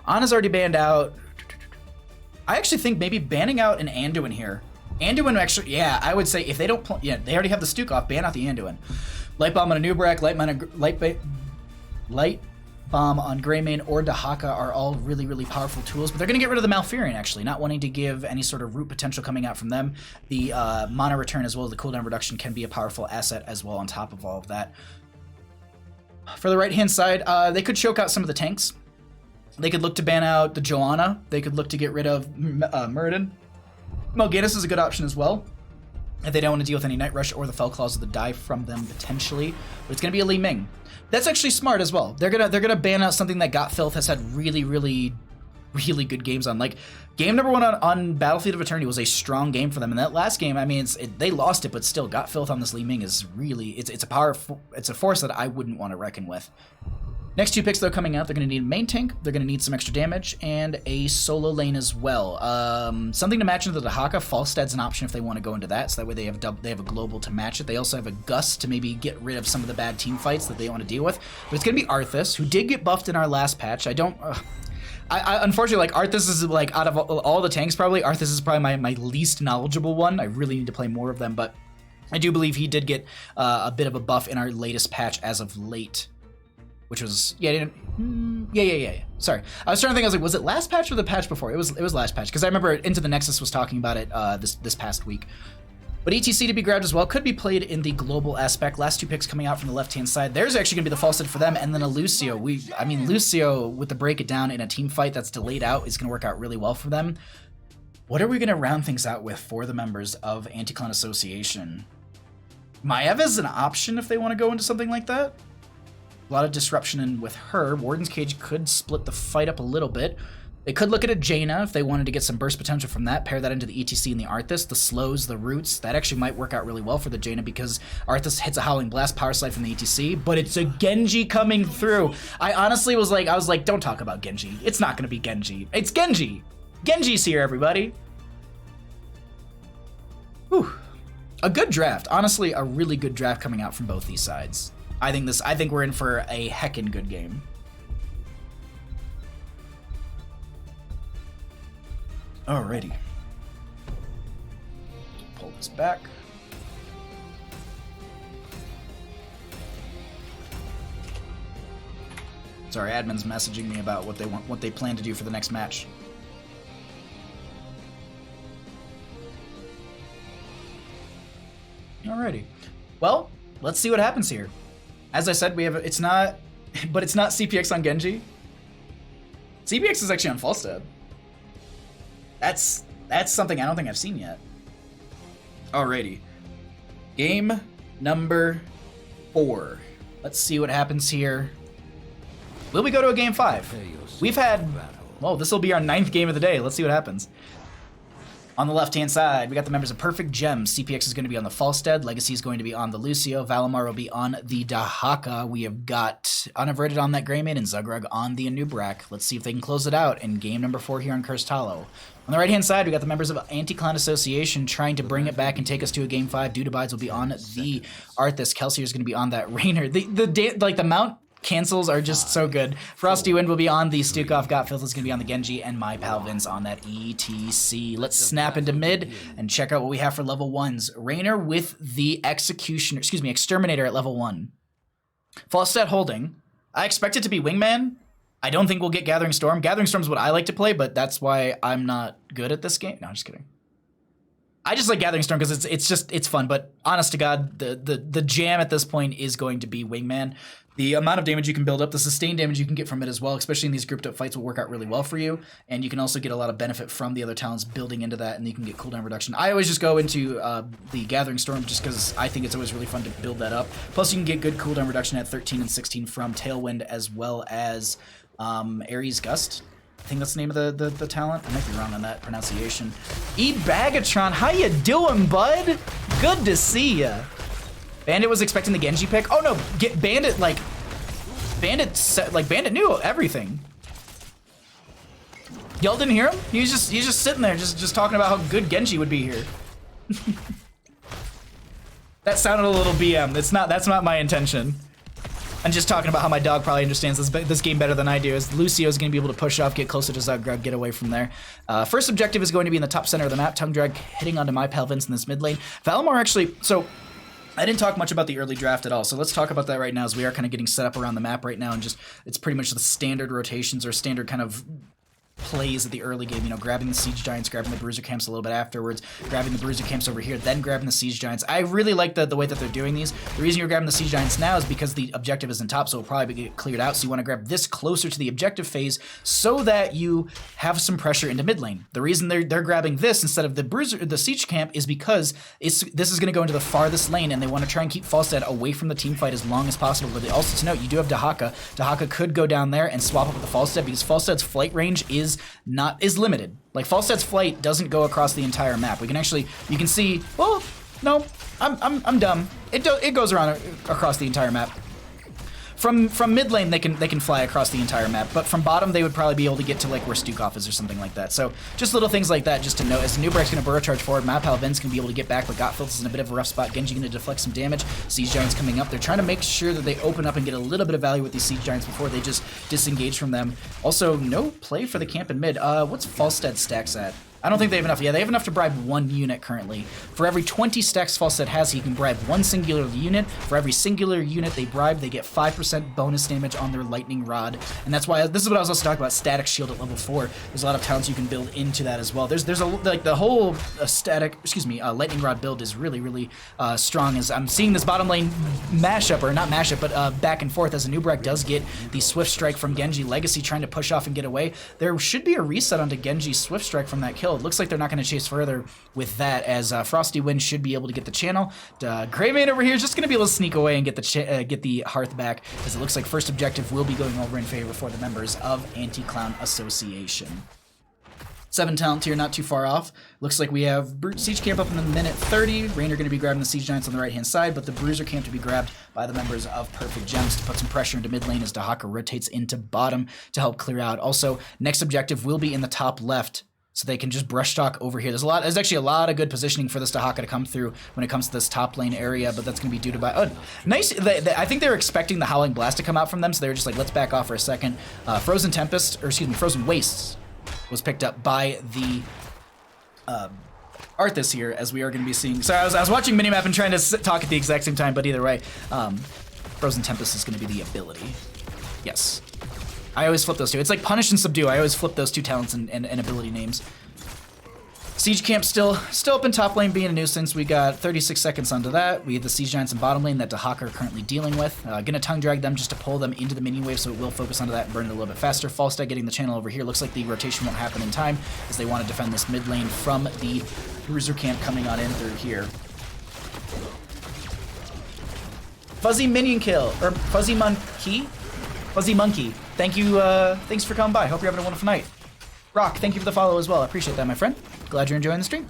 Ana's already banned out. I actually think maybe banning out an Anduin here. Anduin actually, yeah, I would say if they don't, yeah, they already have the Stukov, ban out the Anduin. Light Bomb on a Nubrak, Light Bomb on Greymane or Dahaka are all really, really powerful tools, but they're going to get rid of the Malfurion, actually, not wanting to give any sort of root potential coming out from them. The mana return as well as the cooldown reduction can be a powerful asset as well on top of all of that. For the right-hand side, they could choke out some of the tanks. They could look to ban out the Joanna. They could look to get rid of Muradin. Mal'Ganis is a good option as well, if they don't want to deal with any Night Rush or the Fell Claws or the dive from them potentially. But it's going to be a Li Ming. That's actually smart as well. They're gonna ban out something that Got Filth has had really, really, really good games on. Like game number 1 on Battlefield of Eternity was a strong game for them. And that last game, I mean, they lost it, but still, Got Filth on this Li Ming is really it's a force that I wouldn't want to reckon with. Next 2 picks, though, coming out, they're going to need a main tank, they're going to need some extra damage, and a solo lane as well. Something to match into the Dahaka. Falstad's an option if they want to go into that, so that way they have a global to match it. They also have a Gus to maybe get rid of some of the bad team fights that they want to deal with. But it's going to be Arthas, who did get buffed in our last patch. I unfortunately, like, Arthas is, like, out of all the tanks, probably, Arthas is probably my least knowledgeable one. I really need to play more of them, but I do believe he did get a bit of a buff in our latest patch as of late. Which was, yeah. Sorry. I was trying to think, I was like, was it last patch or the patch before? It was last patch, because I remember Into the Nexus was talking about it this past week. But ETC to be grabbed as well, could be played in the global aspect. Last 2 picks coming out from the left-hand side. There's actually going to be the Falstad for them, and then a Lucio. Lucio, with the break it down in a team fight that's delayed out, is going to work out really well for them. What are we going to round things out with for the members of Anti-Clan Association? Maeva is an option if they want to go into something like that. A lot of disruption in with her. Warden's Cage could split the fight up a little bit. They could look at a Jaina if they wanted to get some burst potential from that, pair that into the ETC and the Arthas, the slows, the roots. That actually might work out really well for the Jaina because Arthas hits a Howling Blast power slide from the ETC, but it's a Genji coming through. I honestly was like, don't talk about Genji. It's not going to be Genji. It's Genji. Genji's here, everybody. Whew. A good draft. Honestly, a really good draft coming out from both these sides. I think we're in for a heckin' good game. Alrighty. Pull this back. Sorry, admin's messaging me about what they plan to do for the next match. Alrighty. Well, let's see what happens here. As I said, it's not CPX on Genji. CPX is actually on Falstad. That's something I don't think I've seen yet. Alrighty. Game number 4. Let's see what happens here. Will we go to a game 5? We've had, well, this will be our 9th game of the day. Let's see what happens. On the left-hand side, we got the members of Perfect Gems. CPX is going to be on the Falstead. Legacy is going to be on the Lucio. Valimar will be on the Dahaka. We have got Unaverted on that Greymane and Zugrug on the Anub'arak. Let's see if they can close it out in game number 4 here on Cursed Hollow. On the right-hand side, we got the members of Anti-Clan Association trying to bring it back and take us to a game 5. Dudabides will be on the Arthas. Kelsier is going to be on that Raynor. The mount cancels are just so good. Frosty Wind will be on the Stukov. Gotfilth is going to be on the Genji, and my pal Vince on that ETC. Let's snap into mid and check out what we have for level 1s. Raynor with the Exterminator at level 1. Falstad holding. I expect it to be Wingman. I don't think we'll get Gathering Storm. Gathering Storm is what I like to play, but that's why I'm not good at this game. No, I'm just kidding. I just like Gathering Storm because it's fun, but honest to God, the jam at this point is going to be Wingman. The amount of damage you can build up, the sustained damage you can get from it as well, especially in these grouped up fights, will work out really well for you. And you can also get a lot of benefit from the other talents building into that, and you can get cooldown reduction. I always just go into the Gathering Storm just because I think it's always really fun to build that up. Plus, you can get good cooldown reduction at 13 and 16 from Tailwind as well as Ares Gust. I think that's the name of the talent. I might be wrong on that pronunciation. Bagatron, how you doing, bud? Good to see ya. Bandit was expecting the Genji pick. Oh no, Bandit knew everything. Y'all didn't hear him? He's just sitting there, just talking about how good Genji would be here. That sounded a little BM. That's not my intention. I'm just talking about how my dog probably understands this game better than I do. As Lucio's going to be able to push off, get closer to Zugrug, get away from there. First objective is going to be in the top center of the map. Tongue Drag hitting onto my pal Vince in this mid lane. Valimar actually, so I didn't talk much about the early draft at all, so let's talk about that right now as we are kind of getting set up around the map right now, and just it's pretty much the standard rotations or standard kind of plays at the early game, you know, grabbing the Siege Giants, grabbing the Bruiser Camps a little bit afterwards, grabbing the Bruiser Camps over here, then grabbing the Siege Giants. I really like the way that they're doing these. The reason you're grabbing the Siege Giants now is because the objective is in top, so it'll probably get cleared out, so you want to grab this closer to the objective phase so that you have some pressure into mid lane. The reason they're grabbing this instead of the Siege Camp is because this is going to go into the farthest lane, and they want to try and keep Falstad away from the team fight as long as possible. But also to note, you do have Dahaka. Dahaka could go down there and swap up with the Falstad because Falstad's flight range is limited. Like, Falstad's flight doesn't go across the entire map. We can actually, you can see, well, no, I'm dumb. It goes around across the entire map. From mid lane, they can fly across the entire map, but from bottom, they would probably be able to get to like where Stukov is or something like that. So just little things like that just to note. As Anub'arak's going to burrow charge forward, Mapal Vin's going to be able to get back, but Gotfilth is in a bit of a rough spot. Genji going to deflect some damage. Siege Giants coming up. They're trying to make sure that they open up and get a little bit of value with these Siege Giants before they just disengage from them. Also, no play for the camp in mid. What's Falstad stacks at? I don't think they have enough. Yeah, they have enough to bribe 1 unit currently. For every 20 stacks Falstad has, he can bribe 1 singular unit. For every singular unit they bribe, they get 5% bonus damage on their Lightning Rod. And that's why, this is what I was also talking about, Static Shield at level 4. There's a lot of talents you can build into that as well. There's the whole Lightning Rod build is really, really strong. As I'm seeing this bottom lane mashup, or not mashup, but back and forth as Anub'arak does get the Swift Strike from Genji. Legacy trying to push off and get away. There should be a reset onto Genji's Swift Strike from that kill. It looks like they're not going to chase further with that, as Frosty Wind should be able to get the channel. Greymane over here is just going to be able to sneak away and get the Hearth back, as it looks like first objective will be going over in favor for the members of Anti-Clan Association. 7 talent tier, not too far off. Looks like we have Siege Camp up in the minute 30. Raynor going to be grabbing the Siege Giants on the right-hand side, but the Bruiser Camp to be grabbed by the members of Perfect Gems to put some pressure into mid lane as Dahaka rotates into bottom to help clear out. Also, next objective will be in the top left, so they can just brush talk over here. There's actually a lot of good positioning for this Dahaka to come through when it comes to this top lane area, but that's going to be due to nice. I think they were expecting the Howling Blast to come out from them, so they were just like, let's back off for a second. Frozen Wastes was picked up by the Arthas here, as we are going to be seeing. So I was watching Minimap and trying to talk at the exact same time, but either way, Frozen Tempest is going to be the ability. Yes. I always flip those two. It's like Punish and Subdue. I always flip those two talents and ability names. Siege Camp still up in top lane being a nuisance. We got 36 seconds onto that. We have the Siege Giants in bottom lane that Dahaka are currently dealing with. Gonna tongue drag them just to pull them into the minion wave, so it will focus onto that and burn it a little bit faster. Falstad getting the channel over here. Looks like the rotation won't happen in time, as they want to defend this mid lane from the Bruiser Camp coming on in through here. Fuzzy Minion Kill, or Fuzzy Monkey? Fuzzy Monkey. Thank you, thanks for coming by. Hope you're having a wonderful night. Rock, thank you for the follow as well. I appreciate that, my friend. Glad you're enjoying the stream.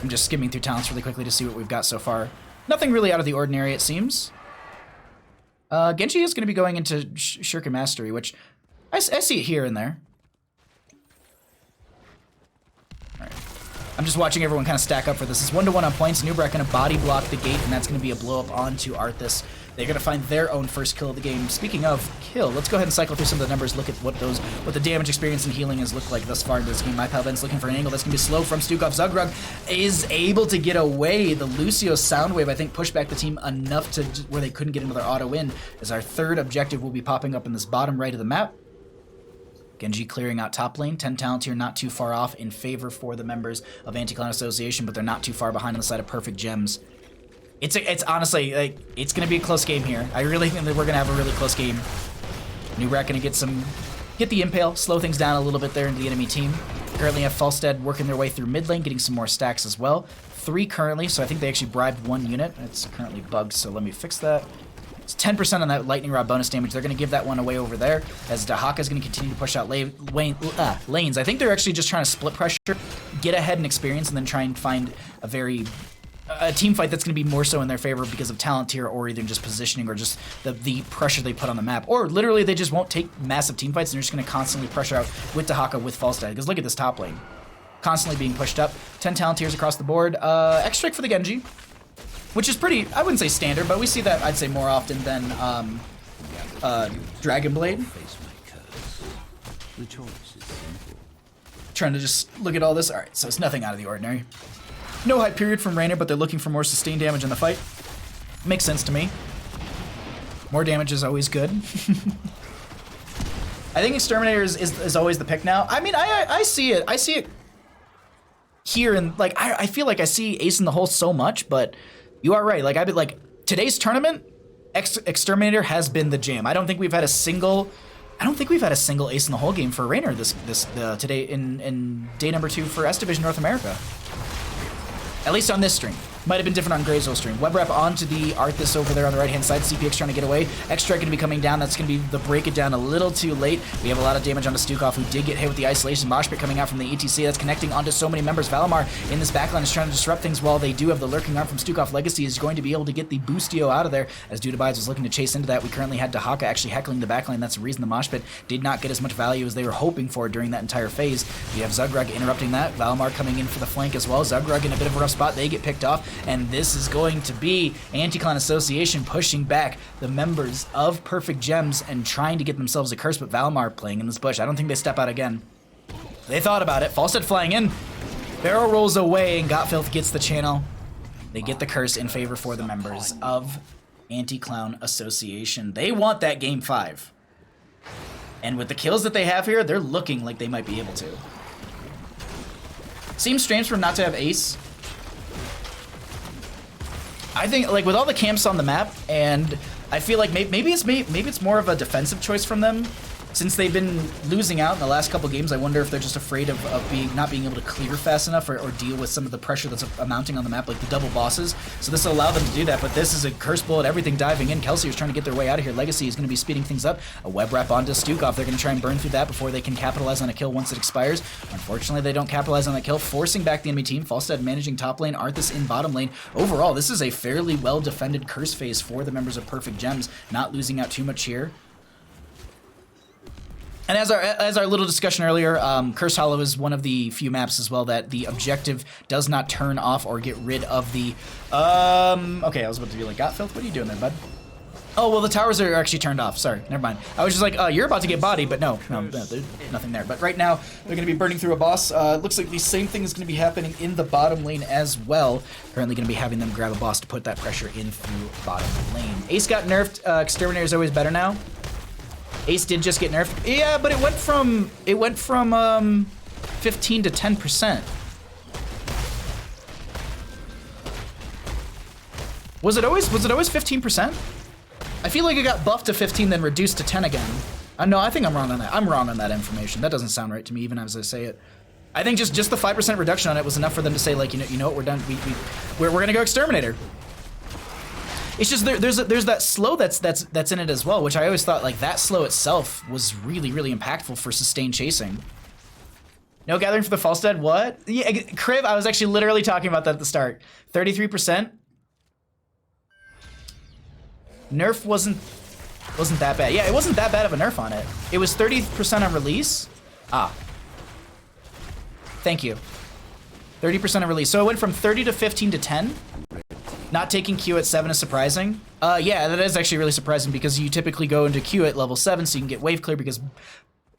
I'm just skimming through talents really quickly to see what we've got so far. Nothing really out of the ordinary, it seems. Genji is going to be going into Shuriken Mastery, which I see it here and there. All right. I'm just watching everyone kind of stack up for this. It's 1-to-1 on points. Nubrak going to body block the gate, and that's going to be a blow up onto Arthas. They're going to find their own first kill of the game. Speaking of kill, let's go ahead and cycle through some of the numbers, look at what the damage experience and healing has looked like thus far in this game. MyPalVen's looking for an angle that's going to be slow from Stukov. Zugrug is able to get away. The Lucio Soundwave, I think, pushed back the team enough to where they couldn't get another auto win, as our third objective will be popping up in this bottom right of the map. Genji clearing out top lane. 10 talent here, not too far off in favor for the members of Anti-Clown Association, but they're not too far behind on the side of Perfect Gems. It's honestly, like, it's going to be a close game here. I really think that we're going to have a really close game. Nubrak going to get the Impale, slow things down a little bit there into the enemy team. Currently have Falstead working their way through mid lane, getting some more stacks as well. 3 currently, so I think they actually bribed 1 unit. It's currently bugged, so let me fix that. It's 10% on that Lightning Rod bonus damage. They're going to give that one away over there, as Dahaka is going to continue to push out lanes. I think they're actually just trying to split pressure, get ahead in experience, and then try and find a team fight that's going to be more so in their favor because of talent tier, or either just positioning, or just the pressure they put on the map. Or literally they just won't take massive team fights and they're just going to constantly pressure out with Dahaka, with Falstad. Because look at this top lane. Constantly being pushed up. 10 talent tiers across the board. X-Strike for the Genji, which is pretty, I wouldn't say standard, but we see that, I'd say, more often than Dragon Blade. Trying to just look at all this. Alright, so it's nothing out of the ordinary. No hype period from Raynor, but they're looking for more sustained damage in the fight. Makes sense to me. More damage is always good. I think Exterminator is always the pick now. I mean, I see it. I see it here, and like I feel like I see Ace in the Hole so much, but you are right. Like today's tournament, Exterminator has been the jam. I don't think we've had a single Ace in the Hole game for Raynor today in day number 2 for S Division North America. At least on this stream. Might have been different on Grayzone stream. Web rep onto the Arthas over there on the right-hand side. CPX trying to get away. X-Strike going to be coming down. That's going to be the break it down a little too late. We have a lot of damage onto Stukov, who did get hit with the isolation. Moshpit coming out from the ETC. That's connecting onto so many members. Valimar in this backline is trying to disrupt things while they do have the lurking arm from Stukov. Legacy is going to be able to get the boostio out of there, as Dudabides was looking to chase into that. We currently had Dahaka actually heckling the backline. That's the reason the Moshpit did not get as much value as they were hoping for during that entire phase. We have Zugrug interrupting that. Valimar coming in for the flank as well. Zugrug in a bit of a rough spot. They get picked off, and this is going to be Anti-Clown Association pushing back the members of Perfect Gems and trying to get themselves a curse, but Valimar playing in this bush. I don't think they step out again. They thought about it. Falstead flying in. Barrel rolls away, and Gotfilth gets the channel. They get the curse in favor for the members of Anti-Clown Association. They want that game 5. And with the kills that they have here, they're looking like they might be able to. Seems strange for them not to have Ace. I think, like, with all the camps on the map, and I feel like maybe it's more of a defensive choice from them. Since they've been losing out in the last couple games, I wonder if they're just afraid of not being able to clear fast enough, or deal with some of the pressure that's mounting on the map, like the double bosses. So this will allow them to do that, but this is a curse bullet, everything diving in. Kelsey is trying to get their way out of here. Legacy is going to be speeding things up. A web wrap onto Stukov. They're going to try and burn through that before they can capitalize on a kill once it expires. Unfortunately, they don't capitalize on that kill, forcing back the enemy team. Falstead managing top lane, Arthas in bottom lane. Overall, this is a fairly well-defended curse phase for the members of Perfect Gems, not losing out too much here. And as our little discussion earlier, Curse Hollow is one of the few maps as well that the objective does not turn off or get rid of the... Okay, I was about to be like, Gotfilth, what are you doing there, bud? Oh, well, the towers are actually turned off. Sorry, never mind. I was just like, you're about to get bodied, but no, there's nothing there. But right now, they're going to be burning through a boss. Looks like the same thing is going to be happening in the bottom lane as well. Currently going to be having them grab a boss to put that pressure in through bottom lane. Ace got nerfed. Exterminator is always better now. Ace did just get nerfed. Yeah, but it went from 15 to 10%. Was it always 15%? I feel like it got buffed to 15, then reduced to 10 again. No, I think I'm wrong on that. I'm wrong on that information. That doesn't sound right to me, even as I say it. I think just the 5% reduction on it was enough for them to say, like, you know what, we're done. We're gonna go Exterminator. It's just there's that slow that's in it as well, which I always thought like that slow itself was really impactful for sustained chasing. No gathering for the Falstad. What? Yeah, Crib. I was actually literally talking about that at the start. 33%. Nerf wasn't that bad. Yeah, it wasn't that bad of a nerf on it. It was 30% on release. Ah. Thank you. 30% on release. So it went from 30 to 15 to 10. Not taking Q at 7 is surprising. Yeah, that is actually really surprising because you typically go into Q at level 7 so you can get wave clear because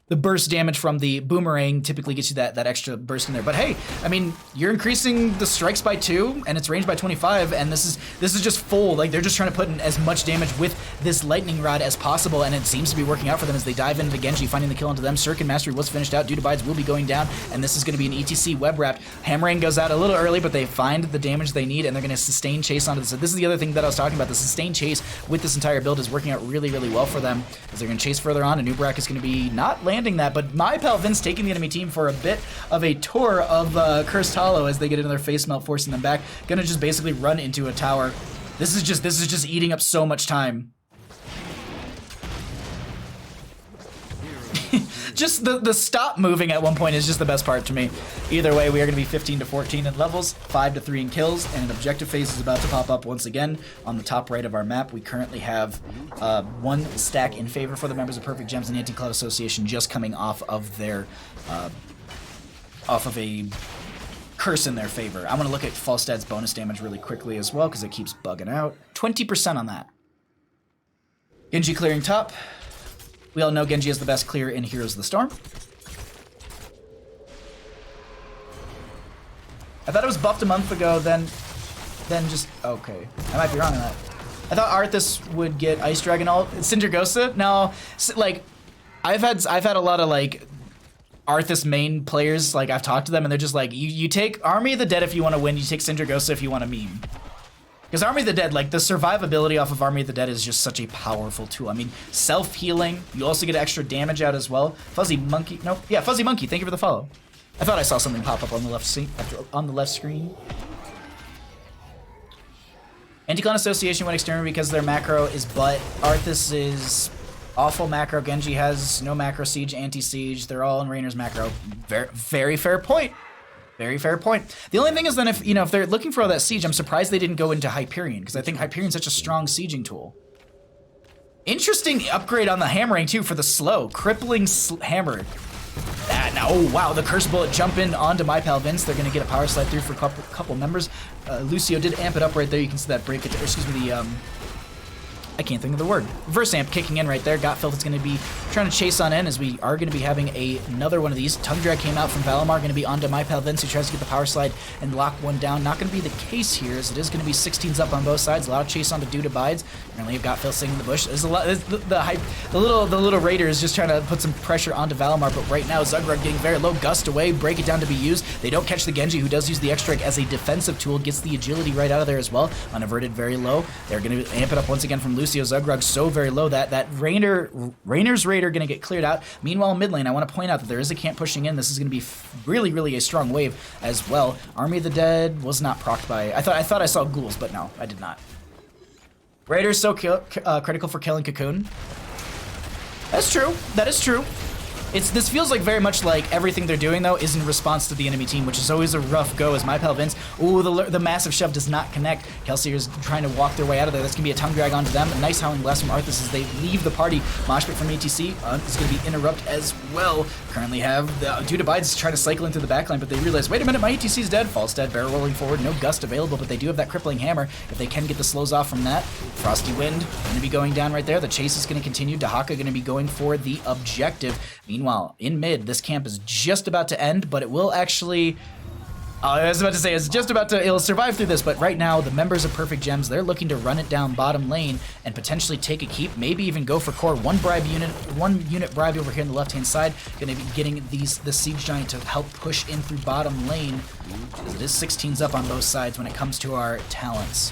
the burst damage from the boomerang typically gets you that extra burst in there. But hey, I mean, you're increasing the strikes by 2 and its range by 25, and this is just full. Like, they're just trying to put in as much damage with this lightning rod as possible, and it seems to be working out for them as they dive into Genji, finding the kill into them. Circuit Mastery was finished out. Dudabides will be going down, and this is going to be an ETC web wrap. Hammering goes out a little early, but they find the damage they need, and they're going to sustain chase onto this. So this is the other thing that I was talking about. The sustained chase with this entire build is working out really well for them, as they're going to chase further on, and Nubrak is going to be not landing that, but my pal Vince taking the enemy team for a bit of a tour of Cursed Hollow as they get into their face melt, forcing them back. Gonna just basically run into a tower. This is just eating up so much time. Just the stop moving at one point is just the best part to me. Either way, we are going to be 15 to 14 in levels, 5 to 3 in kills, and an objective phase is about to pop up once again on the top right of our map. We currently have 1 stack in favor for the members of Perfect Gems and the Anti-Cloud Association just coming off of their off of a curse in their favor. I'm going to look at Falstad's bonus damage really quickly as well because it keeps bugging out. 20% on that. Genji clearing top. We all know Genji is the best clear in Heroes of the Storm. I thought it was buffed a month ago, then just... Okay, I might be wrong on that. I thought Arthas would get Ice Dragon ult. Sindragosa? No, like, I've had a lot of, like, Arthas main players, like, I've talked to them, and they're just like, you take Army of the Dead if you want to win, you take Sindragosa if you want to meme. Because Army of the Dead, like, the survivability off of Army of the Dead is just such a powerful tool. I mean, self-healing, you also get extra damage out as well. Fuzzy Monkey, nope, yeah, Fuzzy Monkey, thank you for the follow. I thought I saw something pop up on the left screen. Anti-Clan Association went exterminator because their macro is butt. Arthas is awful macro. Genji has no macro siege, anti-siege. They're all in Rainer's macro. Very fair point. Very fair point. The only thing is then if they're looking for all that siege, I'm surprised they didn't go into Hyperion, because I think Hyperion's such a strong sieging tool. Interesting upgrade on the hammering too for the slow. Crippling hammer. That now, oh wow, the curse bullet jump in onto my pal Vince. They're gonna get a power slide through for a couple members. Lucio did amp it up right there. You can see that break it, or excuse me, the I can't think of the word. Reverse amp kicking in right there. Got Filth is going to be trying to chase on in as we are going to be having another one of these. Tongue Drag came out from Valimar, going to be onto my pal Vince, who tries to get the power slide and lock one down. Not going to be the case here, as it is going to be 16s up on both sides. A lot of chase onto Dudabides. Apparently, you've got Filth singing in the bush. There's a lot. The little Raider is just trying to put some pressure onto Valimar, but right now Zugrug getting very low. Gust away, break it down to be used. They don't catch the Genji, who does use the X-Drag as a defensive tool. Gets the agility right out of there as well. Unaverted, very low. They're going to amp it up once again from Lucio. Zugrug so very low that Rainer's Raider going to get cleared out. Meanwhile, mid lane, I want to point out that there is a camp pushing in. This is going to be really a strong wave as well. Army of the Dead was not procced by... I thought I saw ghouls, but no, I did not. Raider's so critical for killing Cocoon. That's true. That is true. This feels like very much like everything they're doing, though, is in response to the enemy team, which is always a rough go as my pal Vince. Ooh, the massive shove does not connect. Kelsier's trying to walk their way out of there. That's going to be a tongue drag onto them. A nice Howling Blast from Arthas as they leave the party. Moshpit from ATC is going to be interrupt as well. Currently have the Dudabides trying to cycle into the backline, but they realize, wait a minute, my ATC's dead. Falstad barrel rolling forward. No Gust available, but they do have that crippling hammer. If they can get the slows off from that. Frosty Wind going to be going down right there. The chase is going to continue. Dahaka going to be going for the objective. Meanwhile, in mid, this camp is just about to end, but it will actually... I was about to say, it'll survive through this, but right now, the members of Perfect Gems, they're looking to run it down bottom lane and potentially take a keep, maybe even go for core. One unit bribe over here on the left-hand side, going to be getting the Siege Giant to help push in through bottom lane, as it is 16s up on both sides when it comes to our talents.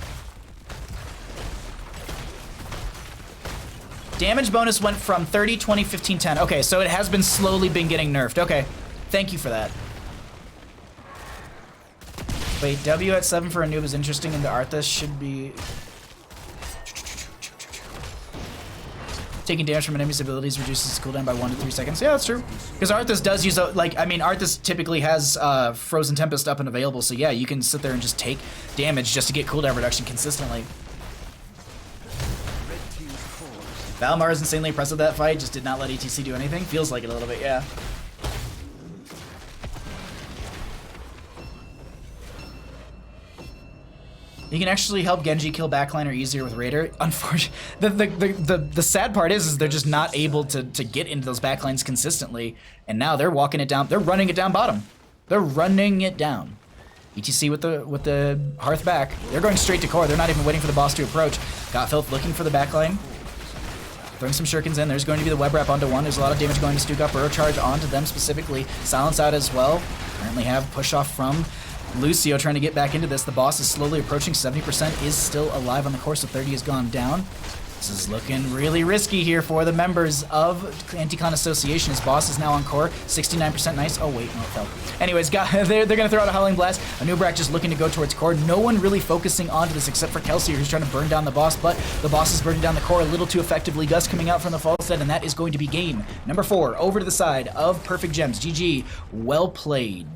Damage bonus went from 30, 20, 15, 10. Okay, so it has been slowly getting nerfed. Okay, thank you for that. Wait, W at 7 for a noob is interesting, and the Arthas should be... Taking damage from enemy's abilities reduces cooldown by 1 to 3 seconds. Yeah, that's true. Because Arthas does use, Arthas typically has Frozen Tempest up and available, so yeah, you can sit there and just take damage just to get cooldown reduction consistently. Valmar is insanely impressive that fight, just did not let ETC do anything. Feels like it a little bit, yeah. You can actually help Genji kill backliner easier with Raider. Unfortunately, the sad part is they're just not able to get into those backlines consistently, and now they're walking it down. They're running it down bottom. They're running it down. ETC with the Hearth back. They're going straight to core. They're not even waiting for the boss to approach. Got Filth looking for the backline. Throwing some shurikens in. There's going to be the web wrap onto one. There's a lot of damage going to Stukov. Burrow charge onto them specifically. Silence out as well. Currently have push off from Lucio trying to get back into this. The boss is slowly approaching. 70% is still alive on the course, so 30 has gone down. This is looking really risky here for the members of Anticon Association. His boss is now on core. 69% nice. Oh, wait, no, it fell. Anyways, they're going to throw out a Howling Blast. Anubrak just looking to go towards core. No one really focusing onto this except for Kelsier, who's trying to burn down the boss, but the boss is burning down the core a little too effectively. Gus coming out from the Falstad, and that is going to be game number 4 over to the side of Perfect Gems. GG. Well played.